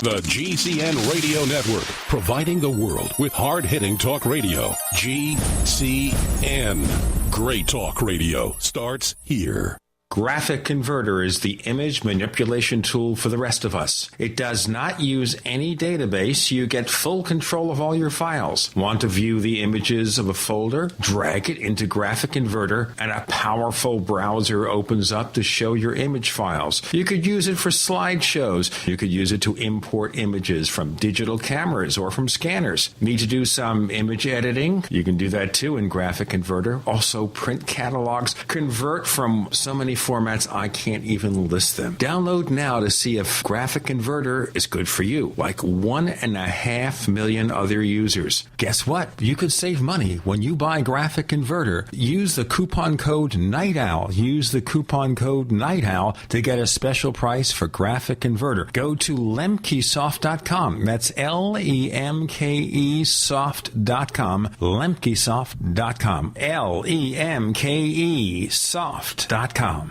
The GCN Radio Network, providing the world with hard-hitting talk radio. GCN. Great talk radio starts here. Graphic Converter is the image manipulation tool for the rest of us. It does not use any database. You get full control of all your files. Want to view the images of a folder? Drag it into Graphic Converter and a powerful browser opens up to show your image files. You could use it for slideshows. You could use it to import images from digital cameras or from scanners. Need to do some image editing? You can do that too in Graphic Converter. Also print catalogs. Convert from so many formats I can't even list them. Download now to see if Graphic Converter is good for you, like 1.5 million other users. Guess what? You could save money when you buy Graphic Converter. Use the coupon code NIGHTOWL. Use the coupon code NIGHTOWL to get a special price for Graphic Converter. Go to lemkesoft.com. That's LEMKE soft.com. lemkesoft.com. LEMKE soft.com.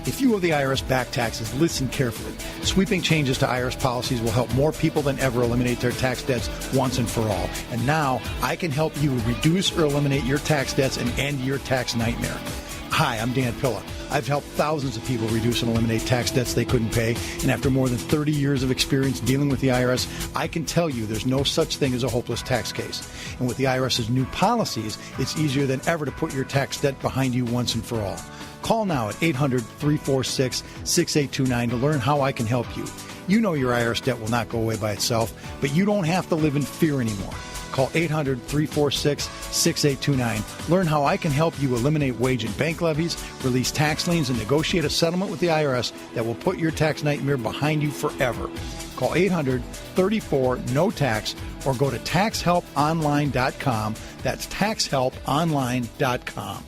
If you owe the IRS back taxes, listen carefully. Sweeping changes to IRS policies will help more people than ever eliminate their tax debts once and for all. And now I can help you reduce or eliminate your tax debts and end your tax nightmare. Hi, I'm Dan Pilla. I've helped thousands of people reduce and eliminate tax debts they couldn't pay, and after more than 30 years of experience dealing with the IRS, I can tell you there's no such thing as a hopeless tax case. And with the IRS's new policies, it's easier than ever to put your tax debt behind you once and for all. Call now at 800-346-6829 to learn how I can help you. You know your IRS debt will not go away by itself, but you don't have to live in fear anymore. Call 800-346-6829. Learn how I can help you eliminate wage and bank levies, release tax liens, and negotiate a settlement with the IRS that will put your tax nightmare behind you forever. Call 800-34-NO-TAX or go to taxhelponline.com. That's taxhelponline.com.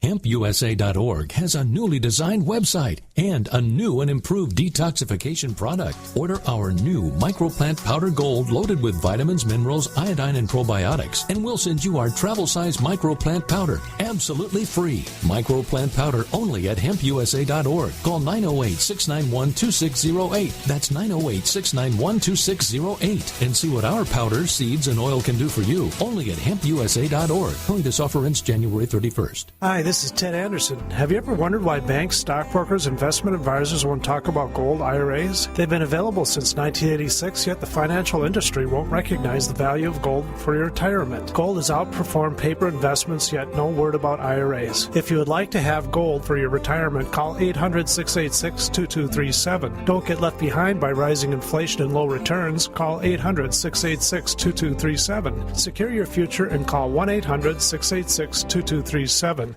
HempUSA.org has a newly designed website and a new and improved detoxification product. Order our new microplant powder gold loaded with vitamins, minerals, iodine, and probiotics, and we'll send you our travel-size microplant powder absolutely free. Microplant powder only at HempUSA.org. Call 908-691-2608. That's 908-691-2608. And see what our powder, seeds, and oil can do for you. Only at HempUSA.org. Only this offer ends January 31st. Hi, this is Ted Anderson. Have you ever wondered why banks, stockbrokers, investment advisors won't talk about gold IRAs? They've been available since 1986, yet the financial industry won't recognize the value of gold for your retirement. Gold has outperformed paper investments, yet no word about IRAs. If you would like to have gold for your retirement, call 800-686-2237. Don't get left behind by rising inflation and low returns. Call 800-686-2237. Secure your future and call 1-800-686-2237.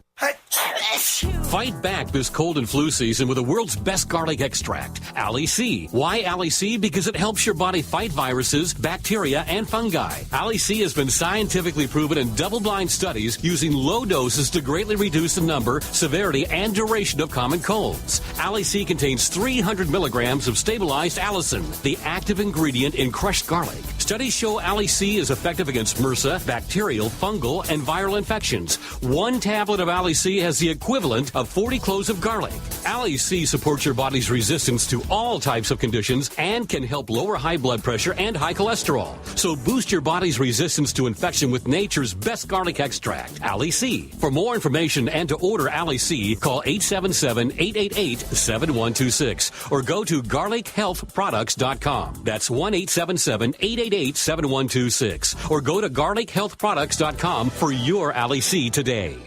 Fight back this cold and flu season with the world's best garlic extract, Ali C. Why Ali C? Because it helps your body fight viruses, bacteria, and fungi. Ali C has been scientifically proven in double-blind studies using low doses to greatly reduce the number, severity, and duration of common colds. Ali C contains 300 milligrams of stabilized allicin, the active ingredient in crushed garlic. Studies show Ali C is effective against MRSA, bacterial, fungal, and viral infections. One tablet of Ali C has the equivalent of 40 cloves of garlic. Ali C supports your body's resistance to all types of conditions and can help lower high blood pressure and high cholesterol. So boost your body's resistance to infection with nature's best garlic extract, Ali C. For more information and to order Ali C, call 877-888-7126 or go to garlichealthproducts.com. That's 1-877-888-7126 or go to garlichealthproducts.com for your Ali C today.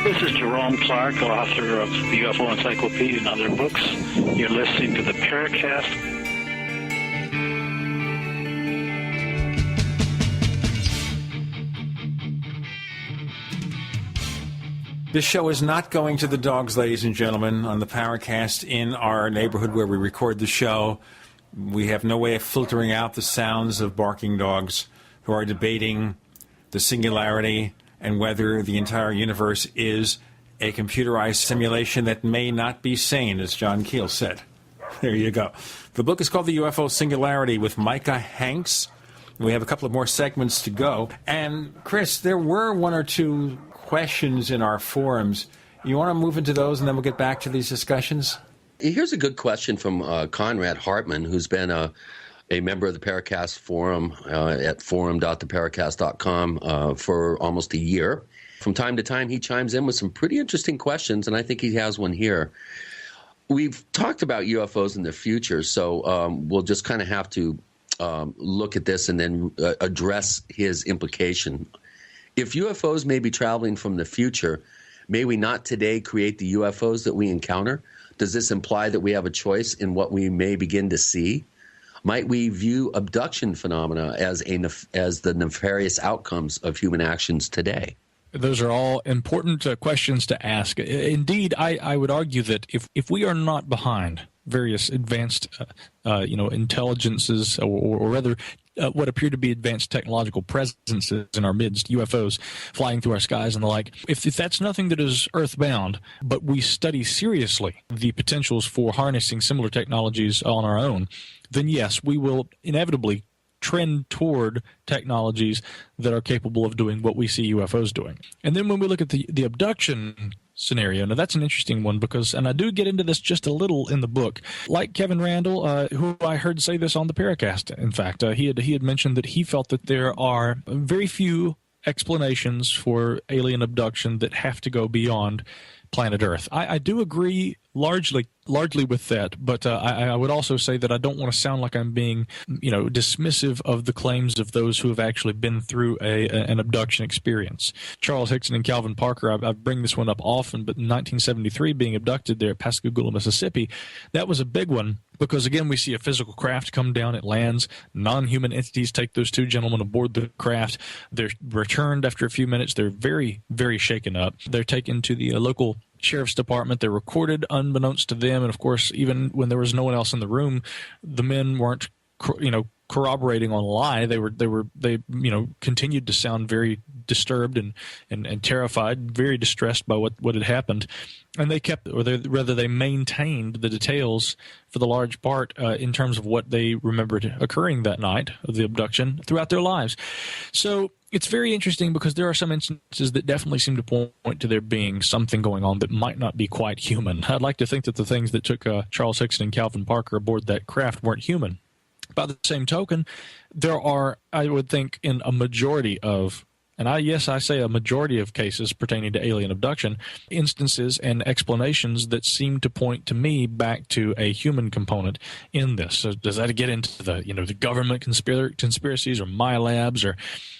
This is Jerome Clark, author of the UFO Encyclopedia and other books. You're listening to the Paracast. This show is not going to the dogs, ladies and gentlemen, on the Paracast in our neighborhood where we record the show. We have no way of filtering out the sounds of barking dogs who are debating the singularity and whether the entire universe is a computerized simulation that may not be sane, as John Keel said. There you go. The book is called The UFO Singularity with Micah Hanks. We have a couple of more segments to go. And, Chris, there were one or two questions in our forums. You want to move into those, and then we'll get back to these discussions? Here's a good question from Conrad Hartman, who's been a member of the Paracast forum at forum.theparacast.com for almost a year. From time to time, he chimes in with some pretty interesting questions, and I think he has one here. We've talked about UFOs in the future, so we'll just kind of have to look at this and then address his implication. If UFOs may be traveling from the future, may we not today create the UFOs that we encounter? Does this imply that we have a choice in what we may begin to see? Might we view abduction phenomena as the nefarious outcomes of human actions today? Those are all important questions to ask. Indeed, I would argue that if we are not behind various advanced, intelligences, or rather what appear to be advanced technological presences in our midst, UFOs flying through our skies and the like, if that's nothing that is earthbound, but we study seriously the potentials for harnessing similar technologies on our own, then yes, we will inevitably trend toward technologies that are capable of doing what we see UFOs doing. And then when we look at the abduction scenario, now that's an interesting one because, and I do get into this just a little in the book, like Kevin Randall, who I heard say this on the Paracast. In fact, he had mentioned that he felt that there are very few explanations for alien abduction that have to go beyond planet Earth. I do agree largely with that, but I would also say that I don't want to sound like I'm being, dismissive of the claims of those who have actually been through an abduction experience. Charles Hickson and Calvin Parker, I bring this one up often, but in 1973, being abducted there at Pascagoula, Mississippi, that was a big one. Because, again, we see a physical craft come down, it lands, non-human entities take those two gentlemen aboard the craft. They're returned after a few minutes. They're very, very shaken up. They're taken to the local sheriff's department. They're recorded unbeknownst to them. And, of course, even when there was no one else in the room, the men weren't, corroborating on a lie. They continued to sound very disturbed and terrified, very distressed by what had happened. And they maintained the details for the large part in terms of what they remembered occurring that night of the abduction throughout their lives. So it's very interesting because there are some instances that definitely seem to point to there being something going on that might not be quite human. I'd like to think that the things that took Charles Hickson and Calvin Parker aboard that craft weren't human. By the same token, there are, I would think, in a majority of, and I say a majority of cases pertaining to alien abduction, instances and explanations that seem to point to me back to a human component in this. So does that get into the government conspiracies or my labs or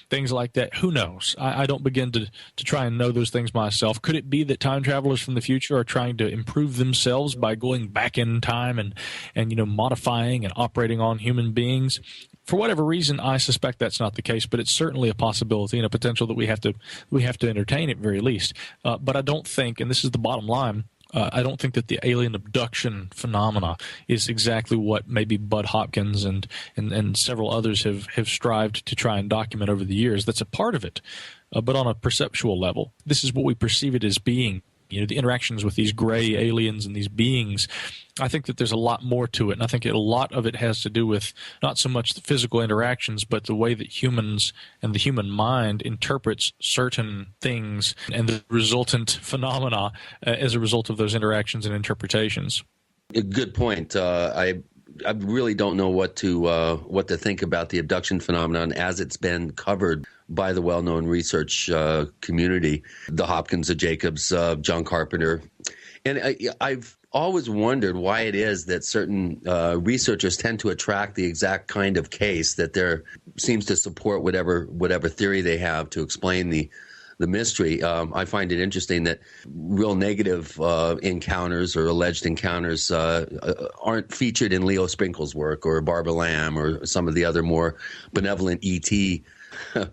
things like that? Who knows? I don't begin to try and know those things myself. Could it be that time travelers from the future are trying to improve themselves by going back in time and modifying and operating on human beings? For whatever reason, I suspect that's not the case, but it's certainly a possibility and a potential that we have to entertain at very least. But I don't think, and this is the bottom line, I don't think that the alien abduction phenomena is exactly what maybe Bud Hopkins and several others have strived to try and document over the years. That's a part of it, but on a perceptual level, this is what we perceive it as being. The interactions with these gray aliens and these beings, I think that there's a lot more to it. And I think a lot of it has to do with not so much the physical interactions, but the way that humans and the human mind interprets certain things and the resultant phenomena as a result of those interactions and interpretations. A good point. I really don't know what to think about the abduction phenomenon as it's been covered by the well-known research community, the Hopkins, the Jacobs, John Carpenter. And I've always wondered why it is that certain researchers tend to attract the exact kind of case that there seems to support whatever theory they have to explain the mystery. I find it interesting that real negative encounters or alleged encounters aren't featured in Leo Sprinkle's work or Barbara Lamb or some of the other more benevolent ET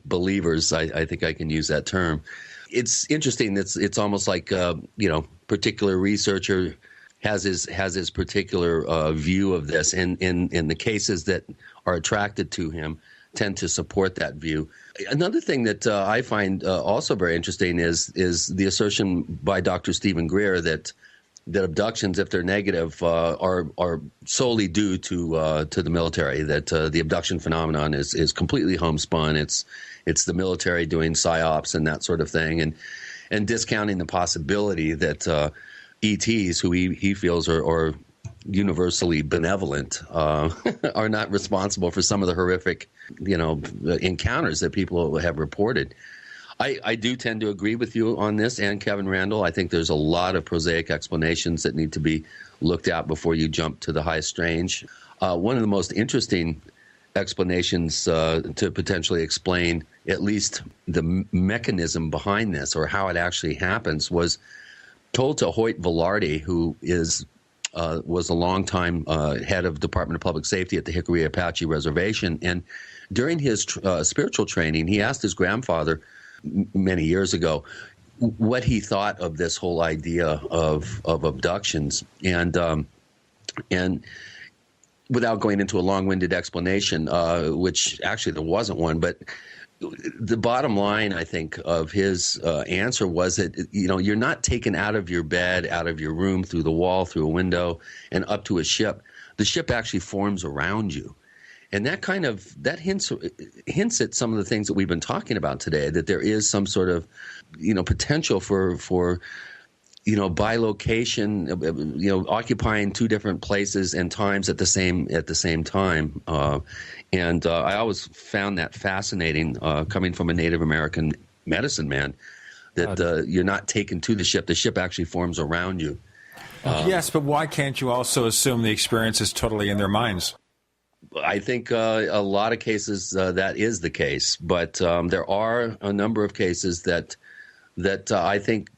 believers. I think I can use that term. It's interesting. It's almost like particular researcher has his particular view of this, and in the cases that are attracted to him tend to support that view. Another thing that I find also very interesting is the assertion by Dr. Stephen Greer that abductions, if they're negative, are solely due to the military. That the abduction phenomenon is completely homespun. It's the military doing psyops and that sort of thing, and discounting the possibility that ETs, who he feels are universally benevolent, are not responsible for some of the horrific, encounters that people have reported. I do tend to agree with you on this, and Kevin Randall. I think there's a lot of prosaic explanations that need to be looked at before you jump to the high strange. One of the most interesting explanations to potentially explain at least the mechanism behind this or how it actually happens was told to Hoyt Velarde, who was a longtime head of Department of Public Safety at the Hickory Apache Reservation. And during his spiritual training, he asked his grandfather many years ago what he thought of this whole idea of abductions. And without going into a long-winded explanation, which actually there wasn't one, but the bottom line, I think, of his answer was that, you're not taken out of your bed, out of your room, through the wall, through a window, and up to a ship. The ship actually forms around you. And that hints at some of the things that we've been talking about today, that there is some sort of, potential for bilocation, occupying two different places and times at the same time. And I always found that fascinating, coming from a Native American medicine man, that you're not taken to the ship. The ship actually forms around you. Yes, but why can't you also assume the experience is totally in their minds? I think a lot of cases that is the case, but there are a number of cases that I think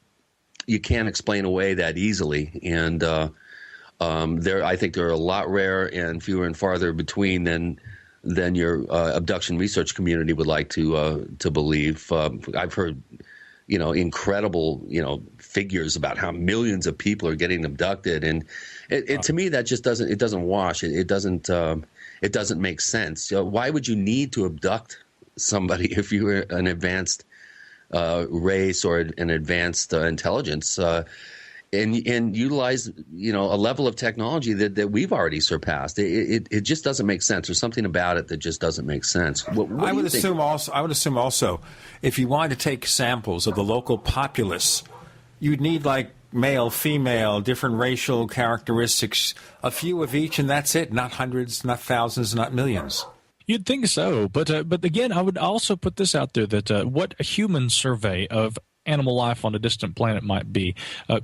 you can't explain away that easily, and I think they're a lot rarer and fewer and farther between than your abduction research community would like to believe. I've heard, incredible, figures about how millions of people are getting abducted, and to me that just doesn't wash. It doesn't make sense. Why would you need to abduct somebody if you were an advanced race or an advanced intelligence? And utilize, a level of technology that we've already surpassed. It just doesn't make sense. There's something about it that just doesn't make sense. What I would assume also, if you wanted to take samples of the local populace, you'd need like male, female, different racial characteristics, a few of each, and that's it. Not hundreds, not thousands, not millions. You'd think so, but again, I would also put this out there that what a human survey of animal life on a distant planet might be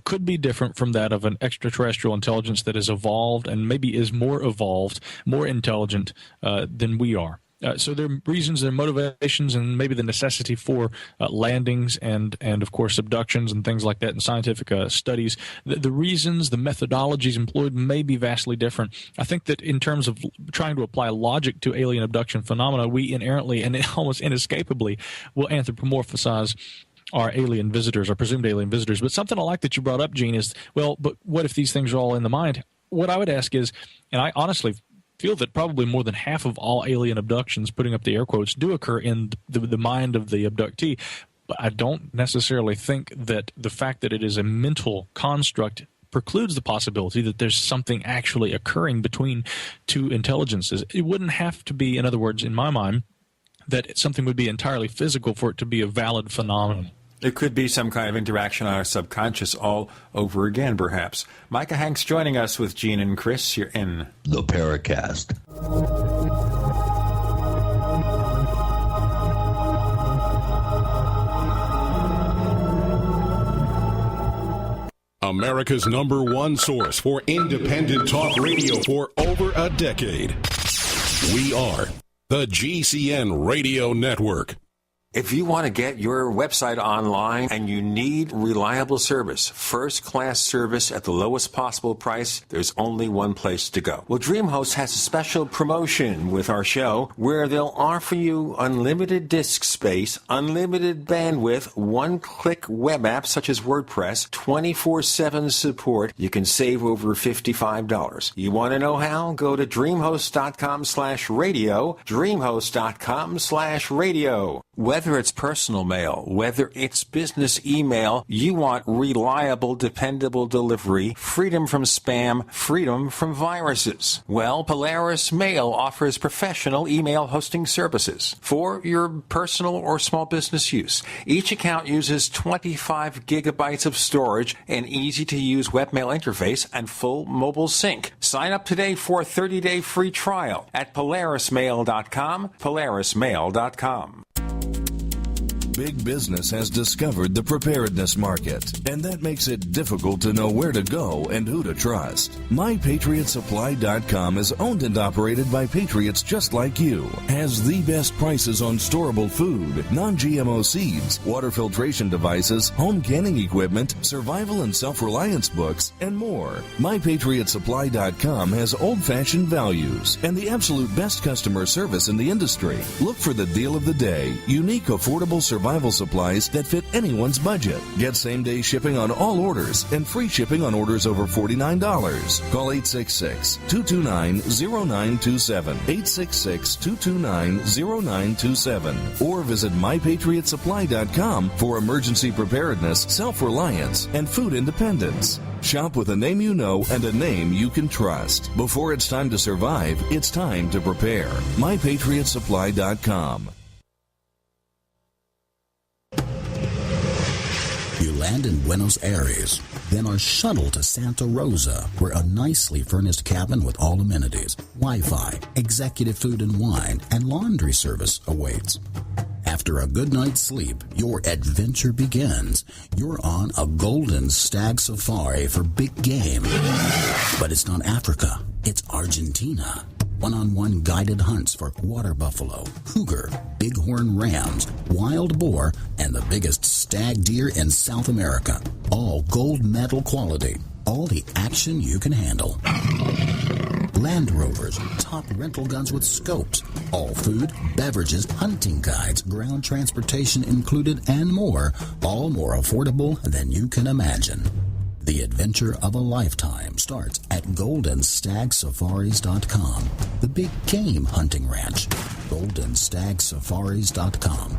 could be different from that of an extraterrestrial intelligence that has evolved and maybe is more evolved, more intelligent than we are. So there are reasons, there are motivations, and maybe the necessity for landings and of course abductions and things like that in scientific studies. The reasons, the methodologies employed may be vastly different. I think that in terms of trying to apply logic to alien abduction phenomena, we inherently and almost inescapably will anthropomorphize our alien visitors, our presumed alien visitors. But something I like that you brought up, Gene, is, well, but what if these things are all in the mind? What I would ask is, and I honestly feel that probably more than half of all alien abductions, putting up the air quotes, do occur in the mind of the abductee. But I don't necessarily think that the fact that it is a mental construct precludes the possibility that there's something actually occurring between two intelligences. It wouldn't have to be, in other words, in my mind, that something would be entirely physical for it to be a valid phenomenon. It could be some kind of interaction on our subconscious all over again, perhaps. Micah Hanks joining us with Gene and Chris. You're in the Paracast. America's #1 source for independent talk radio for over a decade. We are the GCN Radio Network. If you want to get your website online and you need reliable service, first-class service at the lowest possible price, there's only one place to go. Well, DreamHost has a special promotion with our show where they'll offer you unlimited disk space, unlimited bandwidth, one-click web apps such as WordPress, 24/7 support. You can save over $55. You want to know how? Go to dreamhost.com/radio, dreamhost.com/radio. Whether it's personal mail, whether it's business email, you want reliable, dependable delivery, freedom from spam, freedom from viruses. Well, Polaris Mail offers professional email hosting services for your personal or small business use. Each account uses 25 gigabytes of storage, an easy-to-use webmail interface, and full mobile sync. Sign up today for a 30-day free trial at polarismail.com, polarismail.com. Big business has discovered the preparedness market, and that makes it difficult to know where to go and who to trust. MyPatriotSupply.com is owned and operated by patriots just like you. Has the best prices on storable food, non-GMO seeds, water filtration devices, home canning equipment, survival and self-reliance books, and more. MyPatriotSupply.com has old-fashioned values and the absolute best customer service in the industry. Look for the deal of the day, unique, affordable survival supplies that fit anyone's budget. Get same-day shipping on all orders and free shipping on orders over $49. Call 866-229-0927, 866-229-0927, or visit MyPatriotSupply.com for emergency preparedness, self-reliance, and food independence. Shop with a name you know and a name you can trust. Before it's time to survive, it's time to prepare. MyPatriotSupply.com. You land in Buenos Aires, then are shuttled to Santa Rosa, where a nicely furnished cabin with all amenities, Wi-Fi, executive food and wine, and laundry service awaits. After a good night's sleep, your adventure begins. You're on a golden stag safari for big game. But it's not Africa, it's Argentina. One-on-one guided hunts for water buffalo, cougar, bighorn rams, wild boar, and the biggest stag deer in South America. All gold medal quality. All the action you can handle. Land Rovers, top rental guns with scopes. All food, beverages, hunting guides, ground transportation included, and more. All more affordable than you can imagine. The adventure of a lifetime starts at goldenstagsafaris.com. The big game hunting ranch. goldenstagsafaris.com.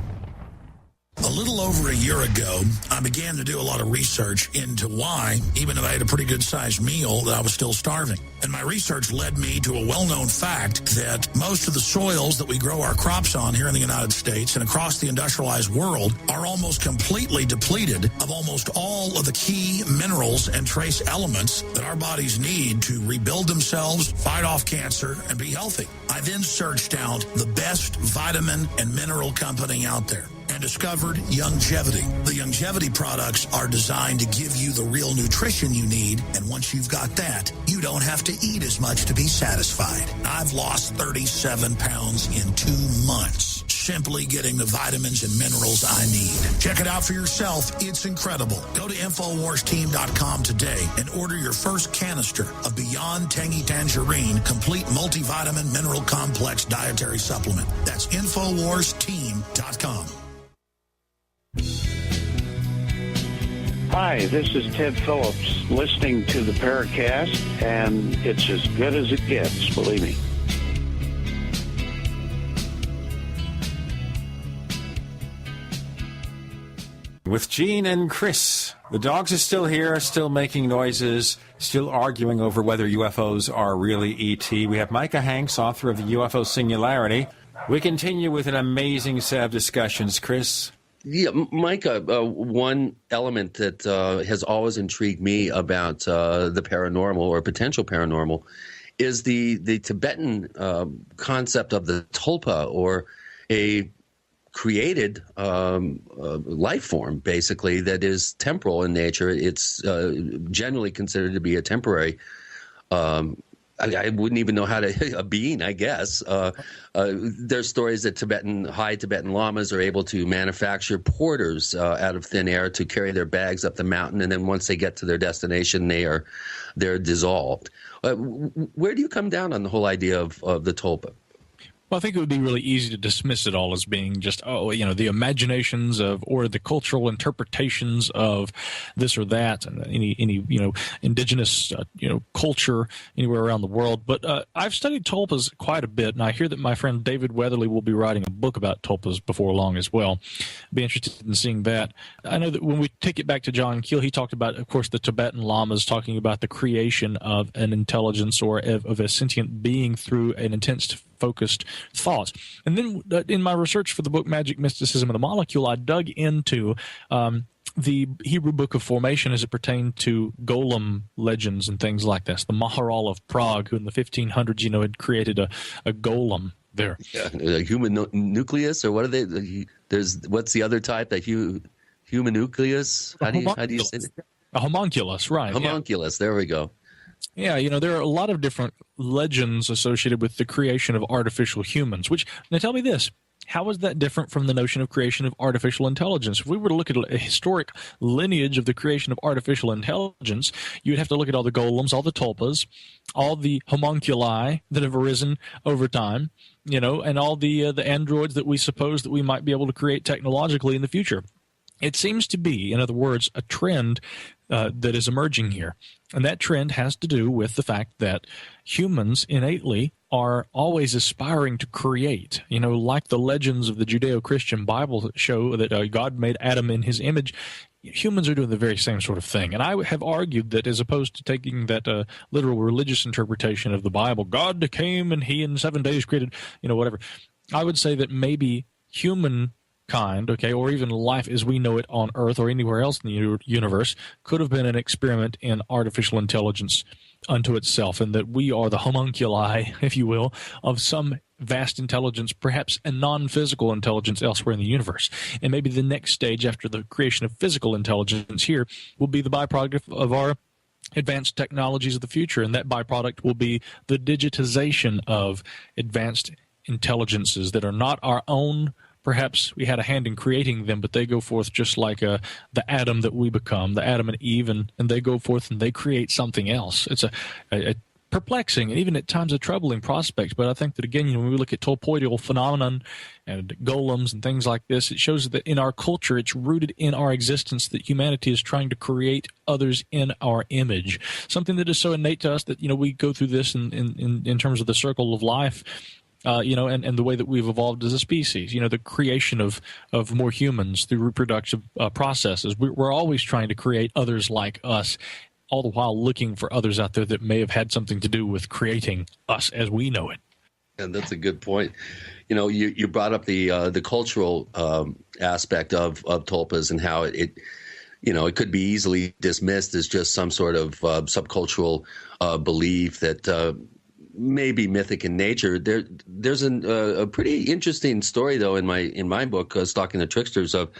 A little over a year ago, I began to do a lot of research into why, even if I had a pretty good-sized meal, that I was still starving. And my research led me to a well-known fact that most of the soils that we grow our crops on here in the United States and across the industrialized world are almost completely depleted of almost all of the key minerals and trace elements that our bodies need to rebuild themselves, fight off cancer, and be healthy. I then searched out the best vitamin and mineral company out there and discovered Youngevity. The Youngevity products are designed to give you the real nutrition you need, and once you've got that, you don't have to eat as much to be satisfied. I've lost 37 pounds in 2 months, simply getting the vitamins and minerals I need. Check it out for yourself. It's incredible. Go to InfoWarsTeam.com today and order your first canister of Beyond Tangy Tangerine Complete Multivitamin Mineral Complex Dietary Supplement. That's InfoWarsTeam.com. Hi, this is Ted Phillips, listening to the Paracast, and it's as good as it gets, believe me. With Gene and Chris. The dogs are still here, still making noises, still arguing over whether UFOs are really E.T. We have Micah Hanks, author of the UFO Singularity. We continue with an amazing set of discussions, Chris. Yeah, Micah, one element that has always intrigued me about the paranormal or potential paranormal is the Tibetan concept of the tulpa, or a created life form, basically, that is temporal in nature. It's generally considered to be a temporary I wouldn't even know how to, a being, I guess. There's stories that high Tibetan lamas are able to manufacture porters out of thin air to carry their bags up the mountain, and then once they get to their destination, they're dissolved. Where do you come down on the whole idea of the tulpa? Well, I think it would be really easy to dismiss it all as being just, the imaginations of, or the cultural interpretations of this or that, and any indigenous, culture anywhere around the world. But I've studied tulpas quite a bit, and I hear that my friend David Weatherly will be writing a book about tulpas before long as well. I'd be interested in seeing that. I know that when we take it back to John Keel, he talked about, of course, the Tibetan lamas talking about the creation of an intelligence or of a sentient being through an intense focused thought. And then in my research for the book Magic, Mysticism, and the Molecule, I dug into the Hebrew Book of Formation as it pertained to golem legends and things like this. The Maharal of Prague, who in the 1500s, had created a golem there. Yeah, a human nucleus, or what are they? What's the other type? The human nucleus? How do you say that? A homunculus, right. Homunculus, yeah. There we go. Yeah, there are a lot of different legends associated with the creation of artificial humans, now tell me this, how is that different from the notion of creation of artificial intelligence? If we were to look at a historic lineage of the creation of artificial intelligence, you'd have to look at all the golems, all the tulpas, all the homunculi that have arisen over time, and all the androids that we suppose that we might be able to create technologically in the future. It seems to be, in other words, a trend that is emerging here. And that trend has to do with the fact that humans innately are always aspiring to create. Like the legends of the Judeo-Christian Bible show that God made Adam in his image, humans are doing the very same sort of thing. And I have argued that as opposed to taking that literal religious interpretation of the Bible, God came and he in 7 days created, whatever, I would say that maybe human kind, okay, or even life as we know it on Earth or anywhere else in the universe, could have been an experiment in artificial intelligence unto itself, and that we are the homunculi, if you will, of some vast intelligence, perhaps a non-physical intelligence elsewhere in the universe. And maybe the next stage after the creation of physical intelligence here will be the byproduct of our advanced technologies of the future, and that byproduct will be the digitization of advanced intelligences that are not our own. Perhaps we had a hand in creating them, but they go forth just like the Adam that we become, the Adam and Eve, and they go forth and they create something else. It's a perplexing and even at times a troubling prospect. But I think that, again, when we look at topoidal phenomenon and golems and things like this, it shows that in our culture, it's rooted in our existence that humanity is trying to create others in our image, something that is so innate to us that, we go through this in terms of the circle of life. And the way that we've evolved as a species, the creation of more humans through reproductive processes. We're always trying to create others like us, all the while looking for others out there that may have had something to do with creating us as we know it. And that's a good point. You brought up the cultural aspect of tulpas and how it could be easily dismissed as just some sort of subcultural belief that maybe mythic in nature. There's a pretty interesting story, though, in my book, Stalking the Tricksters, of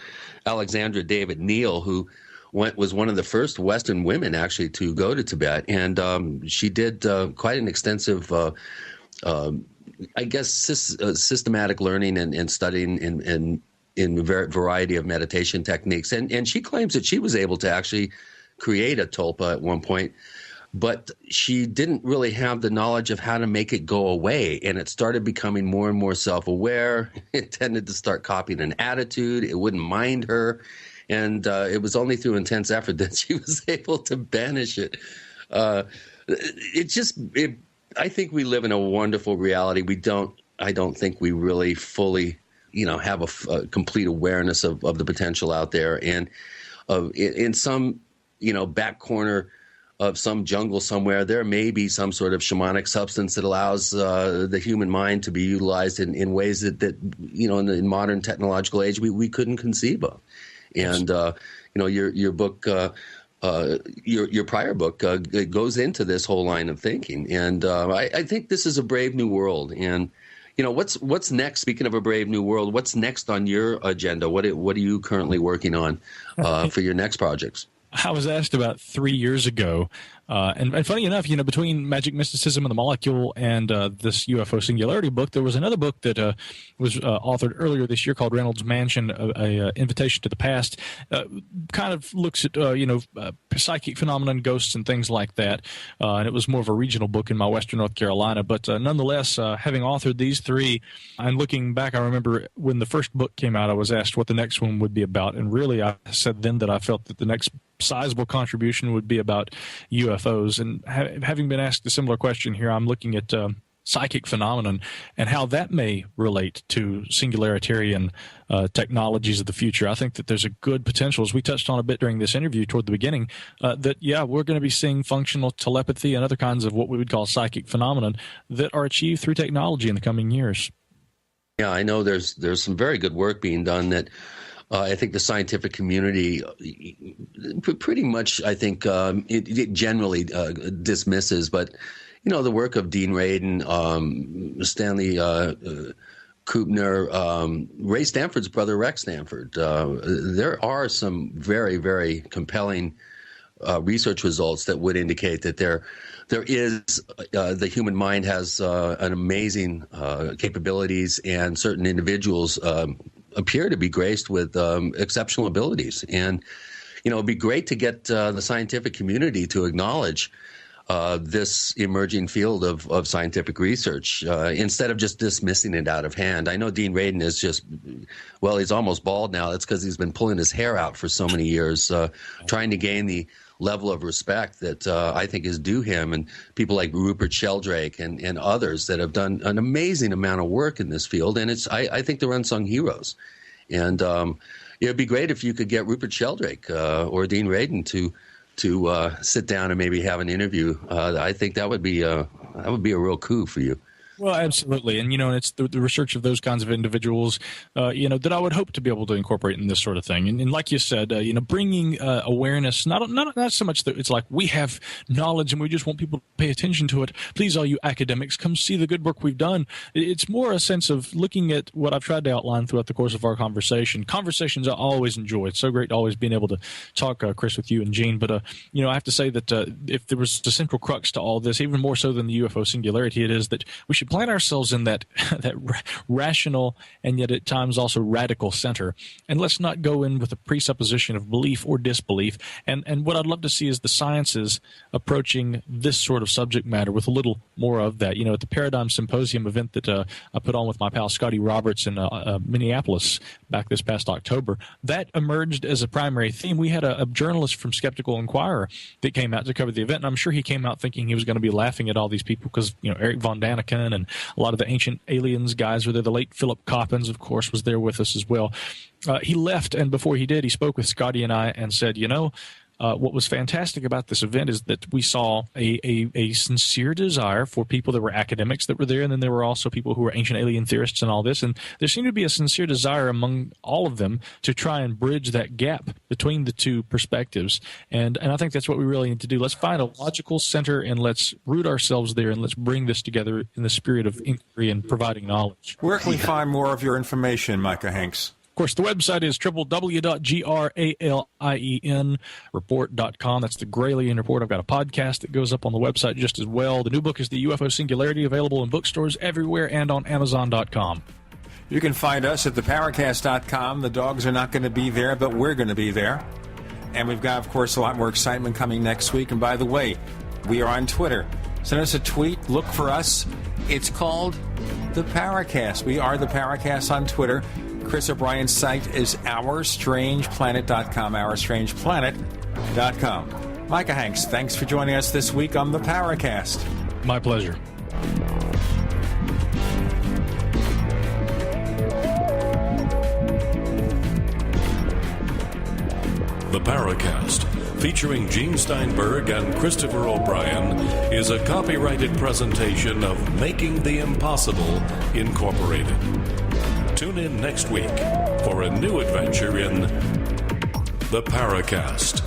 Alexandra David Neal, who was one of the first Western women actually to go to Tibet, and she did quite an extensive, systematic learning and studying in a variety of meditation techniques, and she claims that she was able to actually create a tulpa at one point. But she didn't really have the knowledge of how to make it go away, and it started becoming more and more self-aware. It tended to start copying an attitude. It wouldn't mind her, and it was only through intense effort that she was able to banish it. I think we live in a wonderful reality. I don't think we really fully, have a complete awareness of the potential out there, and in some, back corner of some jungle somewhere, there may be some sort of shamanic substance that allows the human mind to be utilized in ways that in the modern technological age we couldn't conceive of. And your book, your prior book, it goes into this whole line of thinking. And I think this is a brave new world. And what's next? Speaking of a brave new world, what's next on your agenda? What are you currently working on for your next projects? I was asked about 3 years ago, and funny enough, between Magic Mysticism and the Molecule and this UFO Singularity book, there was another book that was authored earlier this year called Reynolds Mansion, a Invitation to the Past. Kind of looks at psychic phenomenon, ghosts, and things like that. And it was more of a regional book in my Western North Carolina. But nonetheless, having authored these three, and looking back, I remember when the first book came out, I was asked what the next one would be about, and really, I said then that I felt that the next sizable contribution would be about UFOs. And having been asked a similar question here, I'm looking at psychic phenomenon and how that may relate to singularitarian technologies of the future. I think that there's a good potential, as we touched on a bit during this interview toward the beginning, that, we're going to be seeing functional telepathy and other kinds of what we would call psychic phenomenon that are achieved through technology in the coming years. Yeah, I know there's some very good work being done that I think the scientific community pretty much, I think, it generally dismisses. But, the work of Dean Radin, Stanley Kupner, Ray Stanford's brother, Rex Stanford, there are some very, very compelling research results that would indicate that there is the human mind has an amazing capabilities, and certain individuals appear to be graced with exceptional abilities. And, it'd be great to get the scientific community to acknowledge this emerging field of scientific research instead of just dismissing it out of hand. I know Dean Radin is he's almost bald now. That's because he's been pulling his hair out for so many years, trying to gain the level of respect that I think is due him, and people like Rupert Sheldrake and others that have done an amazing amount of work in this field. And I think they're unsung heroes. And it'd be great if you could get Rupert Sheldrake or Dean Radin to sit down and maybe have an interview. I think that would be a real coup for you. Well, absolutely. And, it's the research of those kinds of individuals, that I would hope to be able to incorporate in this sort of thing. And like you said, bringing awareness, not so much that it's like we have knowledge and we just want people to pay attention to it. Please, all you academics, come see the good work we've done. It's more a sense of looking at what I've tried to outline throughout the course of our conversation. Conversations I always enjoy. It's so great always being able to talk, Chris, with you and Gene. But, I have to say that if there was a central crux to all this, even more so than the UFO Singularity, it is that we should plant ourselves in that rational and yet at times also radical center. And let's not go in with a presupposition of belief or disbelief. And what I'd love to see is the sciences approaching this sort of subject matter with a little more of that. At the Paradigm Symposium event that I put on with my pal Scotty Roberts in Minneapolis back this past October, that emerged as a primary theme. We had a journalist from Skeptical Inquirer that came out to cover the event, and I'm sure he came out thinking he was going to be laughing at all these people because, Eric von Daniken and a lot of the Ancient Aliens guys were there. The late Philip Coppens, of course, was there with us as well. He left, and before he did, he spoke with Scotty and I and said, what was fantastic about this event is that we saw a sincere desire for people that were academics that were there, and then there were also people who were ancient alien theorists and all this, and there seemed to be a sincere desire among all of them to try and bridge that gap between the two perspectives, and I think that's what we really need to do. Let's find a logical center, and let's root ourselves there, and let's bring this together in the spirit of inquiry and providing knowledge. Where can we find more of your information, Micah Hanks? Of course, the website is www.gralienreport.com. That's the Gralien Report. I've got a podcast that goes up on the website just as well. The new book is The UFO Singularity, available in bookstores everywhere and on Amazon.com. You can find us at theparacast.com. The dogs are not going to be there, but we're going to be there. And we've got, of course, a lot more excitement coming next week. And by the way, we are on Twitter. Send us a tweet. Look for us. It's called The Paracast. We are The Paracast on Twitter. Chris O'Brien's site is OurStrangePlanet.com, OurStrangePlanet.com. Micah Hanks, thanks for joining us this week on The Paracast. My pleasure. The Paracast, featuring Gene Steinberg and Christopher O'Brien, is a copyrighted presentation of Making the Impossible, Incorporated. Tune in next week for a new adventure in The Paracast.